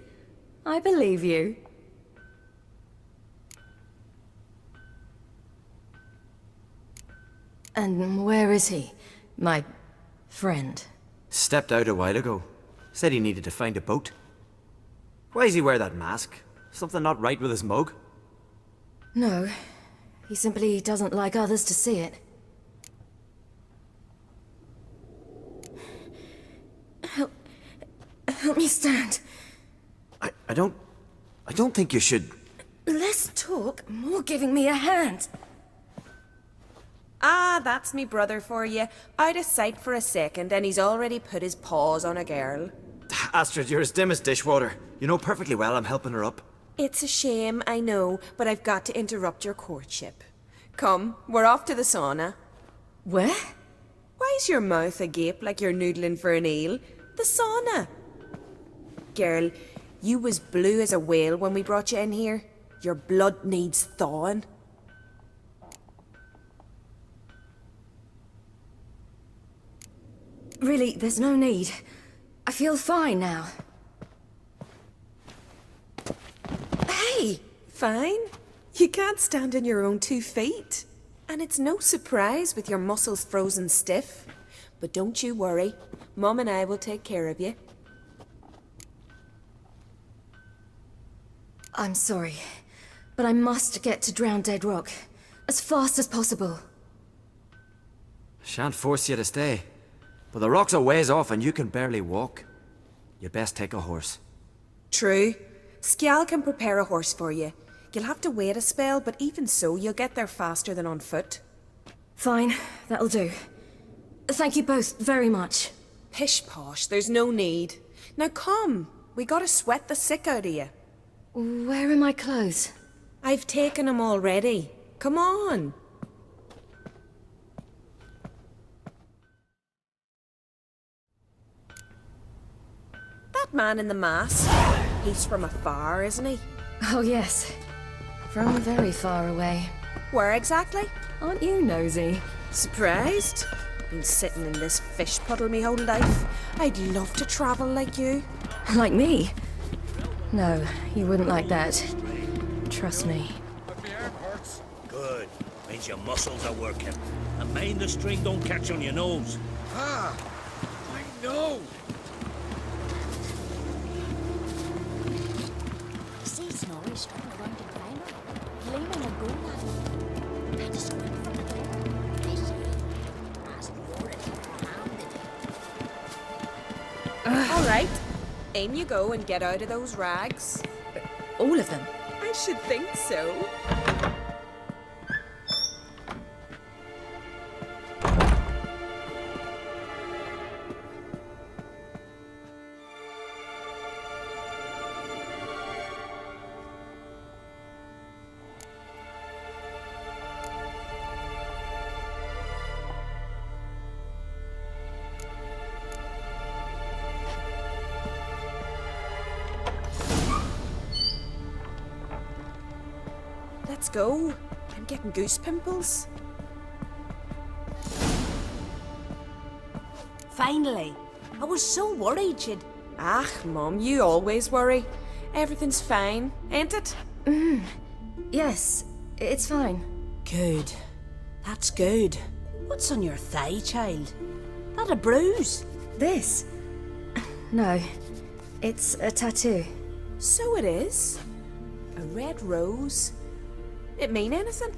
I believe you. And where is he? My friend? Stepped out a while ago. Said he needed to find a boat. Why does he wear that mask? Something not right with his mug? No. He simply doesn't like others to see it. Help me stand. I don't think you should... Less talk, more giving me a hand. Ah, that's me brother for you. Out of sight for a second, and he's already put his paws on a girl. Astrid, you're as dim as dishwater. You know perfectly well I'm helping her up. It's a shame, I know, but I've got to interrupt your courtship. Come, we're off to the sauna. Where? Why's your mouth agape like you're noodling for an eel? The sauna. Girl, you was blue as a whale when we brought you in here. Your blood needs thawing. Really, there's no need. I feel fine now. Hey, fine? You can't stand on your own 2 feet. And it's no surprise with your muscles frozen stiff. But don't you worry. Mum and I will take care of you. I'm sorry, but I must get to Drowned Dead Rock as fast as possible. Shan't force you to stay. But the rock's a ways off and you can barely walk. You'd best take a horse. True. Skjal can prepare a horse for you. You'll have to wait a spell, but even so, you'll get there faster than on foot. Fine, that'll do. Thank you both very much. Pish-posh, there's no need. Now come, we gotta sweat the sick out of you. Where are my clothes? I've taken them already. Come on. That man in the mask, he's from afar, isn't he? Oh yes, from very far away. Where exactly? Aren't you nosy? Surprised? Been sitting in this fish puddle me whole life. I'd love to travel like you. Like me? No, you wouldn't like that. Trust me. Good. Means your muscles are working. And mind the string don't catch on your nose. Ah, I know. See Snorri strutting around in climber, gleaming a gold at I just went from the door. They say, as Lord All right. Aim you go and get out of those rags. All of them? I should think so. Let's go. I'm getting goose pimples. Finally. I was so worried you'd... Ah, Mum, you always worry. Everything's fine, ain't it? Yes, it's fine. Good. That's good. What's on your thigh, child? That a bruise? This? No. It's a tattoo. So it is. A red rose. It mean anything?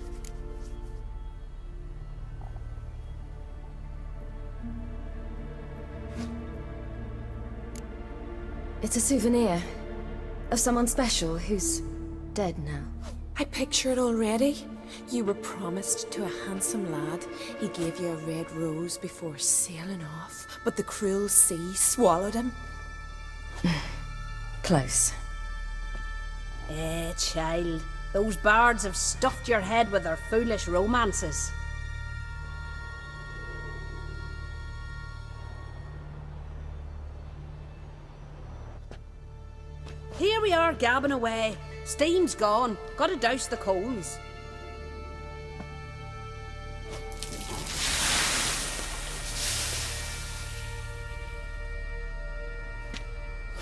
It's a souvenir of someone special who's dead now. I picture it already. You were promised to a handsome lad. He gave you a red rose before sailing off, but the cruel sea swallowed him. Close. Child. Those bards have stuffed your head with their foolish romances. Here we are, gabbing away. Steam's gone. Gotta douse the coals.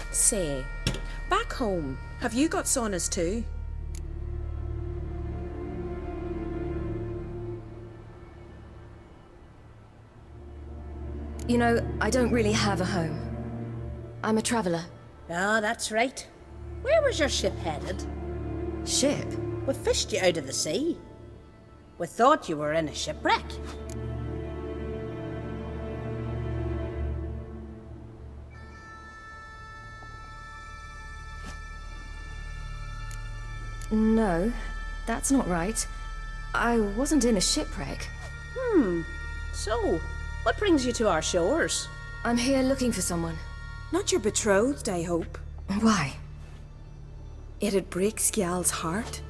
Say, back home, have you got saunas too? You know, I don't really have a home. I'm a traveller. Ah, that's right. Where was your ship headed? Ship? We fished you out of the sea. We thought you were in a shipwreck. No, that's not right. I wasn't in a shipwreck. So, what brings you to our shores? I'm here looking for someone. Not your betrothed, I hope. Why? It'd break Skjal's heart.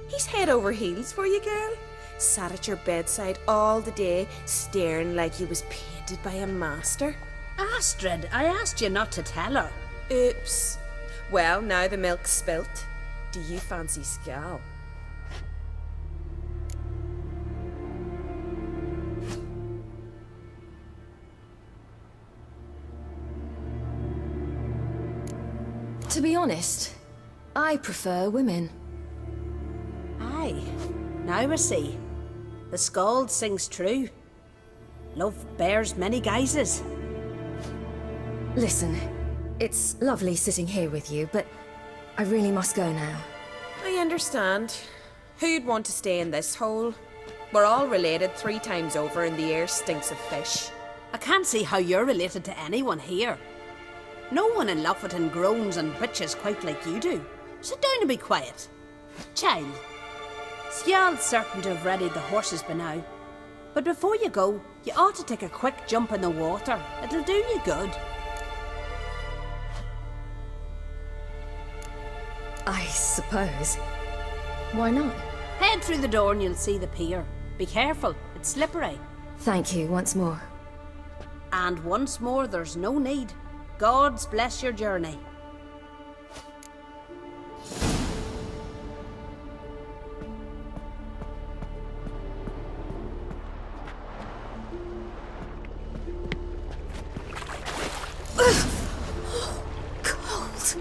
He's head over heels for you, girl. Sat at your bedside all the day, staring like he was painted by a master. Astrid, I asked you not to tell her. Oops. Well, now the milk's spilt. Do you fancy Skjal? To be honest, I prefer women. Aye. Now I see. The skald sings true. Love bears many guises. Listen, it's lovely sitting here with you, but I really must go now. I understand. Who'd want to stay in this hole? We're all related 3 times over and the air stinks of fish. I can't see how you're related to anyone here. No one in Lofoten groans and bitches quite like you do. Sit down and be quiet. Child, Skjal's certain to have readied the horses by now. But before you go, you ought to take a quick jump in the water. It'll do you good. I suppose. Why not? Head through the door and you'll see the pier. Be careful, it's slippery. Thank you once more. And once more, there's no need. Gods bless your journey. Cold.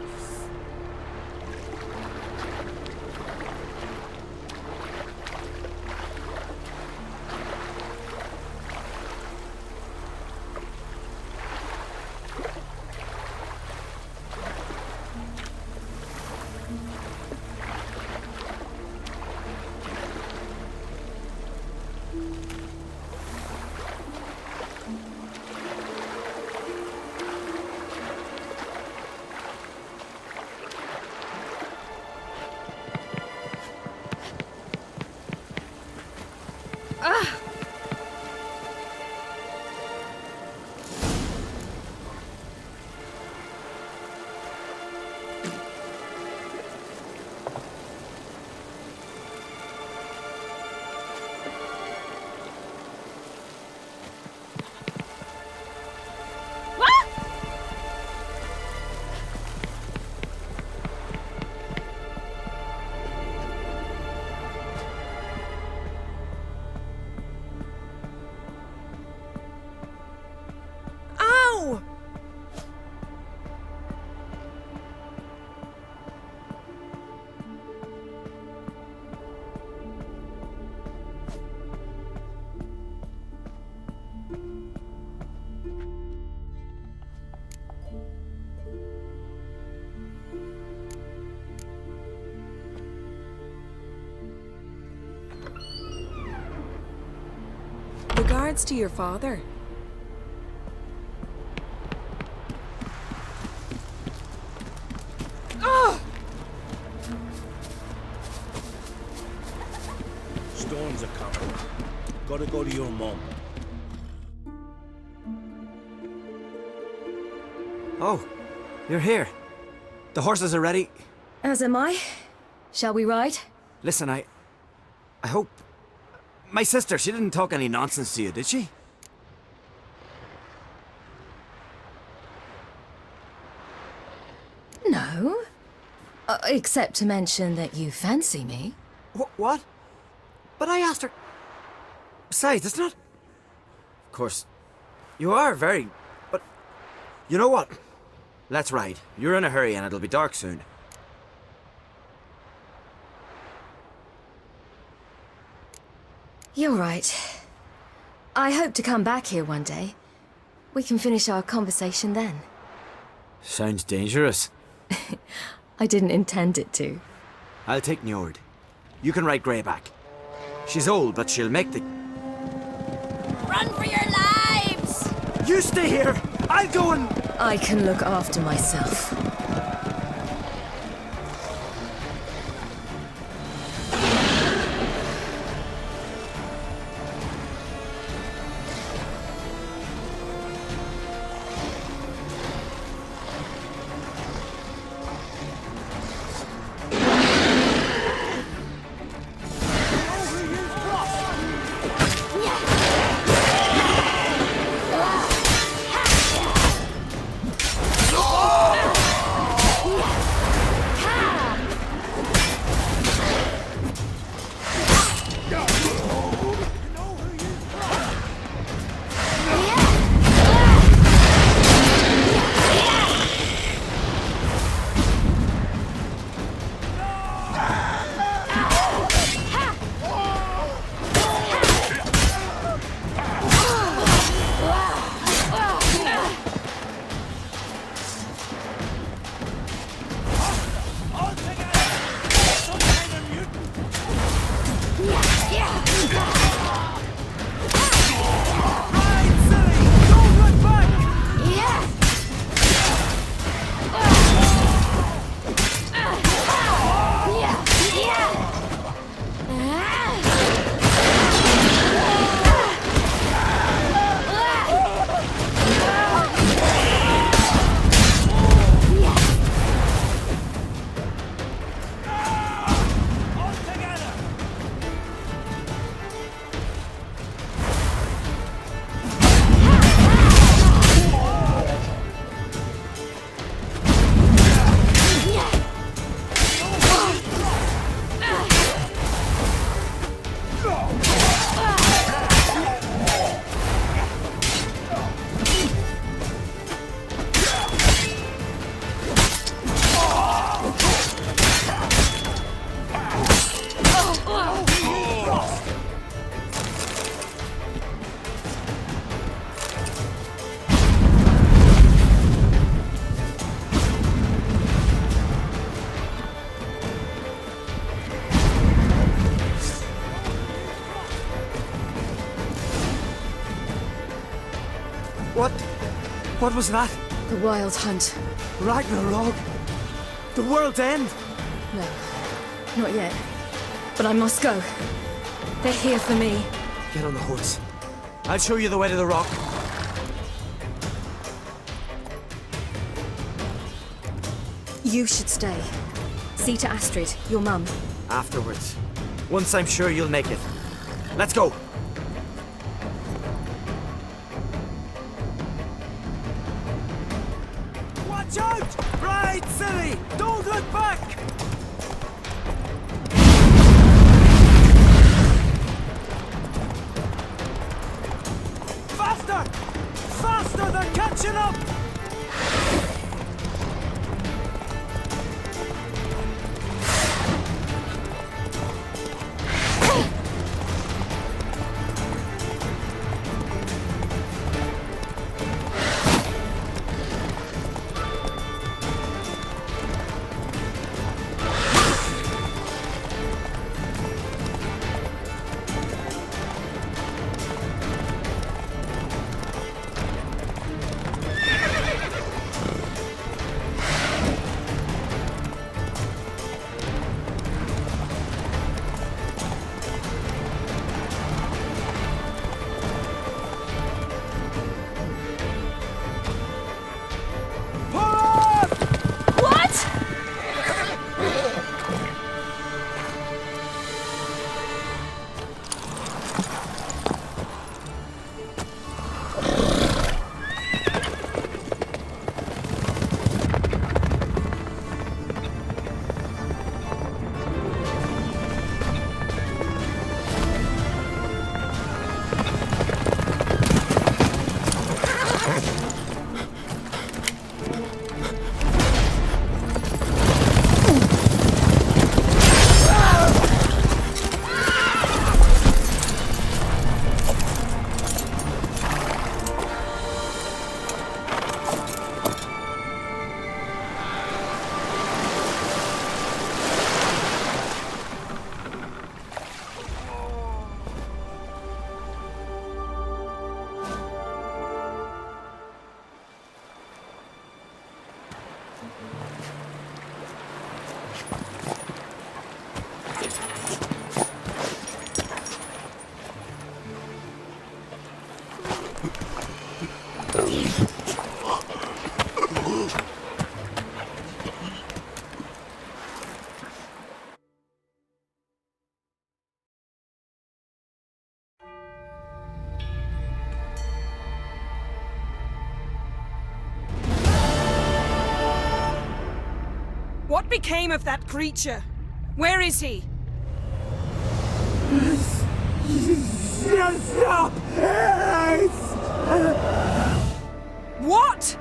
regards to your father. Oh! Storms are coming. Gotta go to your mom. Oh, you're here. The horses are ready. As am I. Shall we ride? Listen, I hope... My sister, she didn't talk any nonsense to you, did she? No. Except to mention that you fancy me. What? But I asked her... Besides, it's not... Of course, you are very... But... You know what? Let's ride. You're in a hurry and it'll be dark soon. You're right. I hope to come back here one day. We can finish our conversation then. Sounds dangerous. I didn't intend it to. I'll take Njord. You can ride Greyback. She's old, but she'll make the... Run for your lives! You stay here! I'll go and... I can look after myself. What was that? The Wild Hunt. Ragnarok? The world's end? No, not yet. But I must go. They're here for me. Get on the horse. I'll show you the way to the rock. You should stay. See to Astrid, your mum. Afterwards. Once I'm sure you'll make it. Let's go! Watch out! Right, silly! Don't look back! Faster! Faster! They're catching up! What became of that creature? Where is he? Stop! What?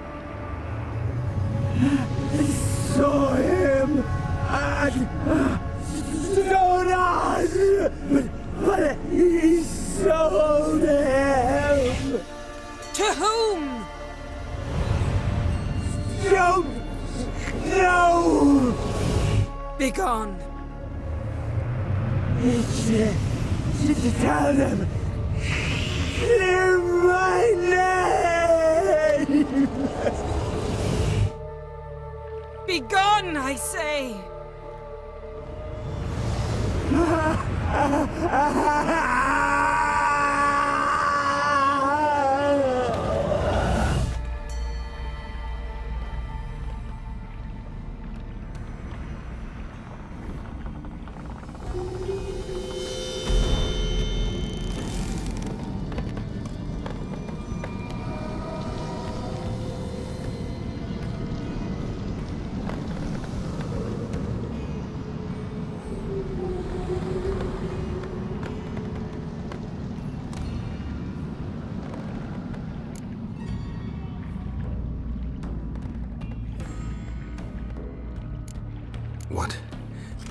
I saw him at Stonehouse, but he sold him. To whom? Don't know. Begone. To tell them, clear my name. Begone, I say.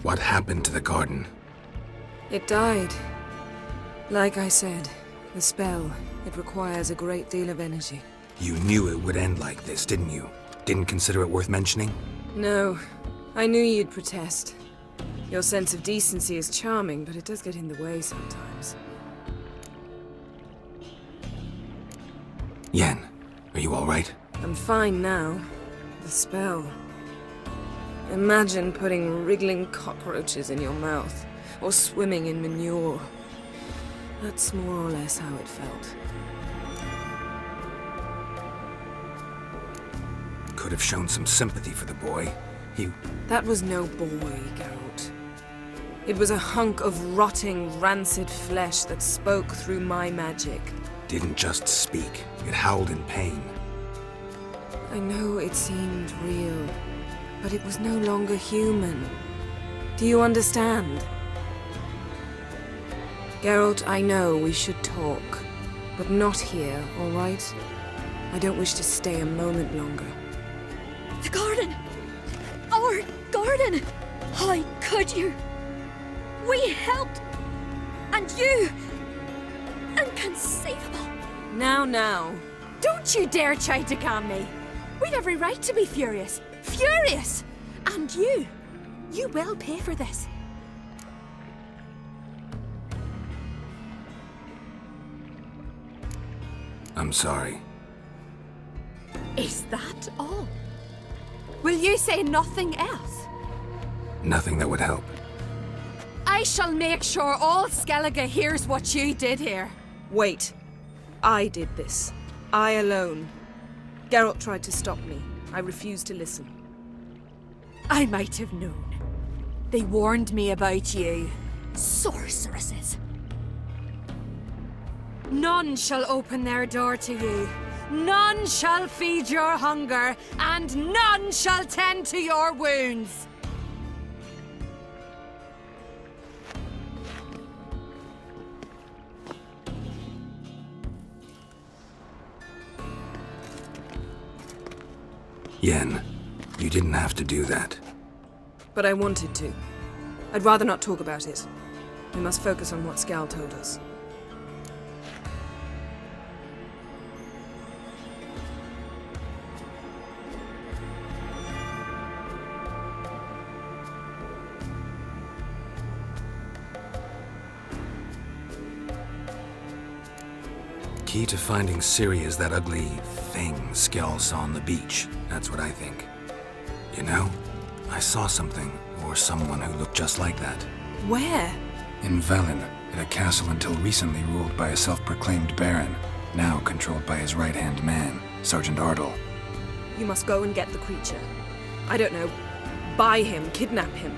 What happened to the garden? It died. Like I said, the spell, it requires a great deal of energy. You knew it would end like this, didn't you? Didn't consider it worth mentioning? No, I knew you'd protest. Your sense of decency is charming, but it does get in the way sometimes. Yen, are you all right? I'm fine now. The spell. Imagine putting wriggling cockroaches in your mouth, or swimming in manure. That's more or less how it felt. Could have shown some sympathy for the boy. That was no boy, Geralt. It was a hunk of rotting, rancid flesh that spoke through my magic. Didn't just speak. It howled in pain. I know it seemed real, but it was no longer human. Do you understand? Geralt, I know we should talk, but not here, all right? I don't wish to stay a moment longer. The garden! Our garden! How could you? We helped! And you! Inconceivable! Now. Don't you dare try to calm me! We've every right to be furious! Furious! And you will pay for this. I'm sorry. Is that all? Will you say nothing else? Nothing that would help. I shall make sure all Skellige hears what you did here. Wait. I did this. I alone. Geralt tried to stop me. I refused to listen. I might have known. They warned me about you. Sorceresses. None shall open their door to you. None shall feed your hunger, and none shall tend to your wounds. Yen, you didn't have to do that. But I wanted to. I'd rather not talk about it. We must focus on what Skal told us. Key to finding Ciri is that ugly thing Skell saw on the beach. That's what I think. You know, I saw something, or someone who looked just like that. Where? In Velen, in a castle until recently ruled by a self-proclaimed baron. now controlled by his right-hand man, Sergeant Ardle. You must go and get the creature. I don't know, buy him, kidnap him.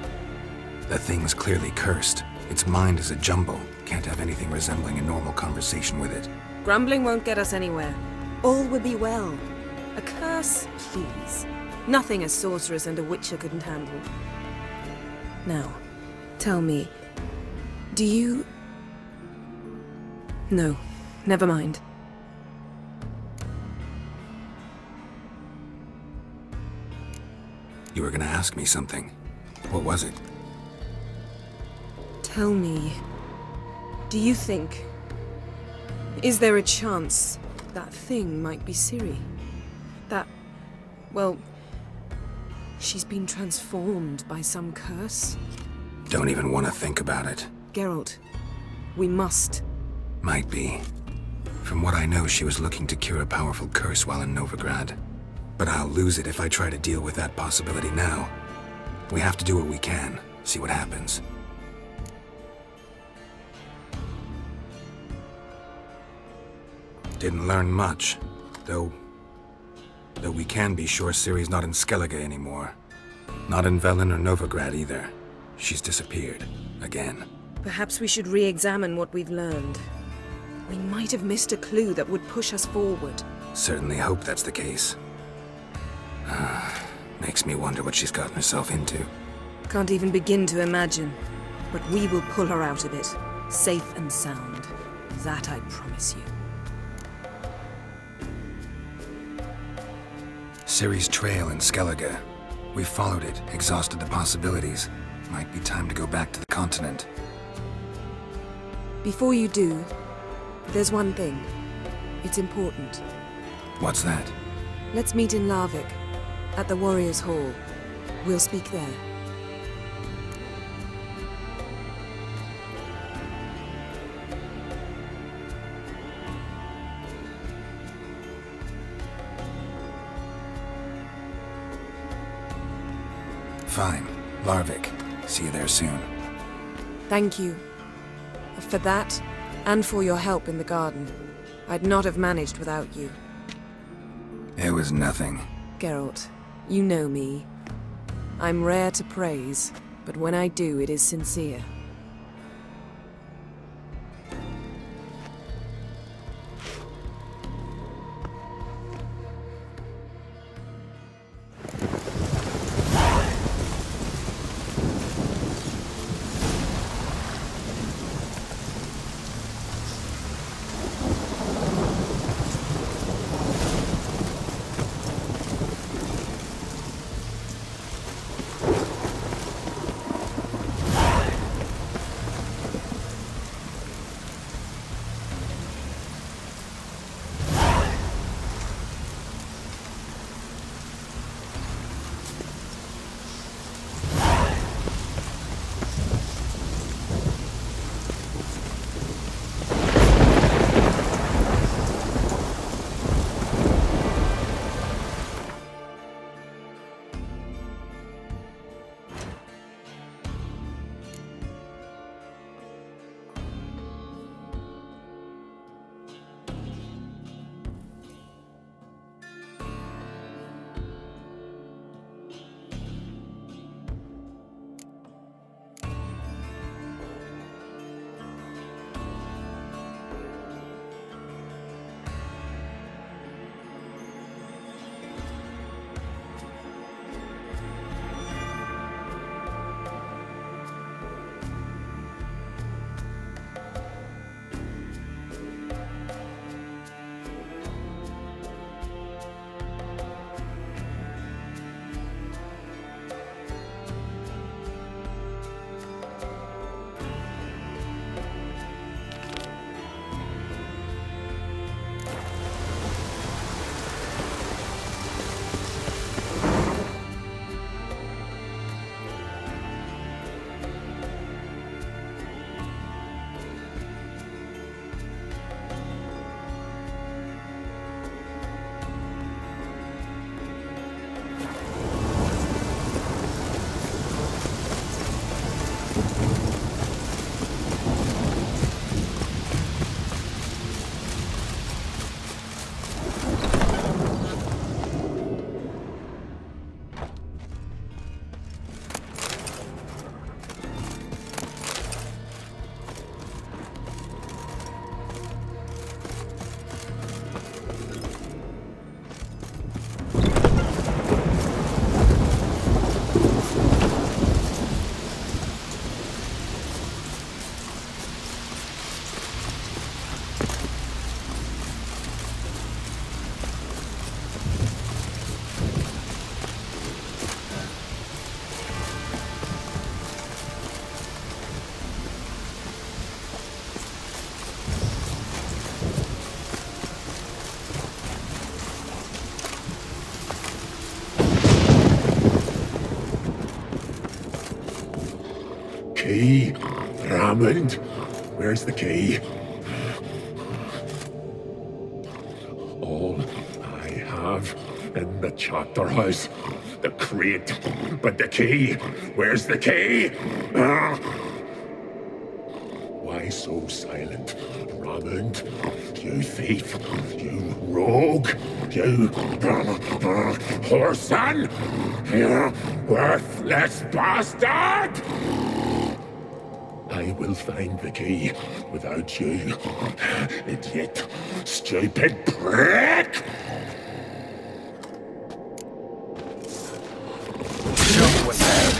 The thing's clearly cursed. Its mind is a jumble. Can't have anything resembling a normal conversation with it. Grumbling won't get us anywhere. All will be well. A curse, please. Nothing a sorceress and a witcher couldn't handle. Now, tell me, do you... No, never mind. You were gonna ask me something. What was it? Tell me, do you think... Is there a chance that thing might be Ciri? That... well... she's been transformed by some curse? Don't even want to think about it. Geralt, we must. Might be. From what I know, she was looking to cure a powerful curse while in Novigrad. But I'll lose it if I try to deal with that possibility now. We have to do what we can, see what happens. Didn't learn much, though we can be sure Ciri's not in Skellige anymore. Not in Velen or Novigrad either. She's disappeared. Again. Perhaps we should re-examine what we've learned. We might have missed a clue that would push us forward. Certainly hope that's the case. Makes me wonder what she's gotten herself into. Can't even begin to imagine. But we will pull her out of it. Safe and sound. That I promise you. Ciri's trail in Skellige. We followed it, exhausted the possibilities. Might be time to go back to the continent. Before you do, there's one thing. It's important. What's that? Let's meet in Larvik, at the Warriors' Hall. We'll speak there. Fine. Larvik. See you there soon. Thank you. For that, and for your help in the garden. I'd not have managed without you. It was nothing. Geralt, you know me. I'm rare to praise, but when I do, it is sincere. Hammond, where's the key? All I have in the chapter house, the crate, but the key, where's the key? Why so silent, Hammond? You thief, you rogue, you whoreson, you worthless bastard! I will find the key without you, idiot, stupid prick! Jump with that.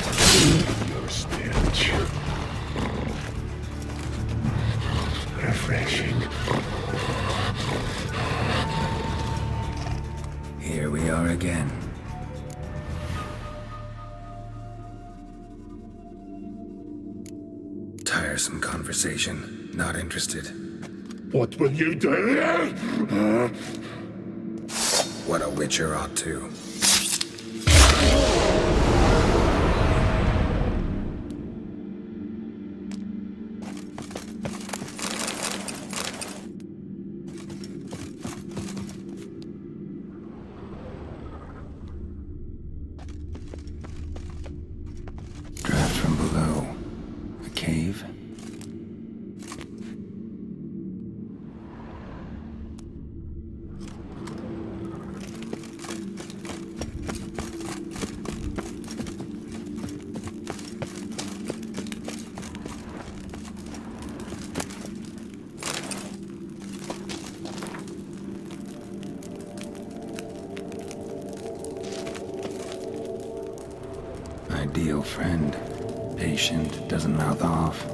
Your stench. Refreshing. Here we are again. Tiresome conversation. Not interested. What will you do? What a witcher ought to. Draft from below. A cave? Ideal friend. Patient, doesn't mouth off.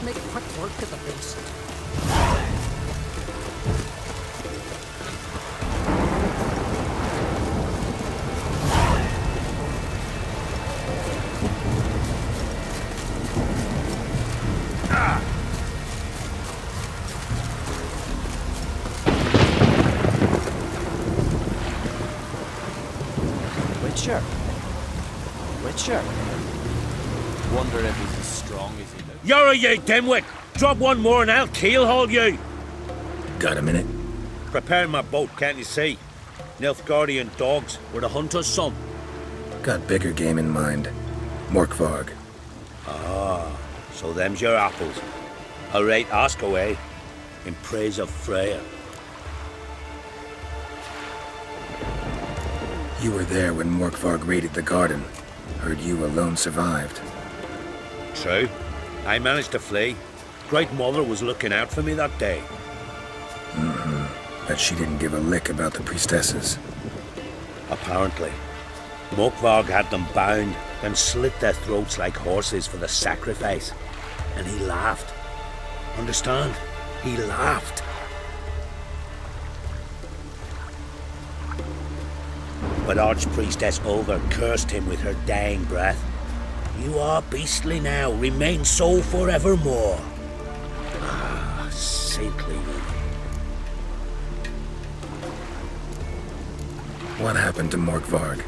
Make quick work of the beast. Witcher. Wonder if he's as strong as he looks. You're you dimwit! Drop one more and I'll keelhaul you! Got a minute? Preparing my boat, can't you see? Nilfgaardian dogs were the hunter's son. Got bigger game in mind. Morkvarg. Ah, so them's your apples. All right, ask away. In praise of Freya. You were there when Morkvarg raided the garden. Heard you alone survived. True. I managed to flee. Great Mother was looking out for me that day. But she didn't give a lick about the priestesses. Apparently. Morkvarg had them bound, then slit their throats like horses for the sacrifice. And he laughed. Understand? He laughed. But Archpriestess Olver cursed him with her dying breath. You are beastly now, remain so forevermore. Ah, saintly woman. What happened to Morkvarg?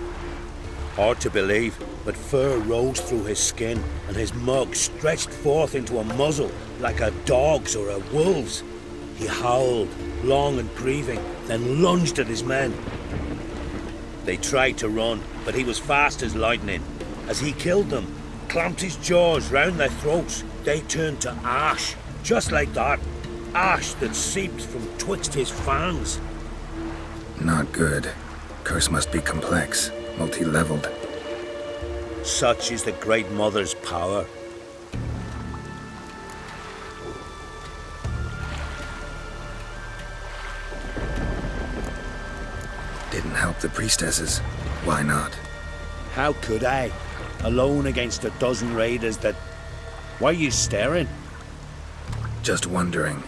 Hard to believe, but fur rose through his skin, and his mug stretched forth into a muzzle, like a dog's or a wolf's. He howled, long and grieving, then lunged at his men. They tried to run, but he was fast as lightning. As he killed them, clamped his jaws round their throats, they turned to ash, just like that. Ash that seeped from twixt his fangs. Not good. Curse must be complex, multi-leveled. Such is the Great Mother's power. Didn't help the priestesses. Why not? How could I? Alone against a dozen raiders that... Why are you staring? Just wondering.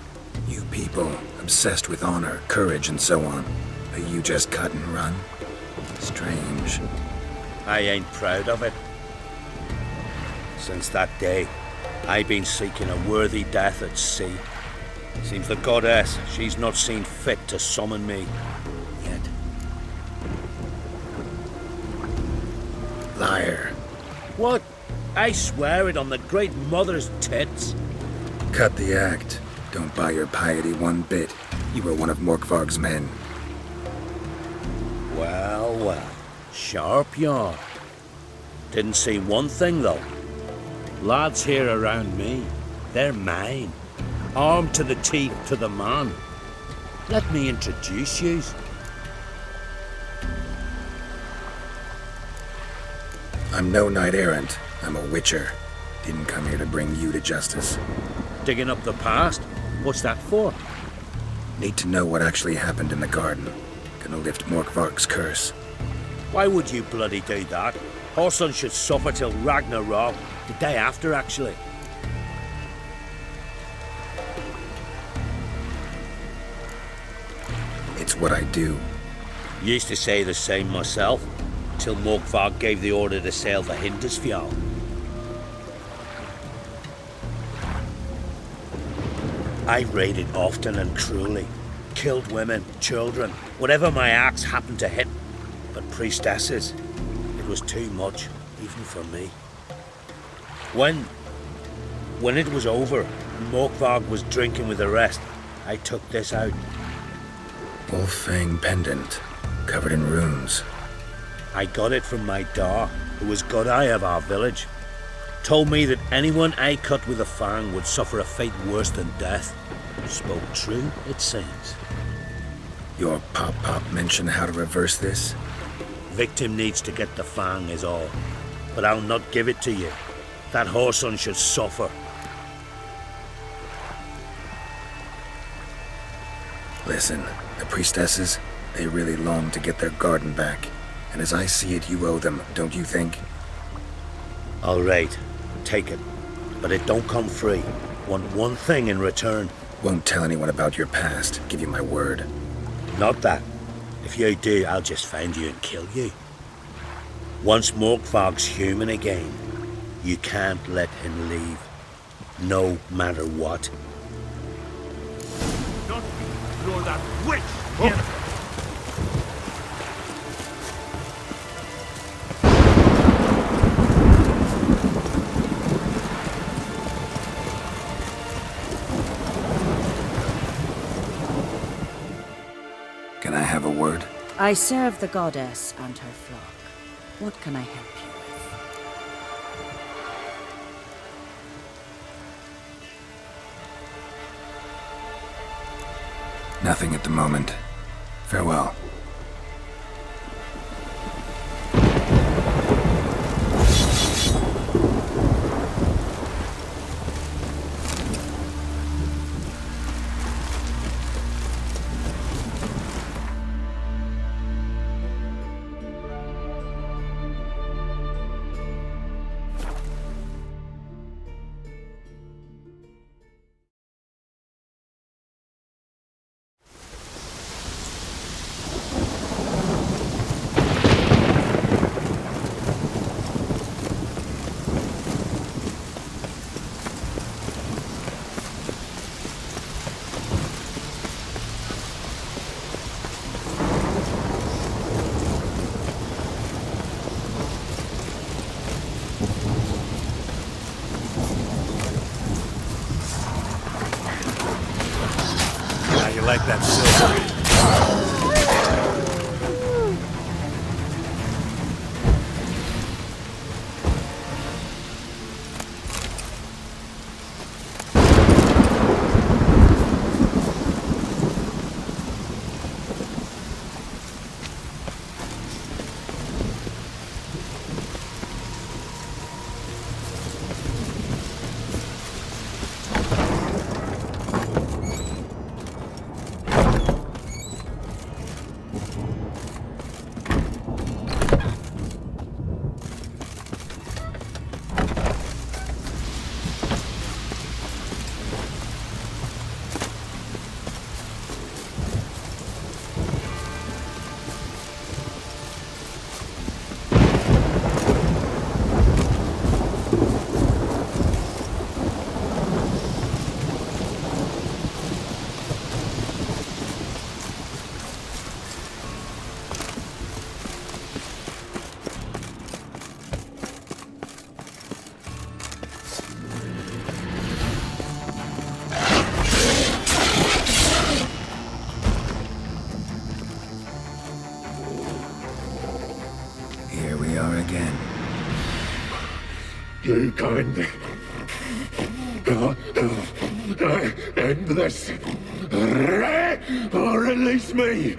You people, obsessed with honor, courage, and so on. But you just cut and run? Strange. I ain't proud of it. Since that day, I've been seeking a worthy death at sea. Seems the goddess, she's not seen fit to summon me. Yet. Liar. What? I swear it on the Great Mother's tits. Cut the act. Don't buy your piety one bit. You were one of Morkvarg's men. Well, well. Sharp you are. Didn't see one thing, though. Lads here around me, they're mine. Armed to the teeth to the man. Let me introduce yous. I'm no knight-errant. I'm a witcher. Didn't come here to bring you to justice. Digging up the past? What's that for? Need to know what actually happened in the garden. Gonna lift Morkvarg's curse. Why would you bloody do that? Our son should suffer till Ragnarok, the day after, actually. It's what I do. Used to say the same myself, till Morkvarg gave the order to sail the Hindisfjall. I raided often and cruelly. Killed women, children, whatever my axe happened to hit. But priestesses, it was too much, even for me. When it was over, and Morkvarg was drinking with the rest, I took this out. Wolf-fang pendant, covered in runes. I got it from my da, who was god-eye of our village. Told me that anyone I cut with a fang would suffer a fate worse than death. Spoke true, it seems. Your pop-pop mention how to reverse this? Victim needs to get the fang is all. But I'll not give it to you. That whoreson should suffer. Listen, the priestesses, they really long to get their garden back. And as I see it, you owe them, don't you think? All right, take it. But it don't come free. Want one thing in return. Won't tell anyone about your past, give you my word. Not that. If you do, I'll just find you and kill you. Once Morkvarg's human again, you can't let him leave. No matter what. Not me, nor that witch! Oh. Can I have a word? I serve the goddess and her flock. What can I help you with? Nothing at the moment. Farewell. Like that silver. You can end this. Or release me.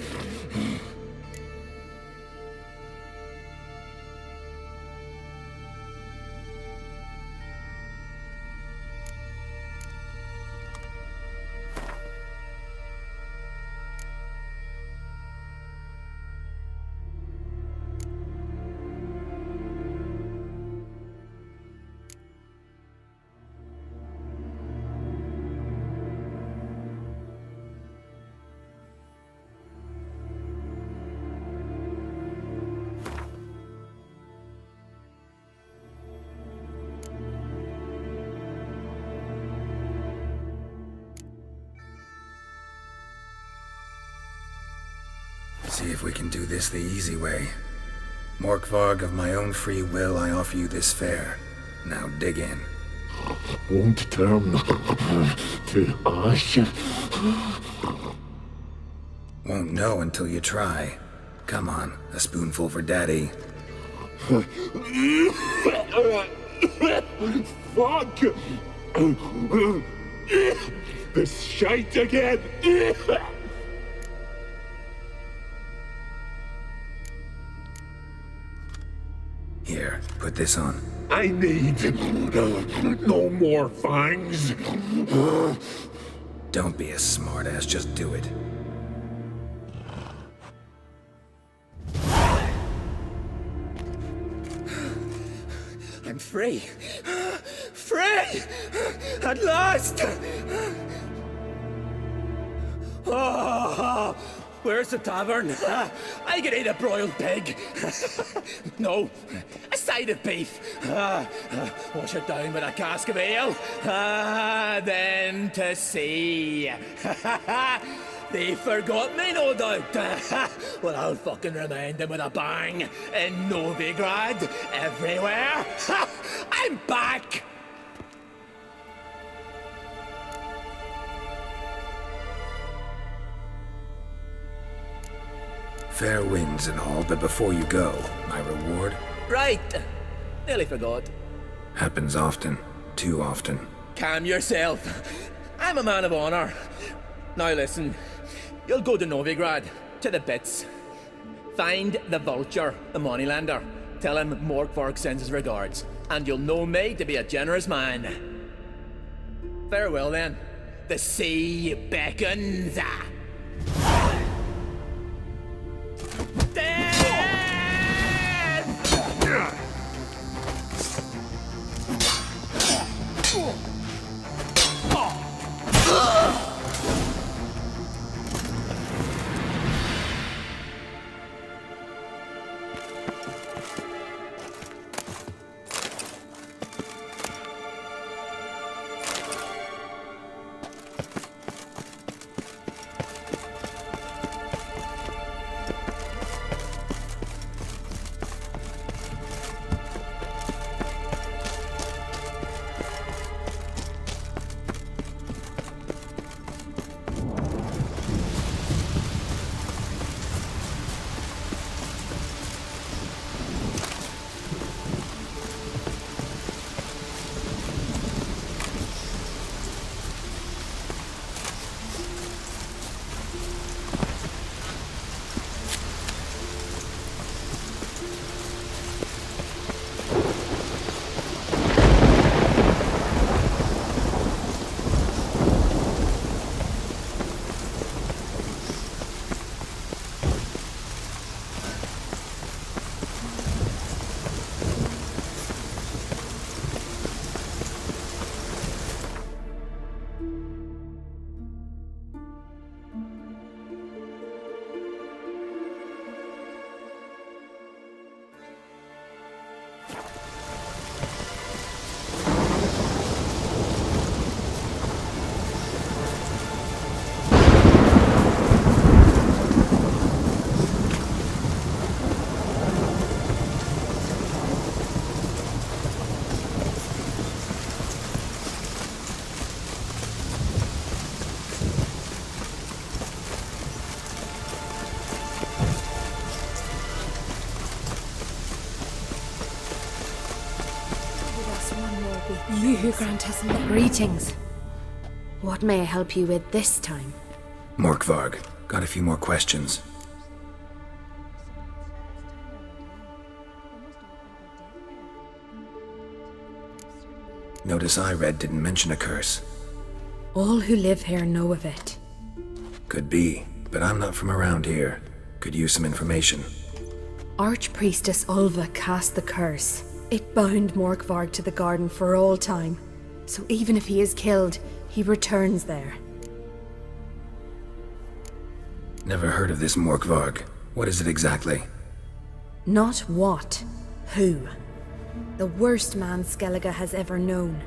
See if we can do this the easy way. Morkvarg, of my own free will, I offer you this fare. Now dig in. Won't turn to ash. Won't know until you try. Come on, a spoonful for Daddy. Fuck! This shite again! Here, put this on. I need no more fangs. Don't be a smartass, just do it. I'm free. Free! At last! Oh, where's the tavern? I could eat a broiled pig. No, a side of beef. Wash it down with a cask of ale. Then to sea. They forgot me, no doubt. Well, I'll fucking remind them with a bang. In Novigrad, everywhere. I'm back! Fair winds and all, but before you go, my reward? Right. Nearly forgot. Happens often. Too often. Calm yourself. I'm a man of honor. Now listen. You'll go to Novigrad, to the bits. Find the vulture, the moneylender. Tell him Morkvarg sends his regards. And you'll know me to be a generous man. Farewell then. The sea beckons. You who grant us luck. Greetings. What may I help you with this time? Morkvarg, got a few more questions. Notice I read didn't mention a curse. All who live here know of it. Could be, but I'm not from around here. Could use some information. Archpriestess Ulva cast the curse. It bound Morkvarg to the garden for all time. So even if he is killed, he returns there. Never heard of this Morkvarg. What is it exactly? Not what, who. The worst man Skellige has ever known.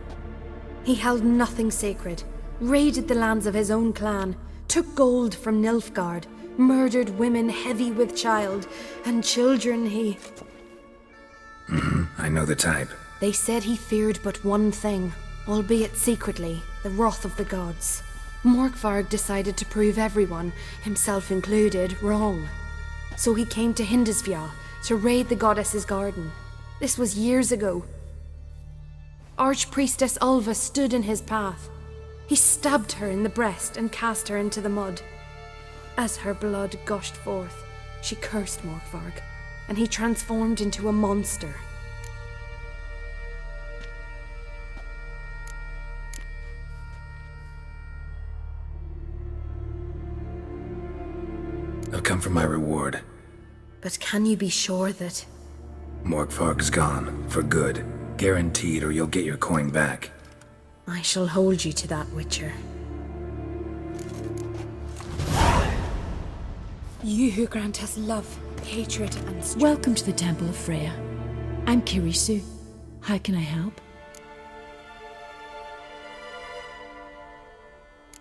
He held nothing sacred, raided the lands of his own clan, took gold from Nilfgaard, murdered women heavy with child, and children he... I know the type. They said he feared but one thing, albeit secretly, the wrath of the gods. Morkvarg decided to prove everyone, himself included, wrong. So he came to Hindisfjall to raid the goddess's garden. This was years ago. Archpriestess Ulva stood in his path. He stabbed her in the breast and cast her into the mud. As her blood gushed forth, she cursed Morkvarg, and he transformed into a monster. I've come for my reward. But can you be sure that... Morkvarg's gone, for good. Guaranteed, or you'll get your coin back. I shall hold you to that, Witcher. You who grant us love, hatred, and strength. Welcome to the Temple of Freya. I'm Kirisu. How can I help?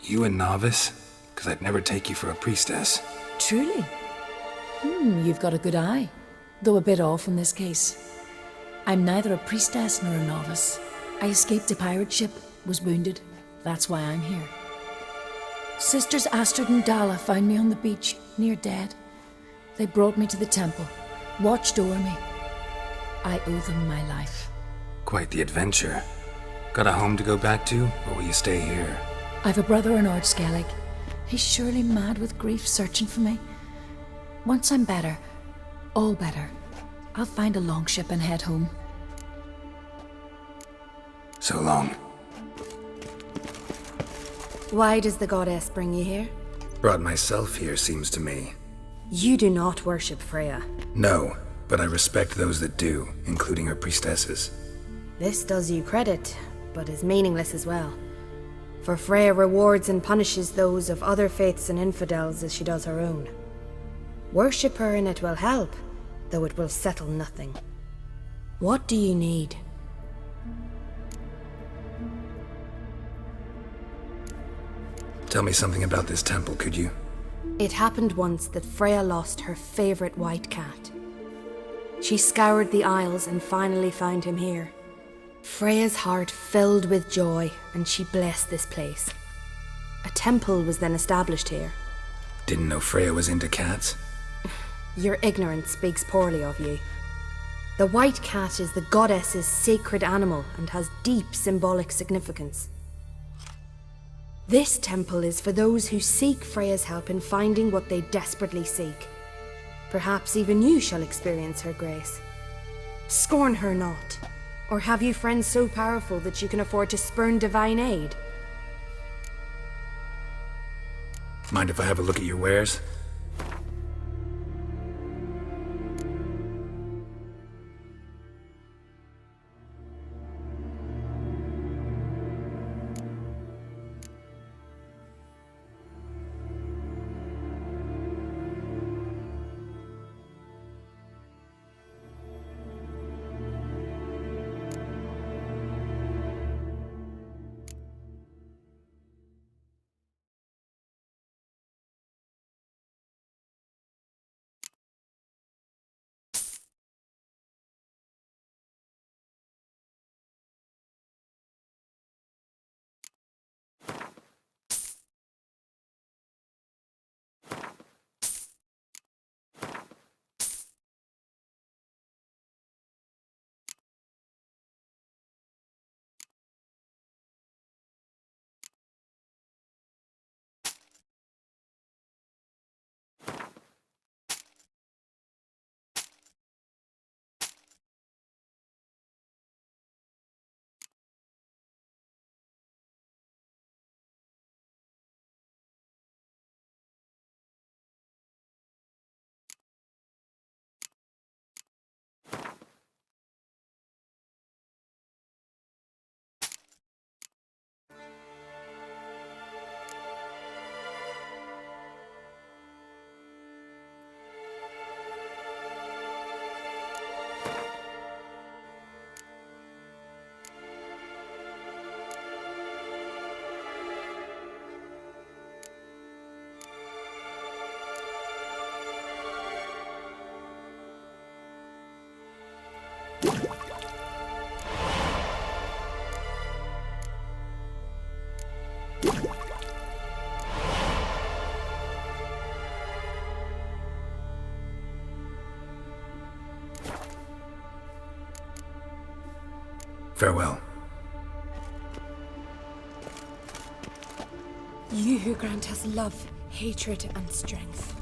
You a novice? Because I'd never take you for a priestess. Truly? You've got a good eye, though a bit off in this case. I'm neither a priestess nor a novice. I escaped a pirate ship, was wounded. That's why I'm here. Sisters Astrid and Dala found me on the beach, near dead. They brought me to the temple, watched over me. I owe them my life. Quite the adventure. Got a home to go back to, or will you stay here? I've a brother in Ard Skellig. He's surely mad with grief searching for me. Once I'm better, all better, I'll find a longship and head home. So long. Why does the goddess bring you here? Brought myself here, seems to me. You do not worship Freya. No, but I respect those that do, including her priestesses. This does you credit, but is meaningless as well. For Freya rewards and punishes those of other faiths and infidels as she does her own. Worship her and it will help, though it will settle nothing. What do you need? Tell me something about this temple, could you? It happened once that Freya lost her favorite white cat. She scoured the Isles and finally found him here. Freya's heart filled with joy, and she blessed this place. A temple was then established here. Didn't know Freya was into cats? Your ignorance speaks poorly of you. The white cat is the goddess's sacred animal and has deep symbolic significance. This temple is for those who seek Freya's help in finding what they desperately seek. Perhaps even you shall experience her grace. Scorn her not. Or have you friends so powerful that you can afford to spurn divine aid? Mind if I have a look at your wares? Farewell. You who grant us love, hatred, and strength.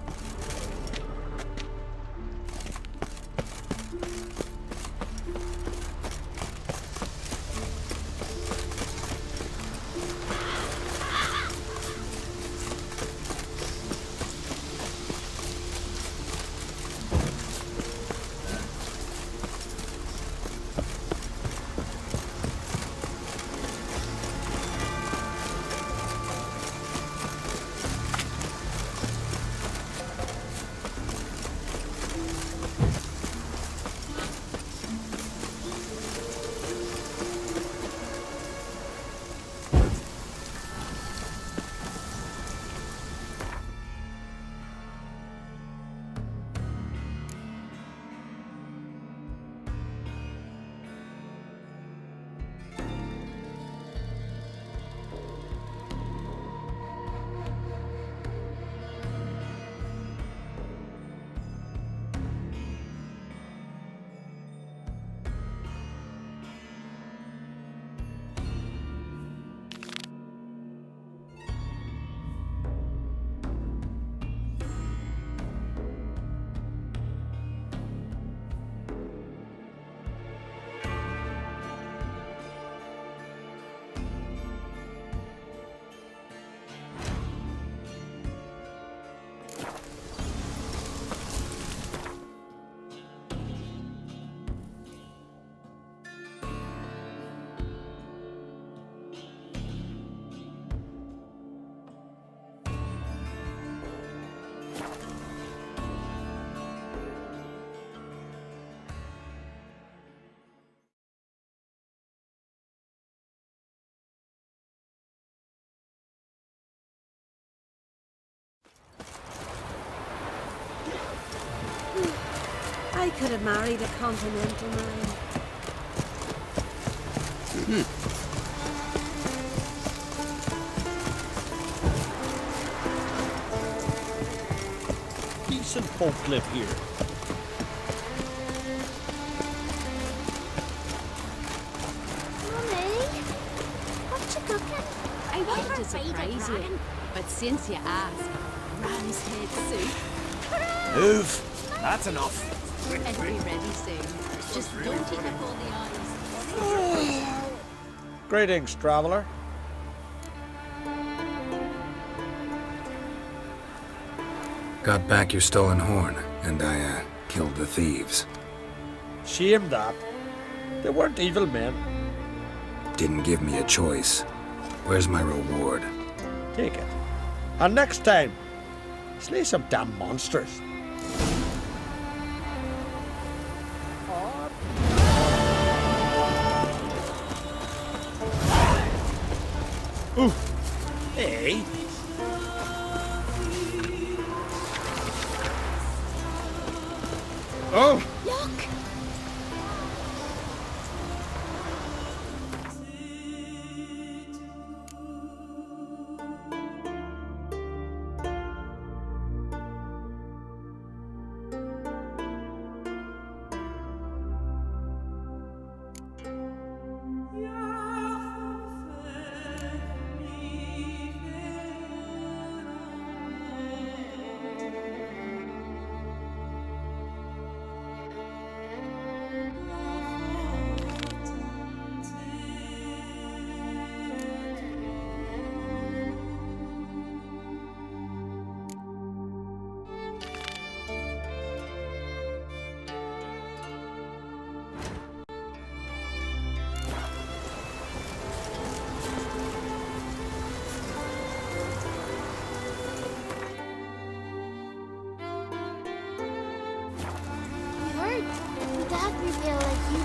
I could have married a continental man. Decent folk live here. Mummy, what you cooking? I wanted to surprise you, but since you asked, ram's head soup. Move! That's enough. It'll be ready soon. Just don't eat up all the eyes. Greetings, traveller. Got back your stolen horn, and I, killed the thieves. Shame that. They weren't evil men. Didn't give me a choice. Where's my reward? Take it. And next time, slay some damn monsters. Ooh. Hey. Oh. Look!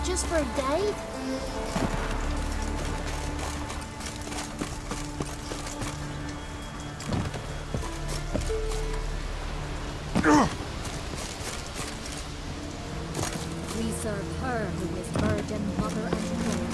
Just for a day? We serve her who is virgin, mother, and queen.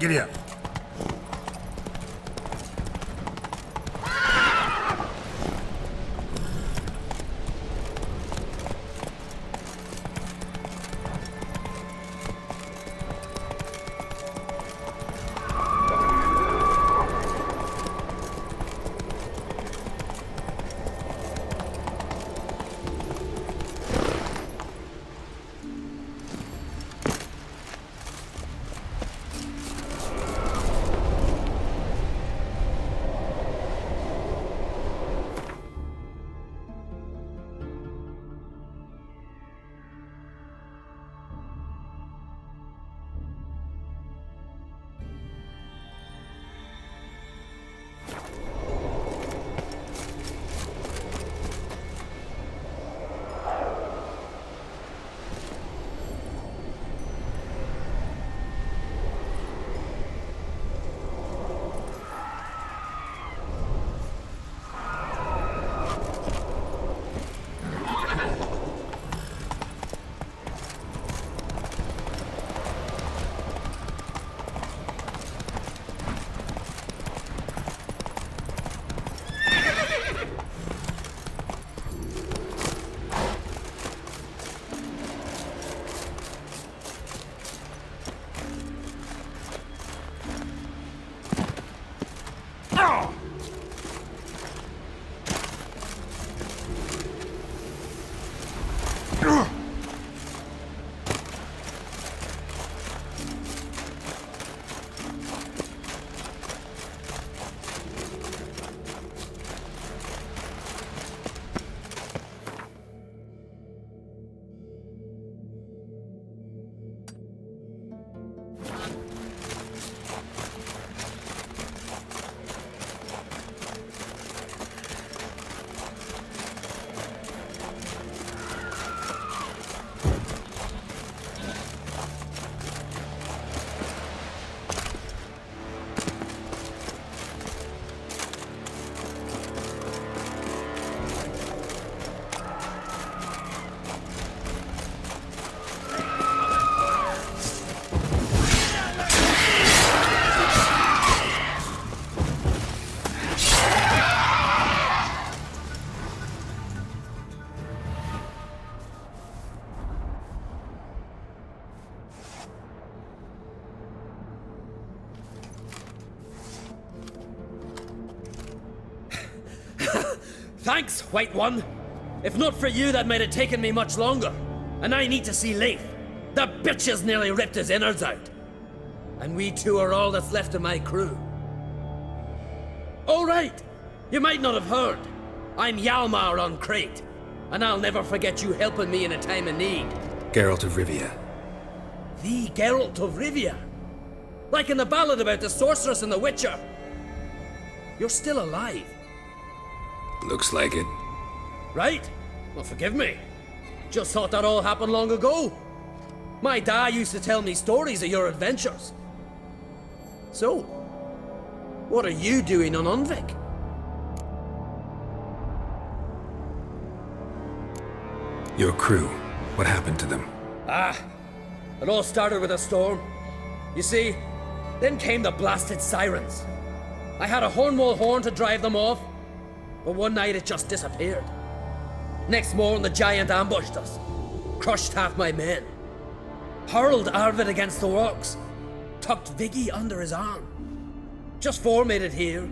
Giddy up. Thanks, White One. If not for you, that might have taken me much longer. And I need to see Leif. The bitch has nearly ripped his innards out. And we two are all that's left of my crew. All right. You might not have heard. I'm Hjalmar on Crete. And I'll never forget you helping me in a time of need. Geralt of Rivia. The Geralt of Rivia? Like in the ballad about the sorceress and the witcher. You're still alive. Looks like it. Right? Well, forgive me. Just thought that all happened long ago. My dad used to tell me stories of your adventures. So, what are you doing on Unvik? Your crew. What happened to them? It all started with a storm. You see, then came the blasted sirens. I had a Hornwall horn to drive them off, but one night it just disappeared. Next morning the giant ambushed us, crushed half my men, hurled Arvid against the rocks, tucked Viggy under his arm. Just four made it here.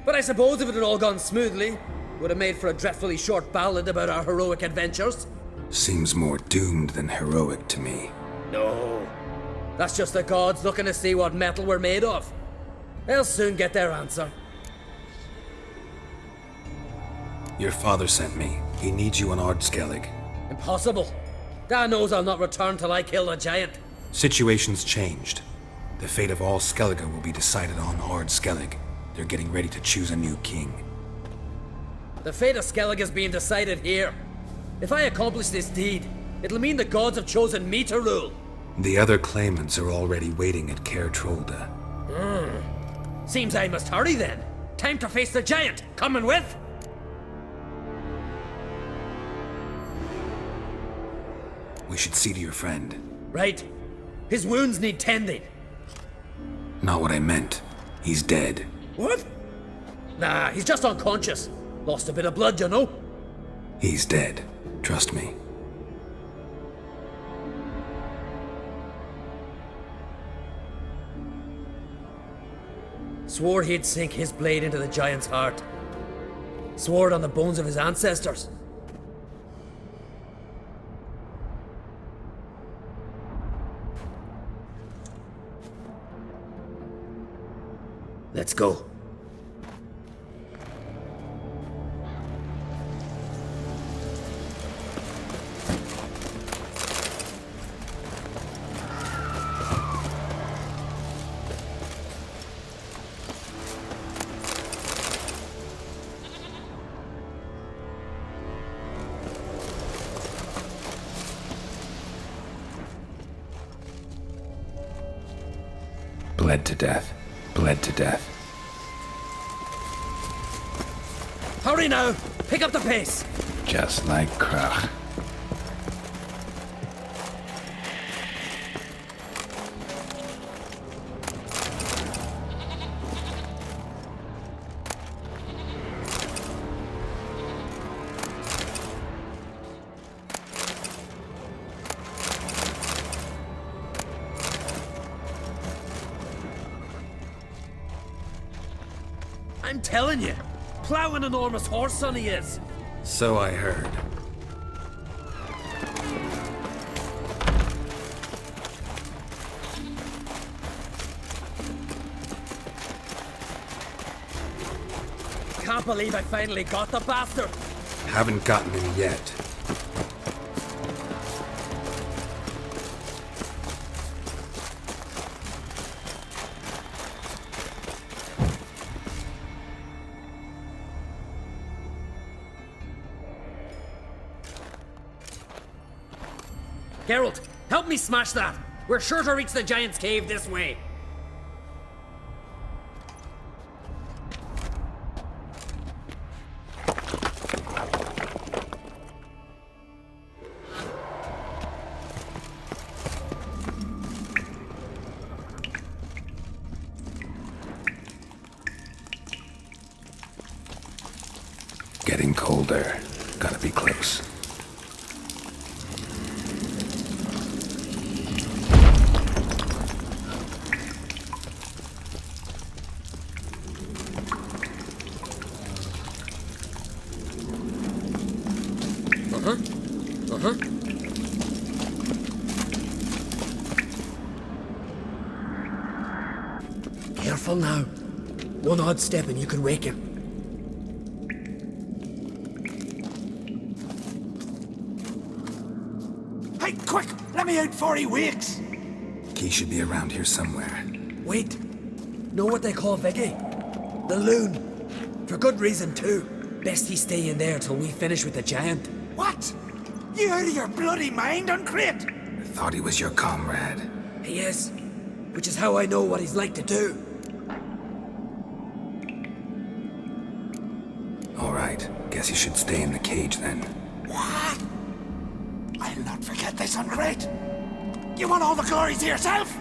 But I suppose if it had all gone smoothly, would have made for a dreadfully short ballad about our heroic adventures. Seems more doomed than heroic to me. No. That's just the gods looking to see what metal we're made of. They'll soon get their answer. Your father sent me. He needs you on Ardskellig. Impossible. Dad knows I'll not return till I kill the giant. Situation's changed. The fate of all Skellige will be decided on Ardskellig. They're getting ready to choose a new king. The fate of Skellig is being decided here. If I accomplish this deed, it'll mean the gods have chosen me to rule. The other claimants are already waiting at Caer Trolda. Seems I must hurry then. Time to face the giant. Coming with? We should see to your friend. Right. His wounds need tending. Not what I meant. He's dead. What? Nah, he's just unconscious. Lost a bit of blood, you know? He's dead. Trust me. Swore he'd sink his blade into the giant's heart. Swore it on the bones of his ancestors. Let's go. Bled to death. Bled to death. Hurry now! Pick up the pace! Just like Krach. I'm telling you, plow an enormous horse, son he is. So I heard. Can't believe I finally got the bastard. Haven't gotten him yet. Geralt, help me smash that. We're sure to reach the giant's cave this way. Getting colder. Gotta be close. Careful now. One odd step and you can wake him. Hey, quick! Let me out before he wakes! Key should be around here somewhere. Wait. Know what they call Viggy? The loon. For good reason, too. Best he stay in there till we finish with the giant. What? You out of your bloody mind, Uncrate? I thought he was your comrade. He is. Which is how I know what he's like to do. All right. Guess you should stay in the cage then. What? I'll not forget this, Uncrate. You want all the glory to yourself?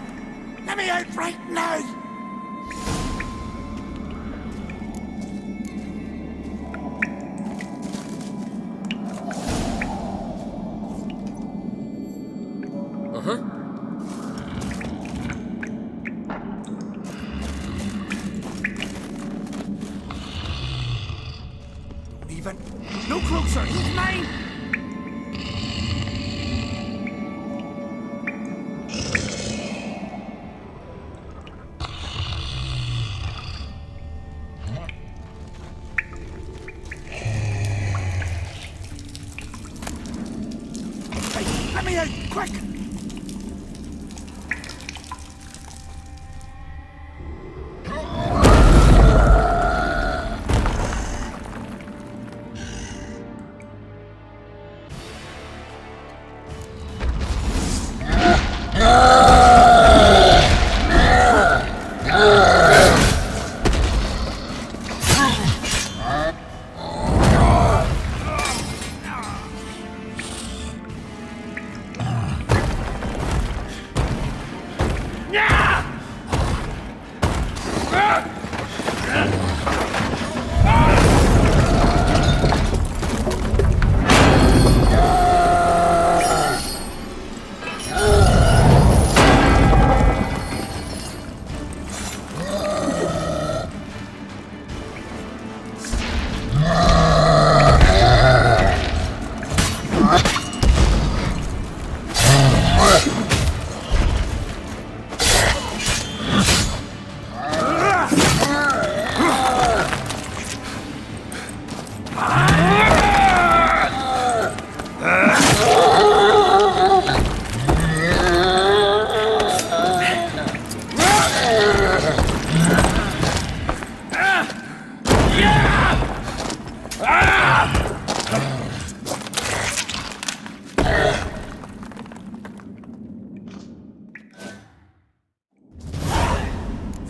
Let me out right now! No closer! He's mine! Hey, let me out! Quick!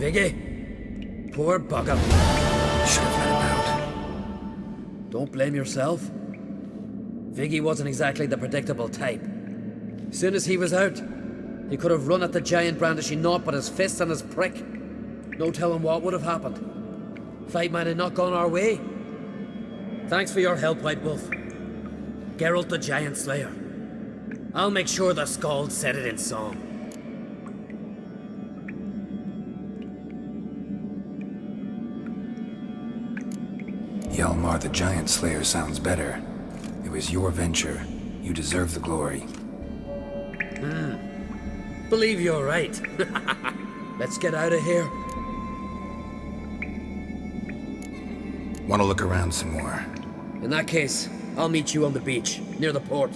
Viggy? Poor bugger. Should have let him out. Don't blame yourself. Viggy wasn't exactly the predictable type. Soon as he was out, he could have run at the giant brandishing naught but his fists and his prick. No telling what would have happened. Fight might have not gone our way. Thanks for your help, White Wolf. Geralt the Giant Slayer. I'll make sure the Skald said it in song. Hjalmar the Giant Slayer sounds better. It was your venture. You deserve the glory. Believe you're right. Let's get out of here. Want to look around some more? In that case, I'll meet you on the beach, near the port.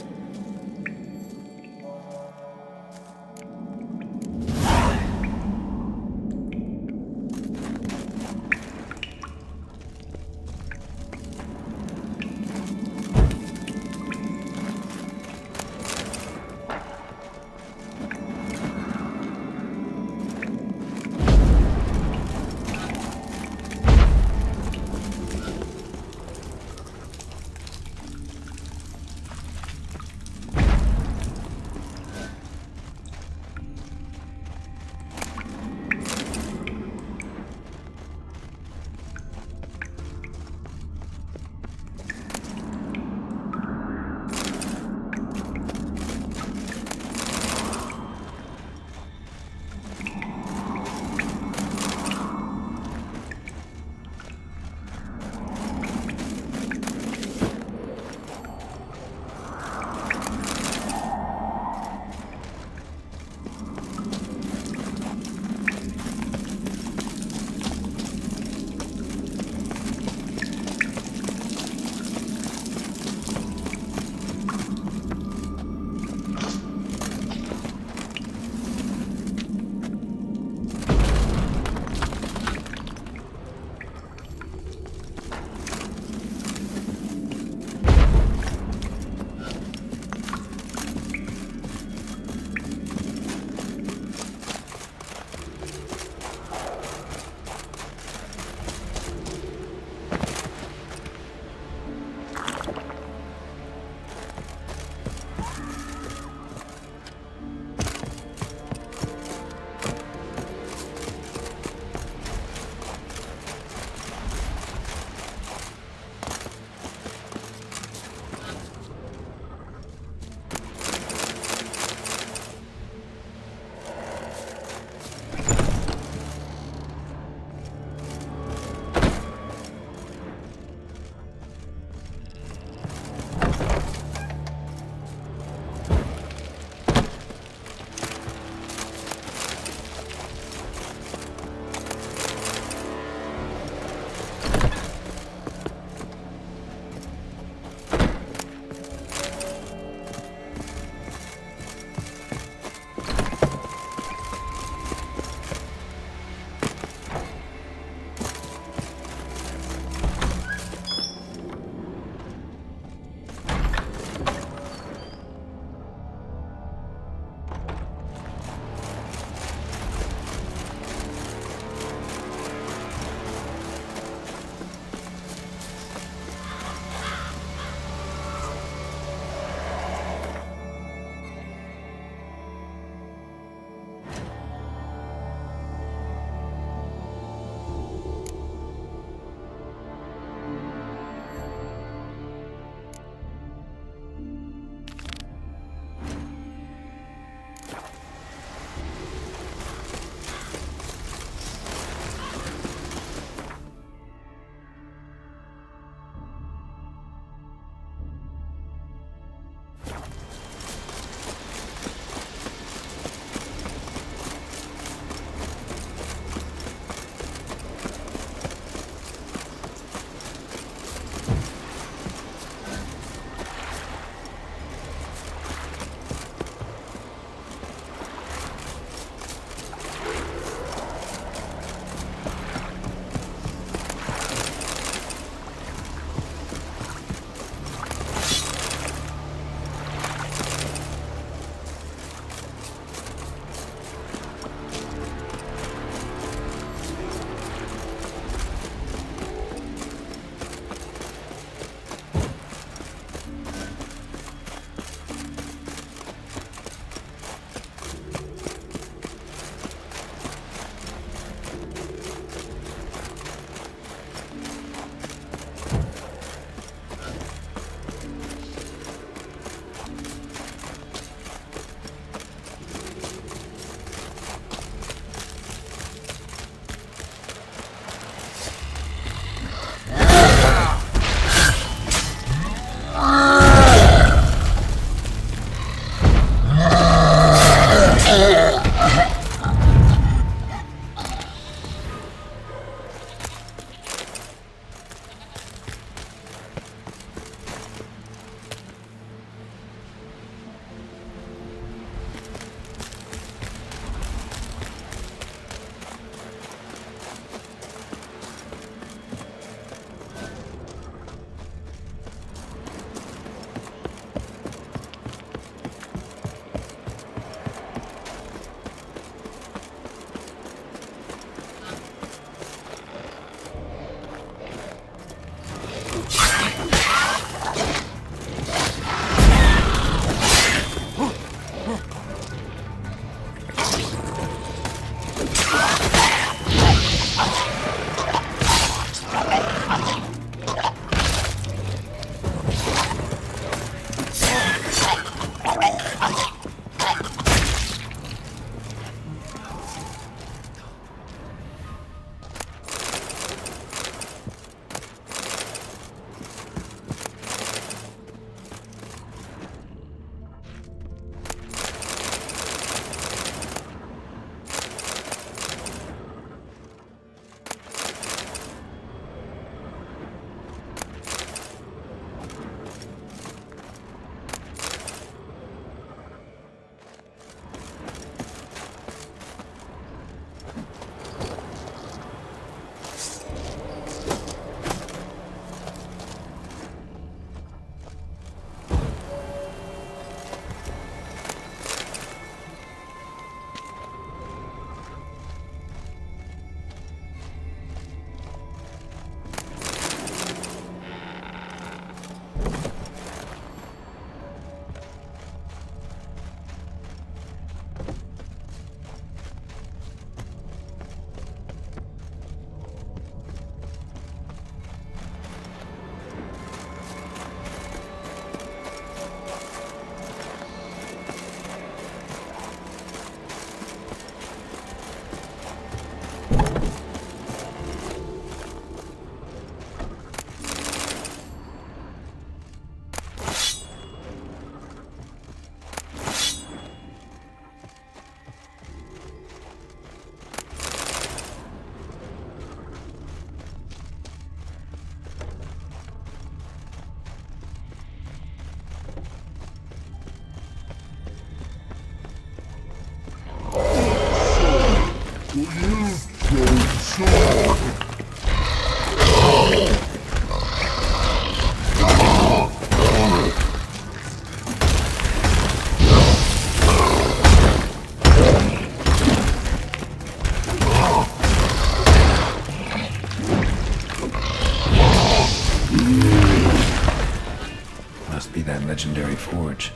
forge.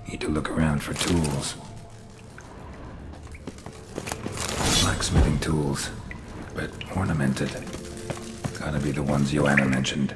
Need to look around for tools. Blacksmithing tools, but ornamented. Gotta be the ones Joanna mentioned.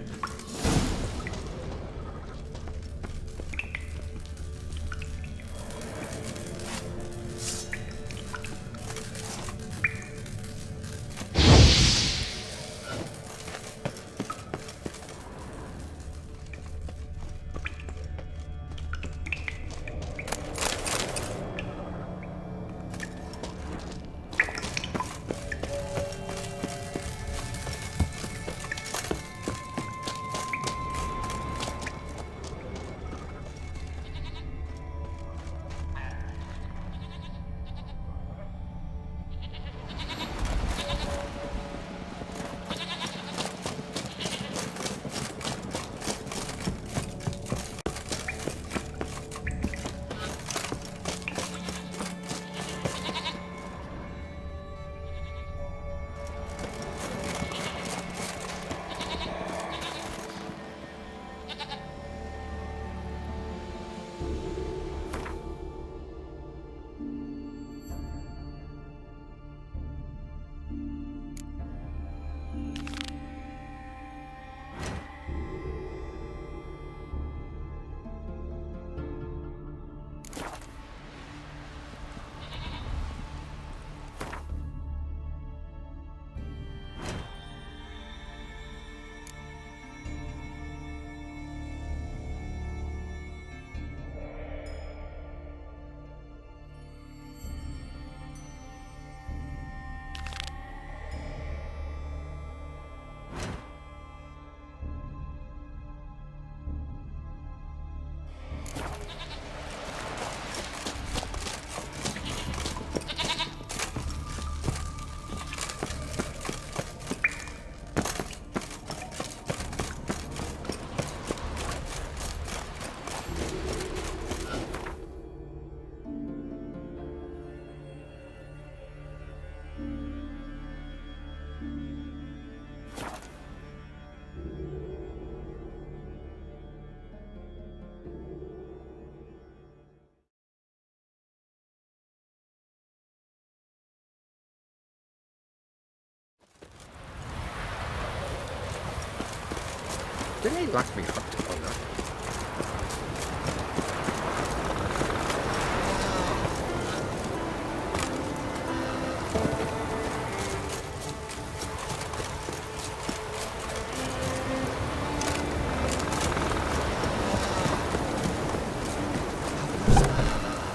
They locked me up to honor.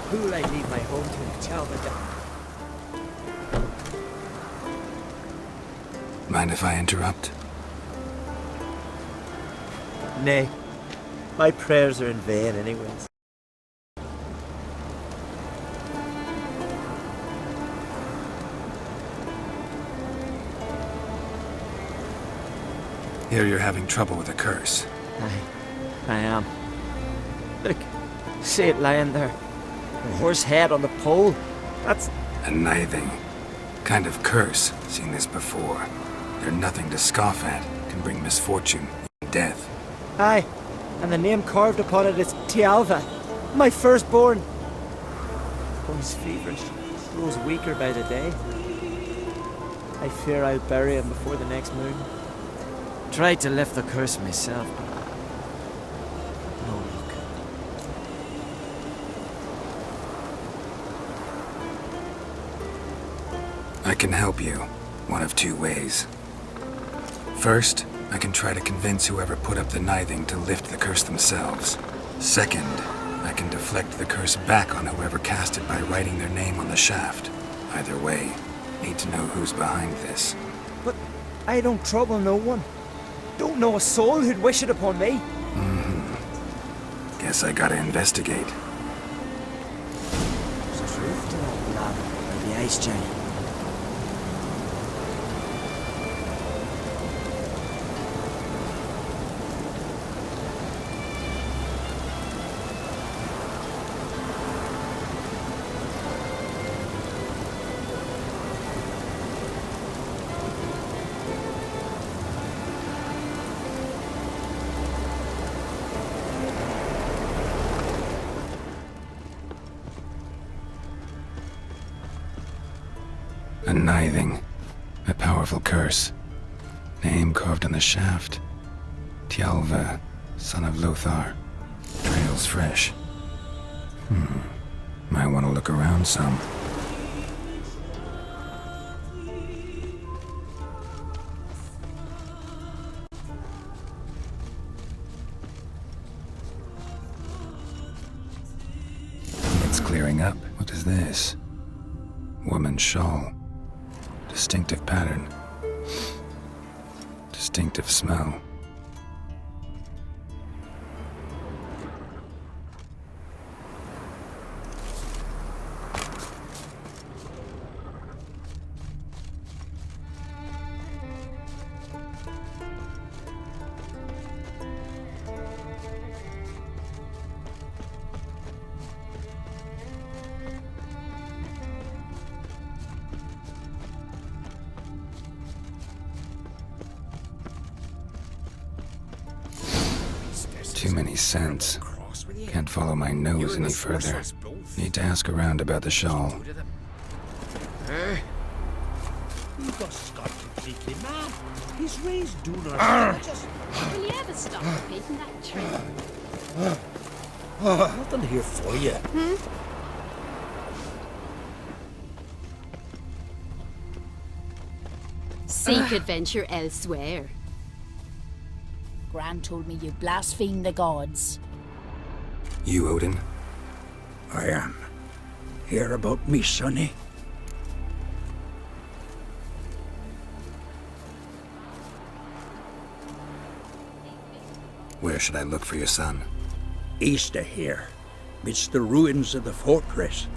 Who'll I leave my home to? Tell me that. Mind if I interrupt? Nay, my prayers are in vain anyways. Hear you're having trouble with a curse. I am. Look, see it lying there. A horse head on the pole. That's... A nithing. Kind of curse. Seen this before. They're nothing to scoff at. Can bring misfortune, death. Aye, and the name carved upon it is Tialva, my firstborn. Boy's feverish, grows weaker by the day. I fear I'll bury him before the next moon. Tried to lift the curse myself, but no luck. I can help you, one of two ways. First, I can try to convince whoever put up the nithing to lift the curse themselves. Second, I can deflect the curse back on whoever cast it by writing their name on the shaft. Either way, need to know who's behind this. But I don't trouble no one. Don't know a soul who'd wish it upon me. Guess I gotta investigate. There's truth to that lad or the ice giant. A nithing. A powerful curse. Name carved on the shaft. Tjalve, son of Lothar. Trails fresh. Might want to look around some. It's clearing up. What is this? Woman's shawl. Distinctive pattern. Distinctive smell. Too many scents. Can't follow my nose any further. Need to ask around about the shawl. You got Scott completely mad. He's raised Dunar. Will you ever stop repeating that trick? Nothing here for you. Seek adventure elsewhere. Gran told me you blaspheme the gods. You, Odin? I am. Hear about me, sonny? Where should I look for your son? East of here, midst the ruins of the fortress.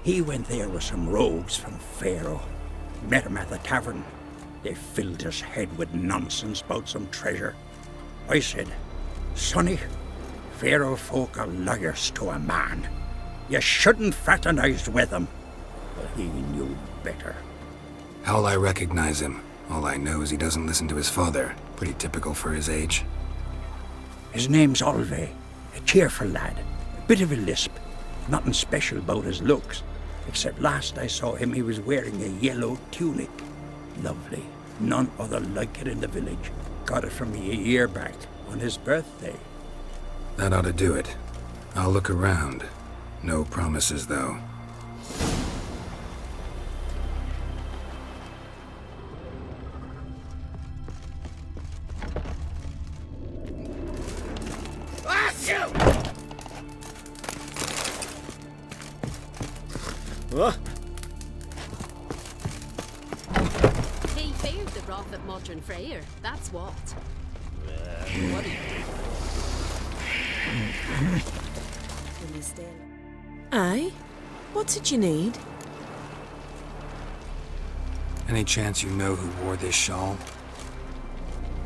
He went there with some rogues from Pharaoh. Met him at the tavern. They filled his head with nonsense about some treasure. I said, Sonny, Pharaoh folk are liars to a man. You shouldn't fraternize with them. But he knew better. How'll I recognize him? All I know is he doesn't listen to his father. Pretty typical for his age. His name's Olve, a cheerful lad, a bit of a lisp. Nothing special about his looks, except last I saw him he was wearing a yellow tunic. Lovely, none other like it in the village. Got it from me a year back, on his birthday. That ought to do it. I'll look around. No promises, though. He feared the wrath of modern Freya, that's what. What do you Will you stay? Aye? What's it you need? Any chance you know who wore this shawl?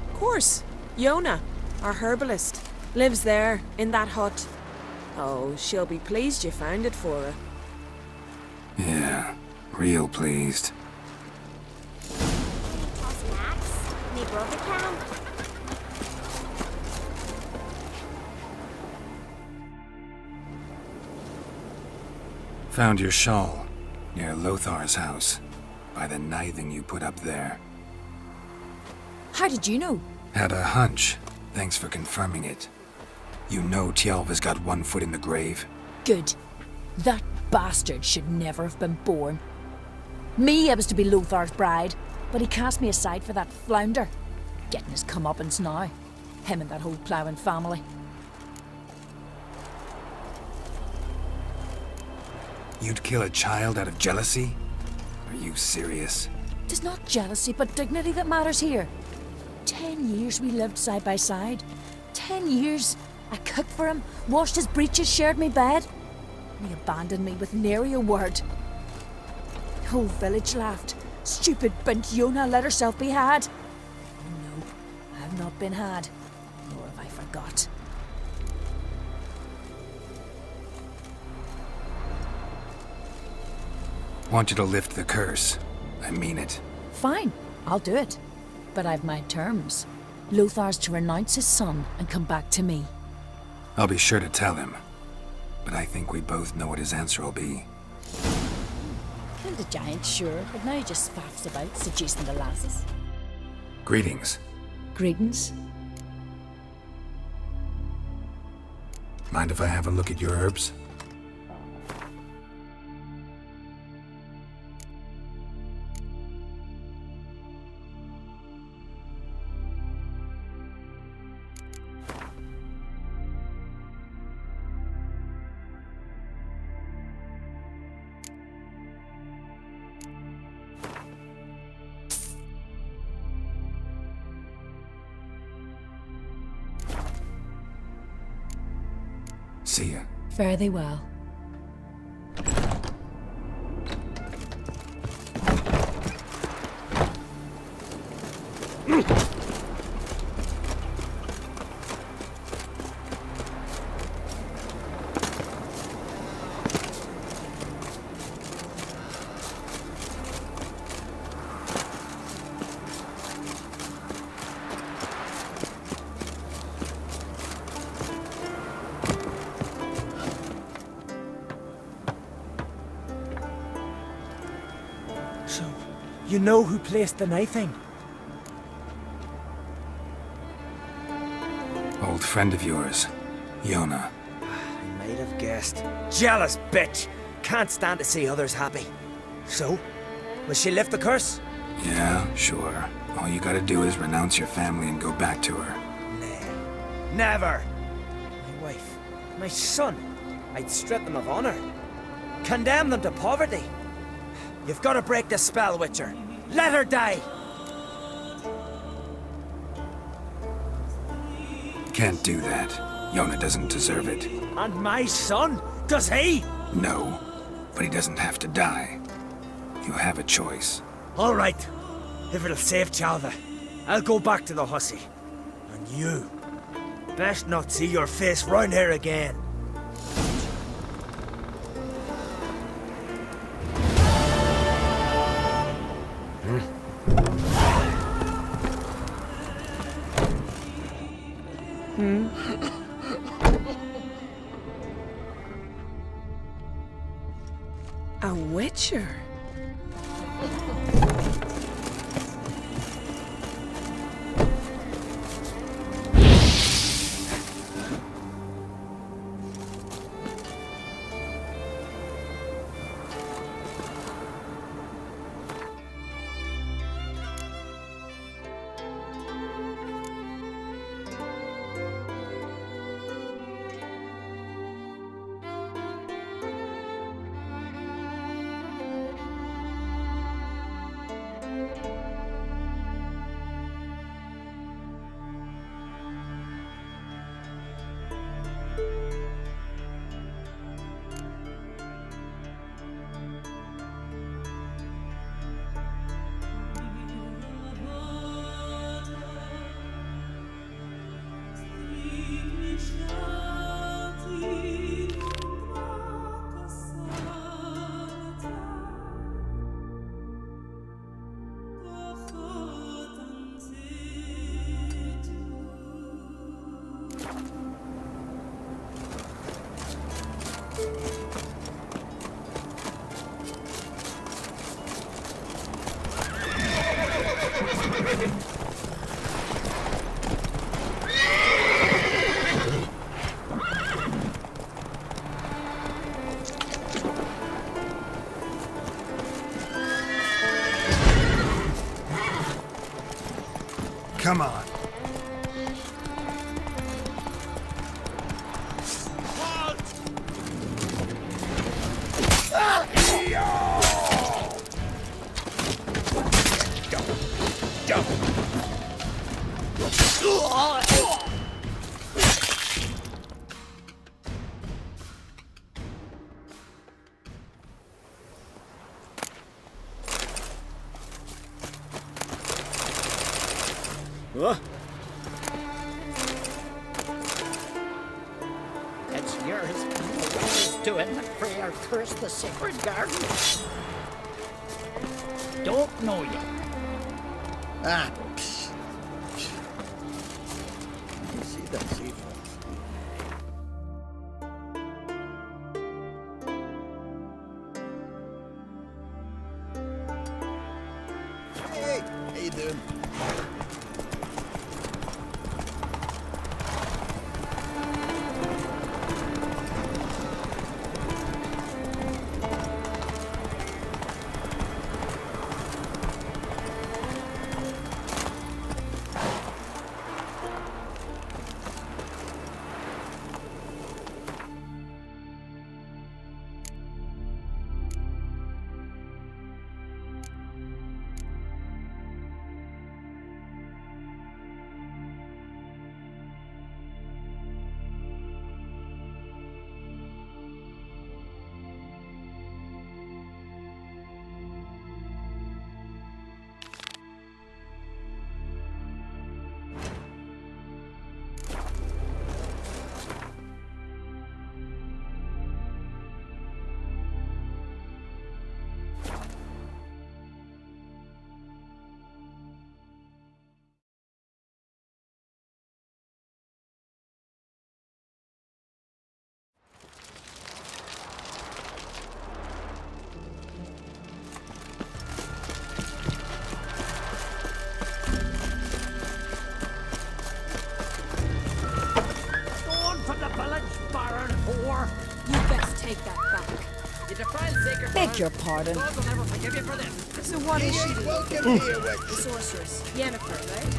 Of course. Yona, our herbalist, lives there, in that hut. Oh, she'll be pleased you found it for her. Yeah, real pleased. toss an axe? Me brother can. Found your shawl, near Lothar's house, by the nithing you put up there. How did you know? Had a hunch. Thanks for confirming it. You know Tjalve's got one foot in the grave. Good. That bastard should never have been born. Me, I was to be Lothar's bride, but he cast me aside for that flounder. Getting his comeuppance now. Him and that whole ploughing family. You'd kill a child out of jealousy? Are you serious? Tis not jealousy, but dignity that matters here. 10 years we lived side by side. 10 years I cooked for him, washed his breeches, shared me bed. And he abandoned me with nary a word. The whole village laughed. Stupid bint Yona let herself be had. Oh no, I have not been had, nor have I forgot. Want you to lift the curse. I mean it. Fine, I'll do it. But I've my terms. Lothar's to renounce his son and come back to me. I'll be sure to tell him. But I think we both know what his answer will be. Killed a giant, sure, but now he just faffs about, seducing the lasses. Greetings. Greetings. Mind if I have a look at your herbs? See ya. Fare thee well. So, you know who placed the knifing? Old friend of yours, Yona. I might have guessed. Jealous bitch! Can't stand to see others happy. So, will she lift the curse? Yeah, sure. All you gotta do is renounce your family and go back to her. Nah. Never! My wife, my son, I'd strip them of honor. Condemn them to poverty. You've got to break the spell, Witcher. Let her die! Can't do that. Yona doesn't deserve it. And my son? Does he? No, but he doesn't have to die. You have a choice. All right. If it'll save Chalva, I'll go back to the hussy. And you, best not see your face round here again. A witcher? Come on. It's yours. What is doing that Freya cursed the sacred garden? Don't know you. Ah, psh. See that, see. you doing? You best take that back. You defiled sacred Beg your pardon. God will never forgive you for this. So what is she doing? Welcome here, The sorceress. Yennefer, right?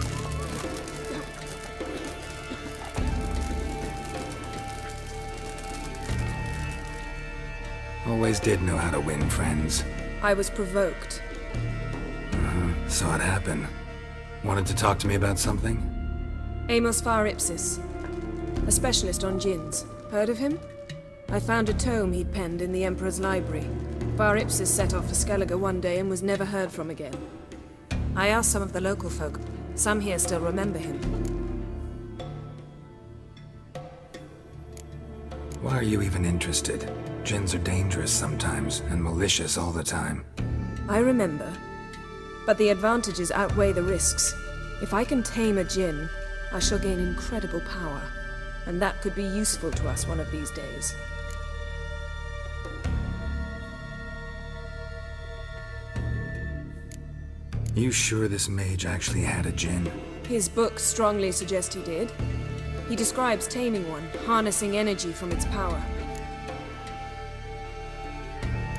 Always did know how to win friends. I was provoked. Saw it happen. Wanted to talk to me about something? Amos Far Ipsis, a specialist on djinns. Heard of him? I found a tome he'd penned in the Emperor's library. Far Ipsis set off for Skellige one day and was never heard from again. I asked some of the local folk. Some here still remember him. Why are you even interested? Djinns are dangerous sometimes, and malicious all the time. I remember. But the advantages outweigh the risks. If I can tame a djinn, I shall gain incredible power. And that could be useful to us one of these days. You sure this mage actually had a djinn? His books strongly suggest he did. He describes taming one, harnessing energy from its power.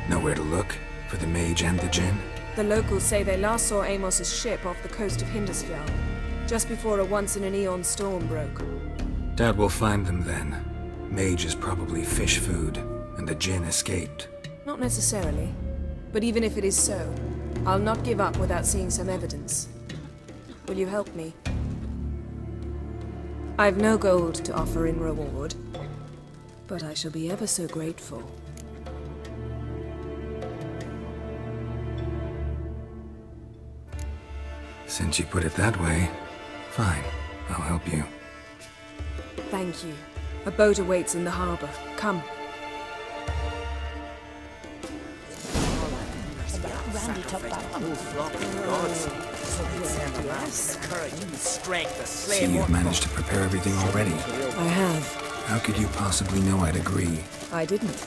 Nowhere to look for the mage and the djinn? The locals say they last saw Amos's ship off the coast of Hindisfjall, just before a once-in-an-eon storm broke. Doubt we'll find them then. Mage is probably fish food, and the djinn escaped. Not necessarily. But even if it is so, I'll not give up without seeing some evidence. Will you help me? I've no gold to offer in reward, but I shall be ever so grateful. Since you put it that way, fine. I'll help you. Thank you. A boat awaits in the harbor. Come. Randy took that See, you've managed to prepare everything already. I have. How could you possibly know I'd agree? I didn't.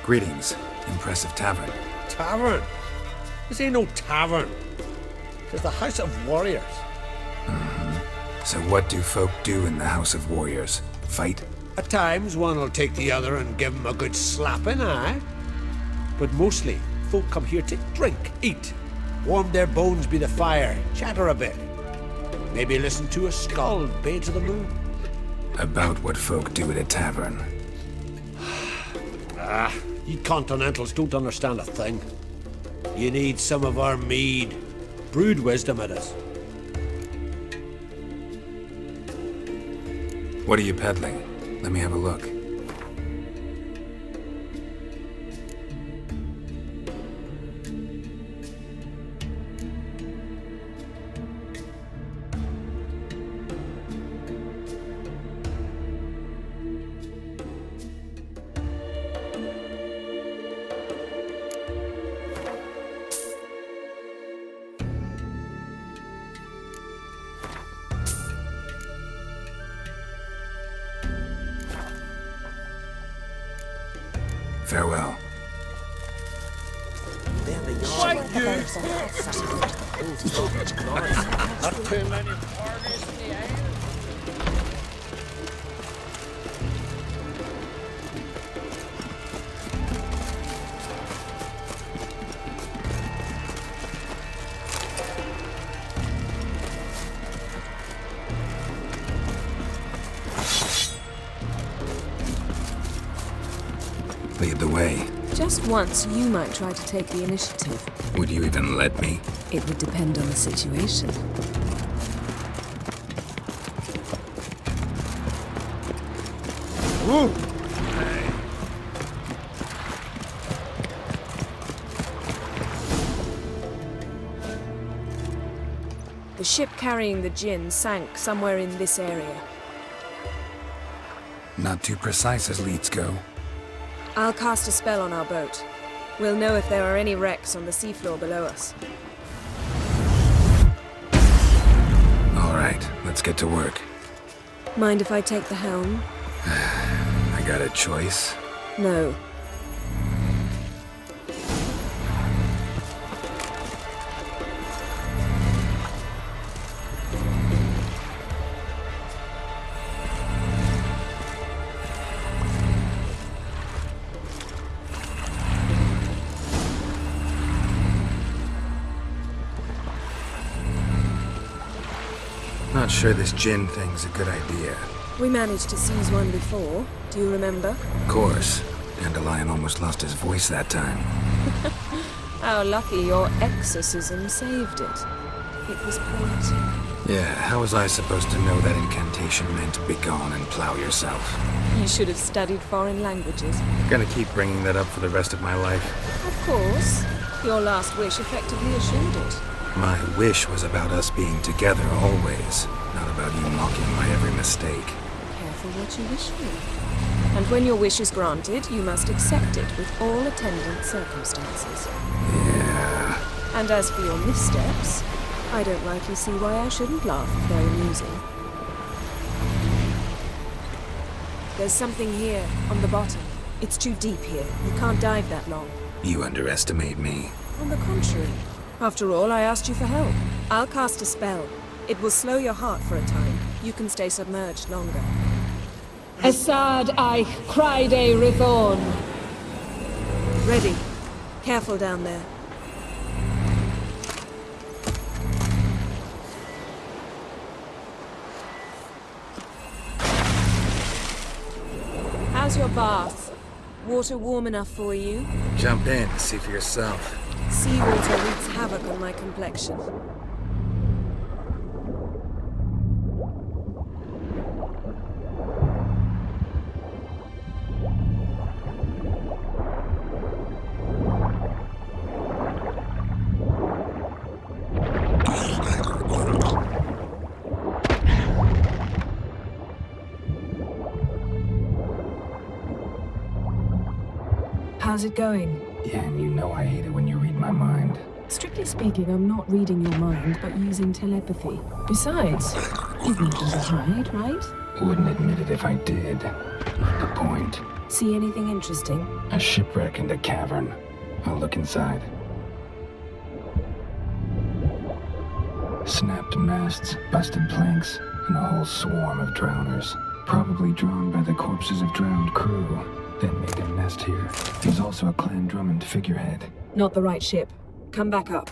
Greetings. Impressive tavern. Tavern? This ain't no tavern. It's the House of Warriors. So what do folk do in the House of Warriors? Fight? At times, one will take the other and give 'em a good slapping, aye? But mostly, folk come here to drink, eat, warm their bones by the fire, chatter a bit. Maybe listen to a skald bay to the moon. About what folk do at a tavern. You continentals don't understand a thing. You need some of our mead. Brewed wisdom it is. What are you peddling? Let me have a look. Farewell. Not too many parties in the air. Lead the way. Just once, you might try to take the initiative. Would you even let me? It would depend on the situation. Woo! The ship carrying the gin sank somewhere in this area. Not too precise as leads go. I'll cast a spell on our boat. We'll know if there are any wrecks on the seafloor below us. All right, let's get to work. Mind if I take the helm? I got a choice. No. Not sure this gin thing's a good idea. We managed to seize one before. Do you remember? Of course. Dandelion almost lost his voice that time. How lucky your exorcism saved it. It was poetic. Yeah, how was I supposed to know that incantation meant begone and plow yourself? You should have studied foreign languages. Gonna keep bringing that up for the rest of my life. Of course. Your last wish effectively assured it. My wish was about us being together always, not about you mocking my every mistake. Careful what you wish for. And when your wish is granted, you must accept it with all attendant circumstances. Yeah. And as for your missteps, I don't rightly see why I shouldn't laugh if they're amusing. There's something here, on the bottom. It's too deep here. You can't dive that long. You underestimate me. On the contrary. After all, I asked you for help. I'll cast a spell. It will slow your heart for a time. You can stay submerged longer. Assad I cried a Rithorn. Ready. Careful down there. How's your bath? Water warm enough for you? Jump in, see for yourself. Seawater wreaks havoc on my complexion. How's it going? Yeah, and you know I hate it when you read my mind. Strictly speaking, I'm not reading your mind, but using telepathy. Besides, you've nothing to hide, right? Wouldn't admit it if I did. Not the point. See anything interesting? A shipwreck and a cavern. I'll look inside. Snapped masts, busted planks, and a whole swarm of drowners. Probably drawn by the corpses of drowned crew. Then made their nest here. There's also a Clan Drummond figurehead. Not the right ship. Come back up.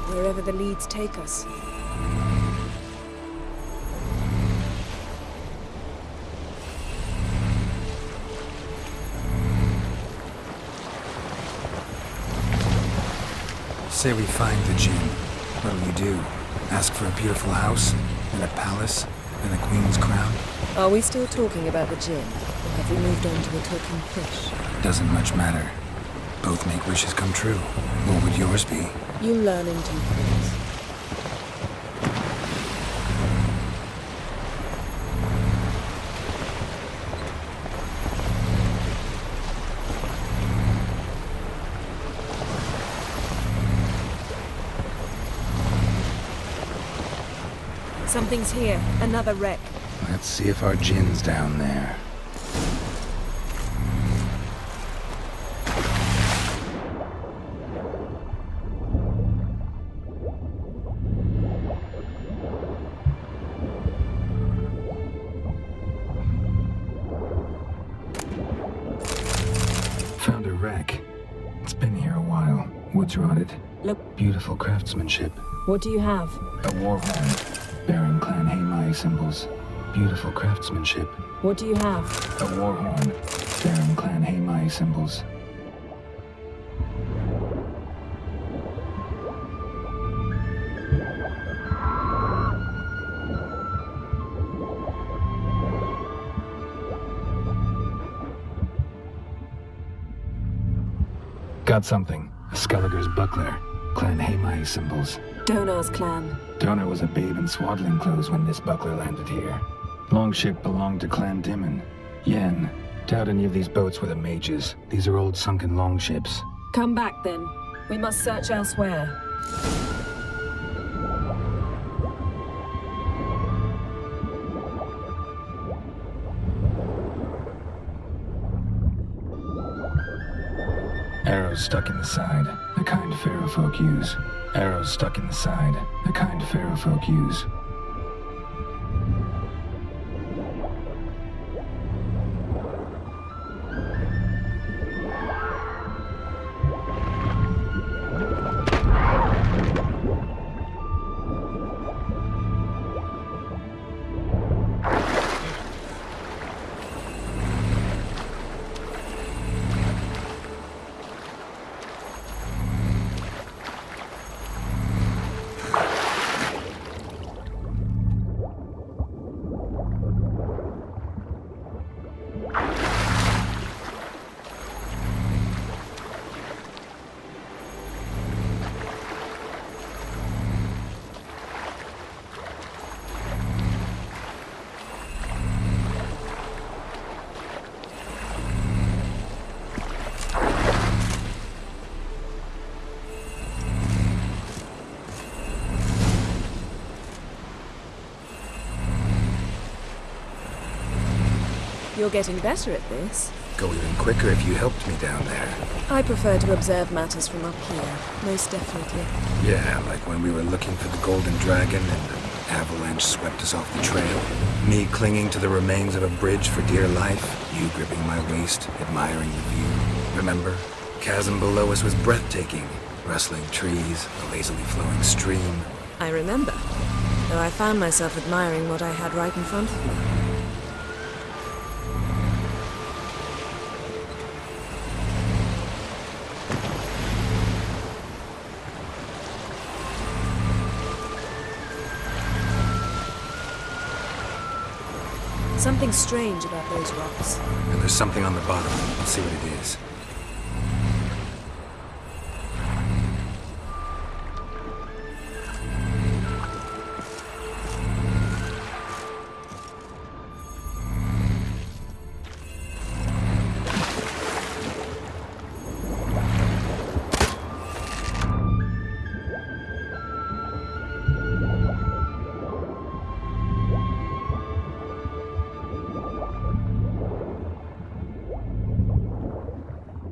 Wherever the leads take us. Say we find the Jinn. What'll you do? Ask for a beautiful house? And a palace? And a queen's crown? Are we still talking about the Jinn? Or have we moved on to a talking fish? Doesn't much matter. Both make wishes come true. What would yours be? You learn in due course. Something's here. Another wreck. Let's see if our Jinn's down there. Found a wreck. It's been here a while. Wood's rotted. Look. Beautiful craftsmanship. What do you have? A war horn. Baron Clan Haemai symbols. Beautiful craftsmanship. What do you have? A war horn. Baron Clan Haemai symbols. Got something. A Skelliger's buckler. Clan Haemai symbols. Donar's clan. Donar was a babe in swaddling clothes when this buckler landed here. Longship belonged to Clan Dimon. Yen. Doubt any of these boats were the mages. These are old sunken longships. Come back then. We must search elsewhere. Arrows stuck in the side, the kind Pharaoh folk use. Arrows stuck in the side, the kind Pharaoh folk use. You're getting better at this. Go even quicker if you helped me down there. I prefer to observe matters from up here, most definitely. Yeah, like when we were looking for the Golden Dragon and an avalanche swept us off the trail. Me clinging to the remains of a bridge for dear life. You gripping my waist, admiring the view. Remember? Chasm below us was breathtaking. Rustling trees, a lazily flowing stream. I remember, though I found myself admiring what I had right in front of me. Something strange about those rocks. And there's something on the bottom. Let's see what it is.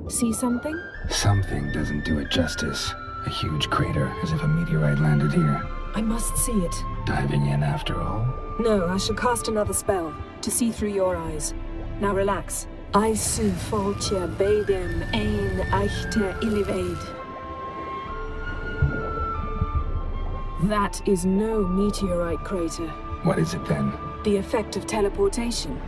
See something? Something doesn't do it justice. A huge crater, as if a meteorite landed here. I must see it. Diving in after all? No, I shall cast another spell, to see through your eyes. Now relax. Aisu foltja beidem ein eichte illivaid. That is no meteorite crater. What is it then? The effect of teleportation.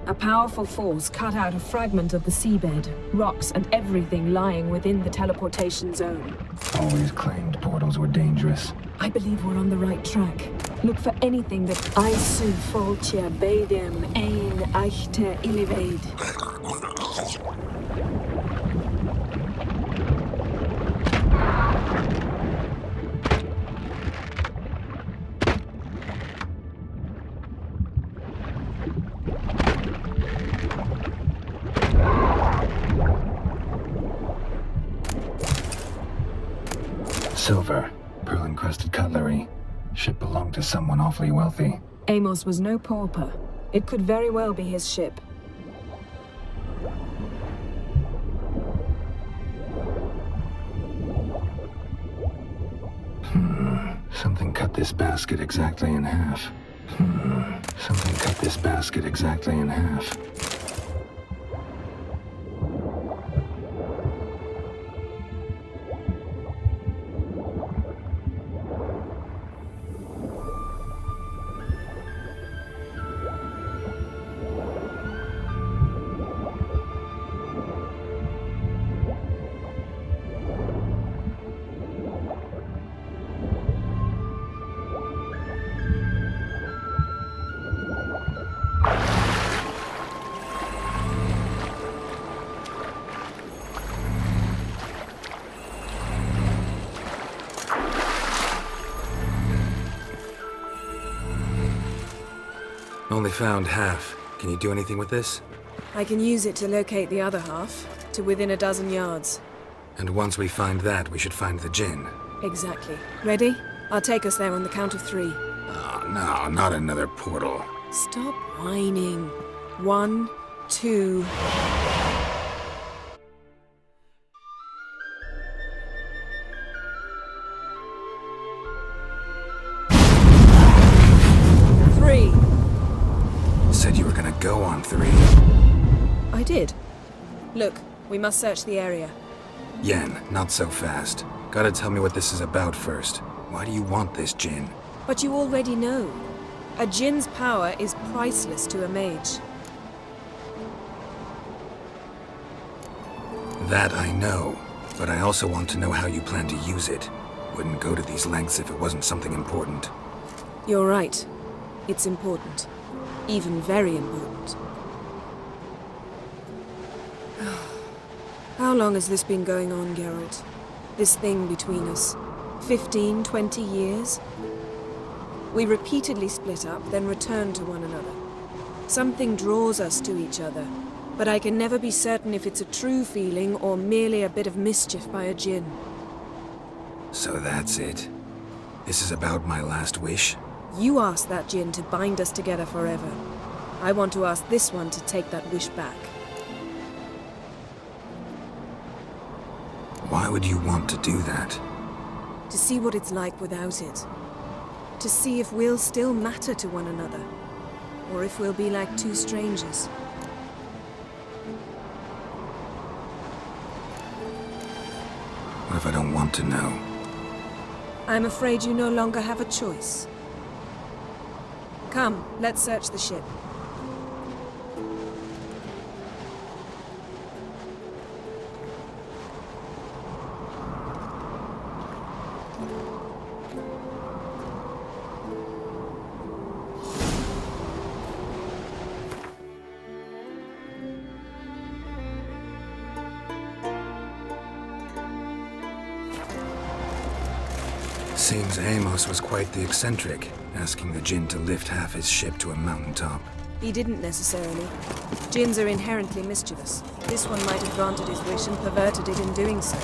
A powerful force cut out a fragment of the seabed, rocks and everything lying within the teleportation zone. Always claimed portals were dangerous. I believe we're on the right track. Look for anything that Aisu Foltia Beidem Ein Eichte Illivaid. Silver, pearl-encrusted cutlery. Ship belonged to someone awfully wealthy. Amos was no pauper. It could very well be his ship. Something cut this basket exactly in half. Something cut this basket exactly in half. Only found half. Can you do anything with this? I can use it to locate the other half, to within a dozen yards. And once we find that, we should find the Jinn. Exactly. Ready? I'll take us there on the count of 3. Oh, no, not another portal. Stop whining. 1, 2... Said you were gonna go on 3. I did. Look, we must search the area. Yen, not so fast. Gotta tell me what this is about first. Why do you want this Jinn? But you already know. A Jinn's power is priceless to a mage. That I know, but I also want to know how you plan to use it. Wouldn't go to these lengths if it wasn't something important. You're right. It's important. Even very important. How long has this been going on, Geralt? This thing between us? 15, 20 years? We repeatedly split up, then return to one another. Something draws us to each other, but I can never be certain if it's a true feeling or merely a bit of mischief by a Jinn. So that's it. This is about my last wish? You asked that Jinn to bind us together forever. I want to ask this one to take that wish back. Why would you want to do that? To see what it's like without it. To see if we'll still matter to one another. Or if we'll be like two strangers. What if I don't want to know? I'm afraid you no longer have a choice. Come, let's search the ship. Seems Amos was quite the eccentric, asking the Jinn to lift half his ship to a mountaintop. He didn't necessarily. Jinns are inherently mischievous. This one might have granted his wish and perverted it in doing so.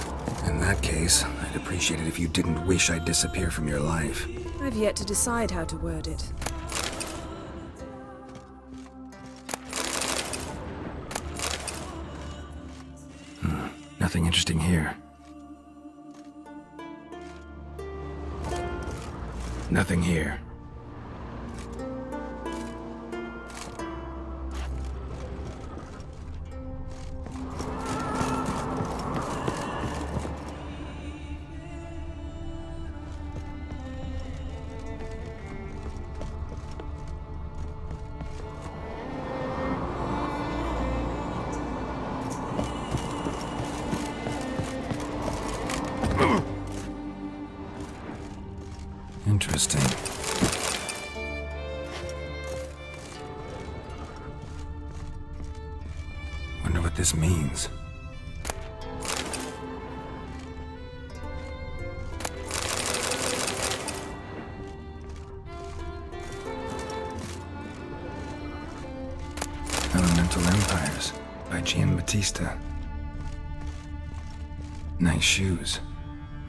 In that case, I'd appreciate it if you didn't wish I'd disappear from your life. I've yet to decide how to word it. Nothing interesting here. Nothing here. Interesting. Wonder what this means. Elemental Empires by Giambattista. Nice shoes.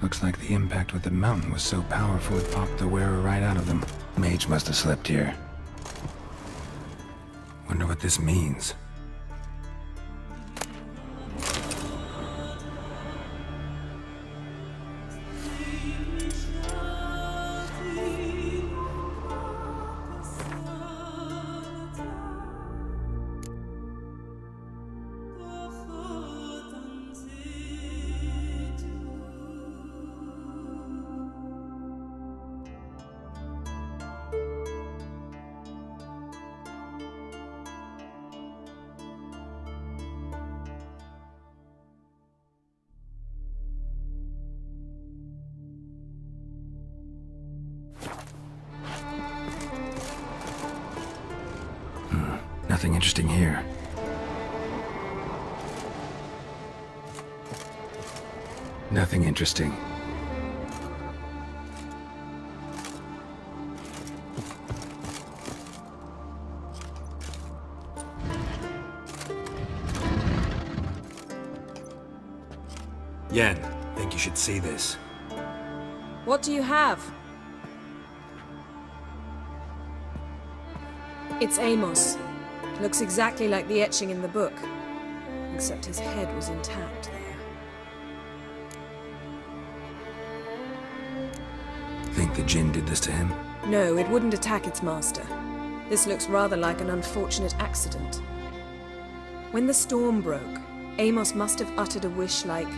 Looks like the impact with the mountain was so powerful it popped the wearer right out of them. Mage must have slept here. Wonder what this means. Nothing interesting here. Nothing interesting. Yen, think you should see this. What do you have? It's Amos. Looks exactly like the etching in the book. Except his head was intact there. Think the Jinn did this to him? No, it wouldn't attack its master. This looks rather like an unfortunate accident. When the storm broke, Amos must have uttered a wish like,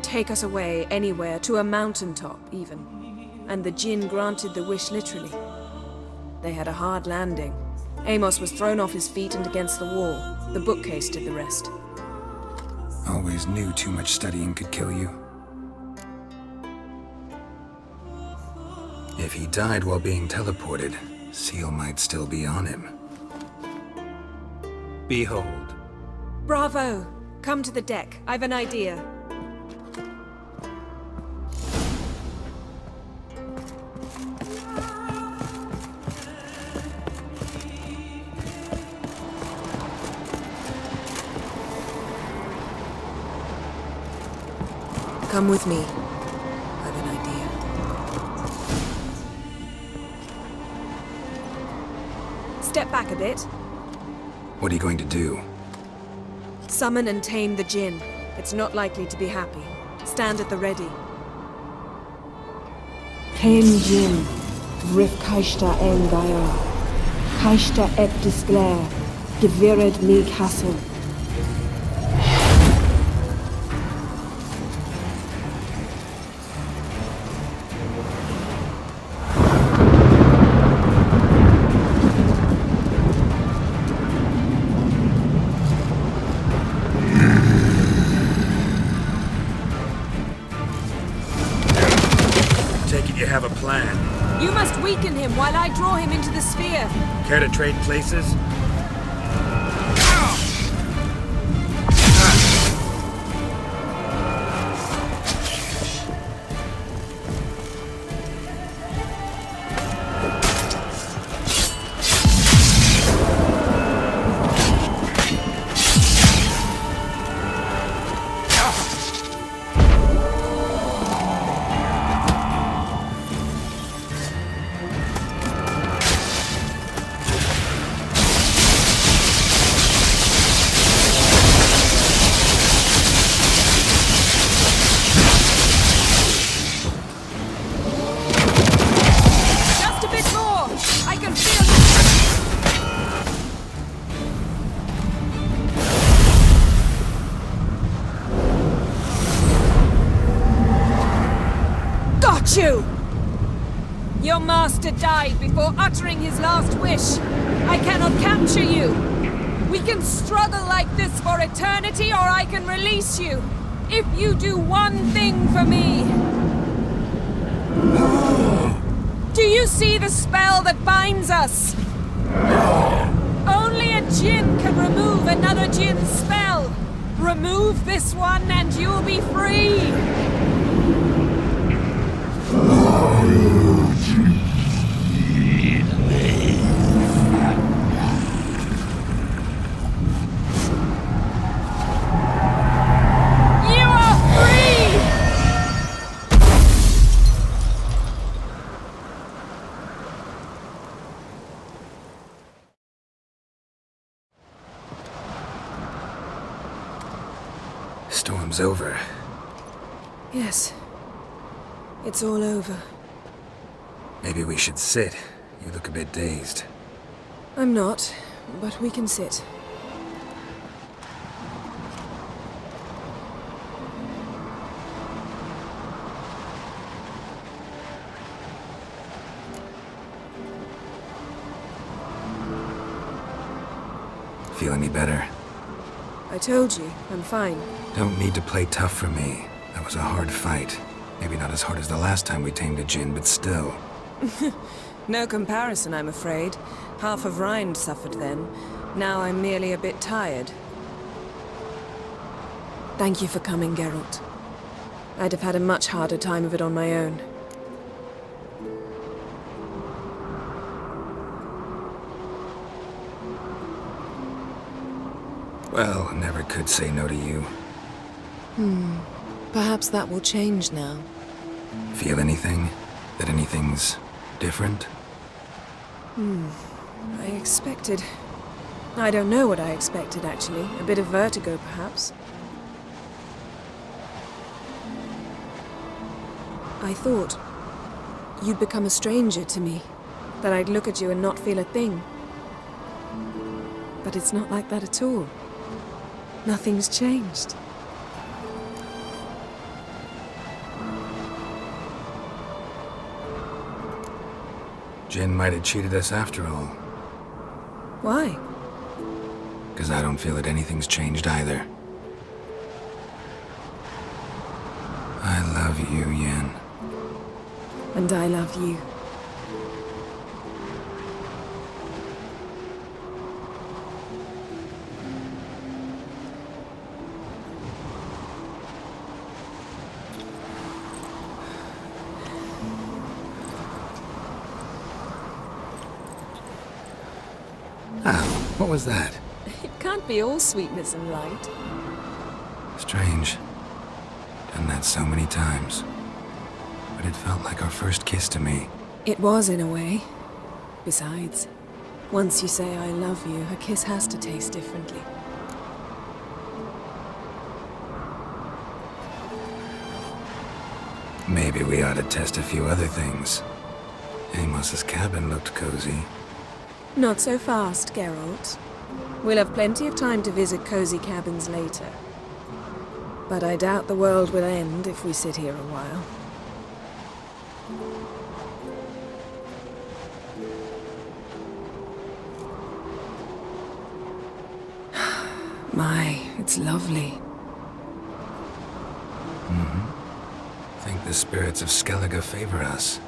"Take us away, anywhere, to a mountaintop, even." And the Jinn granted the wish literally. They had a hard landing. Amos was thrown off his feet and against the wall. The bookcase did the rest. Always knew too much studying could kill you. If he died while being teleported, Seal might still be on him. Behold. Bravo! Come to the deck. I've an idea. Come with me. I've an idea. Step back a bit. What are you going to do? Summon and tame the Jinn. It's not likely to be happy. Stand at the ready. Ken Jin, Rif Kaishta Engaya, Kaishta et Disclair, Gevired me Castle. You have a plan. You must weaken him while I draw him into the sphere. Care to trade places? Your master died before uttering his last wish. I cannot capture you. We can struggle like this for eternity, or I can release you. If you do one thing for me. Do you see the spell that binds us? Only a djinn can remove another djinn's spell. Remove this one and you'll be free. You are free! Storm's over. Yes. It's all over. Maybe we should sit. You look a bit dazed. I'm not, but we can sit. Feel any better? I told you, I'm fine. Don't need to play tough for me. That was a hard fight. Maybe not as hard as the last time we tamed a djinn, but still. No comparison, I'm afraid. Half of Rind suffered then. Now I'm merely a bit tired. Thank you for coming, Geralt. I'd have had a much harder time of it on my own. Well, I never could say no to you. Perhaps that will change now. Feel anything? That anything's different? I expected... I don't know what I expected, actually. A bit of vertigo, perhaps. I thought you'd become a stranger to me. That I'd look at you and not feel a thing. But it's not like that at all. Nothing's changed. Jinn might have cheated us after all. Why? Because I don't feel that anything's changed either. I love you, Yen. And I love you. What was that? It can't be all sweetness and light. Strange. Done that so many times. But it felt like our first kiss to me. It was, in a way. Besides, once you say I love you, a kiss has to taste differently. Maybe we ought to test a few other things. Amos's cabin looked cozy. Not so fast, Geralt. We'll have plenty of time to visit cozy cabins later. But I doubt the world will end if we sit here a while. My, it's lovely. Think the spirits of Skellige favor us.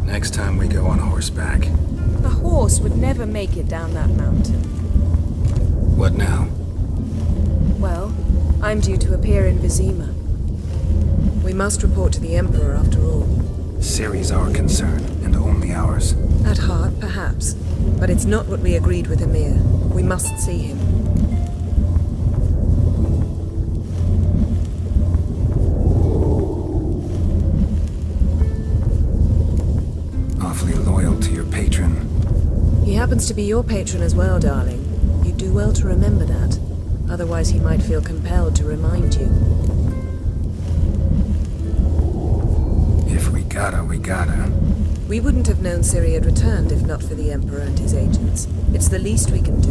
Next time we go on horseback. A horse would never make it down that mountain. What now? Well, I'm due to appear in Vizima. We must report to the Emperor after all. Ciri's our concern, and only ours. At heart, perhaps. But it's not what we agreed with Emir. We must see him. Awfully loyal to your patron. He happens to be your patron as well, darling. You do well to remember that. Otherwise he might feel compelled to remind you. We gotta. We wouldn't have known Ciri had returned if not for the Emperor and his agents. It's the least we can do.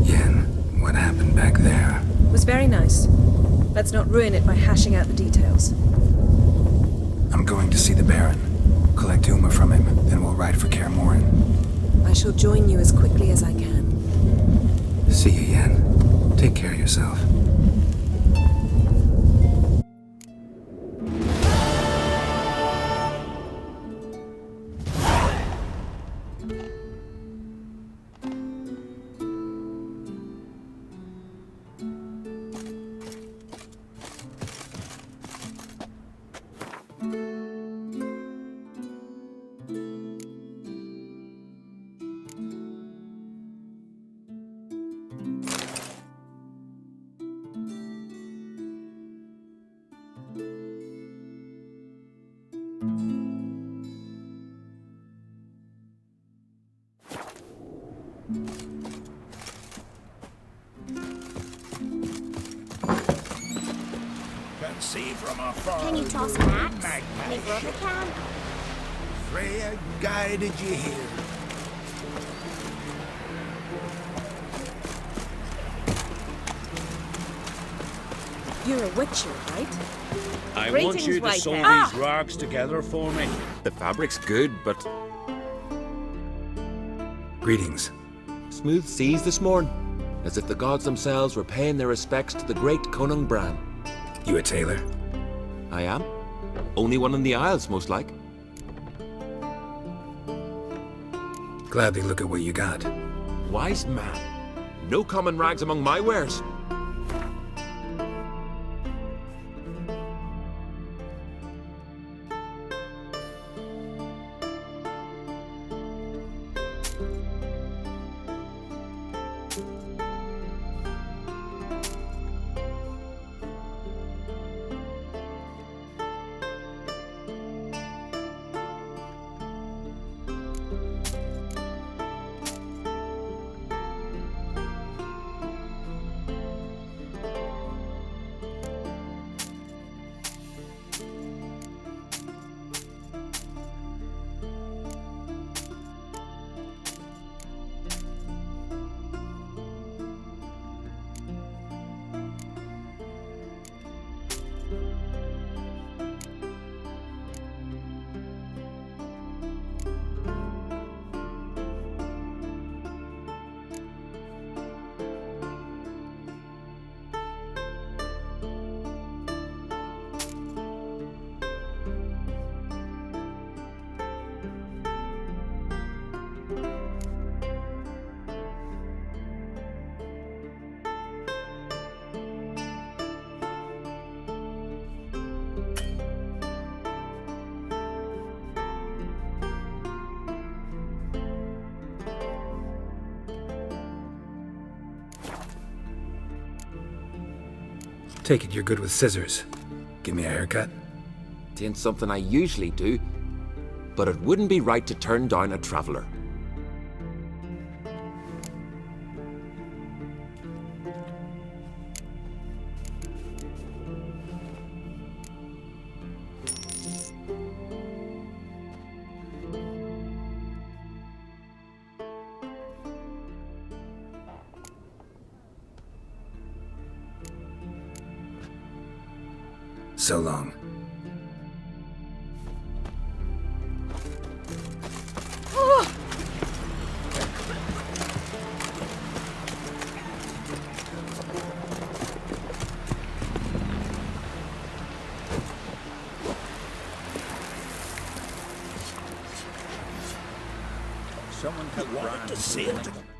Yen, what happened back there? It was very nice. Let's not ruin it by hashing out the details. I'm going to see the Baron. Collect Uma from him, then we'll ride for Kaer Morhen. I shall join you as quickly as I can. See you, Yen. Take care of yourself. Can see from afar. Can you toss an axe? My brother can. Freya guided you here. You're a witcher, right? I Greetings, want you to white sew hair. these rags together for me. The fabric's good, but Greetings. smooth seas this morn, as if the gods themselves were paying their respects to the great Conung Bran. You a tailor? I am. Only one in the Isles, most like. Gladly look at what you got. Wise man. No common rags among my wares. Take it you're good with scissors. Give me a haircut. Tain't something I usually do, but it wouldn't be right to turn down a traveller. So long. Someone wanted to sail to them.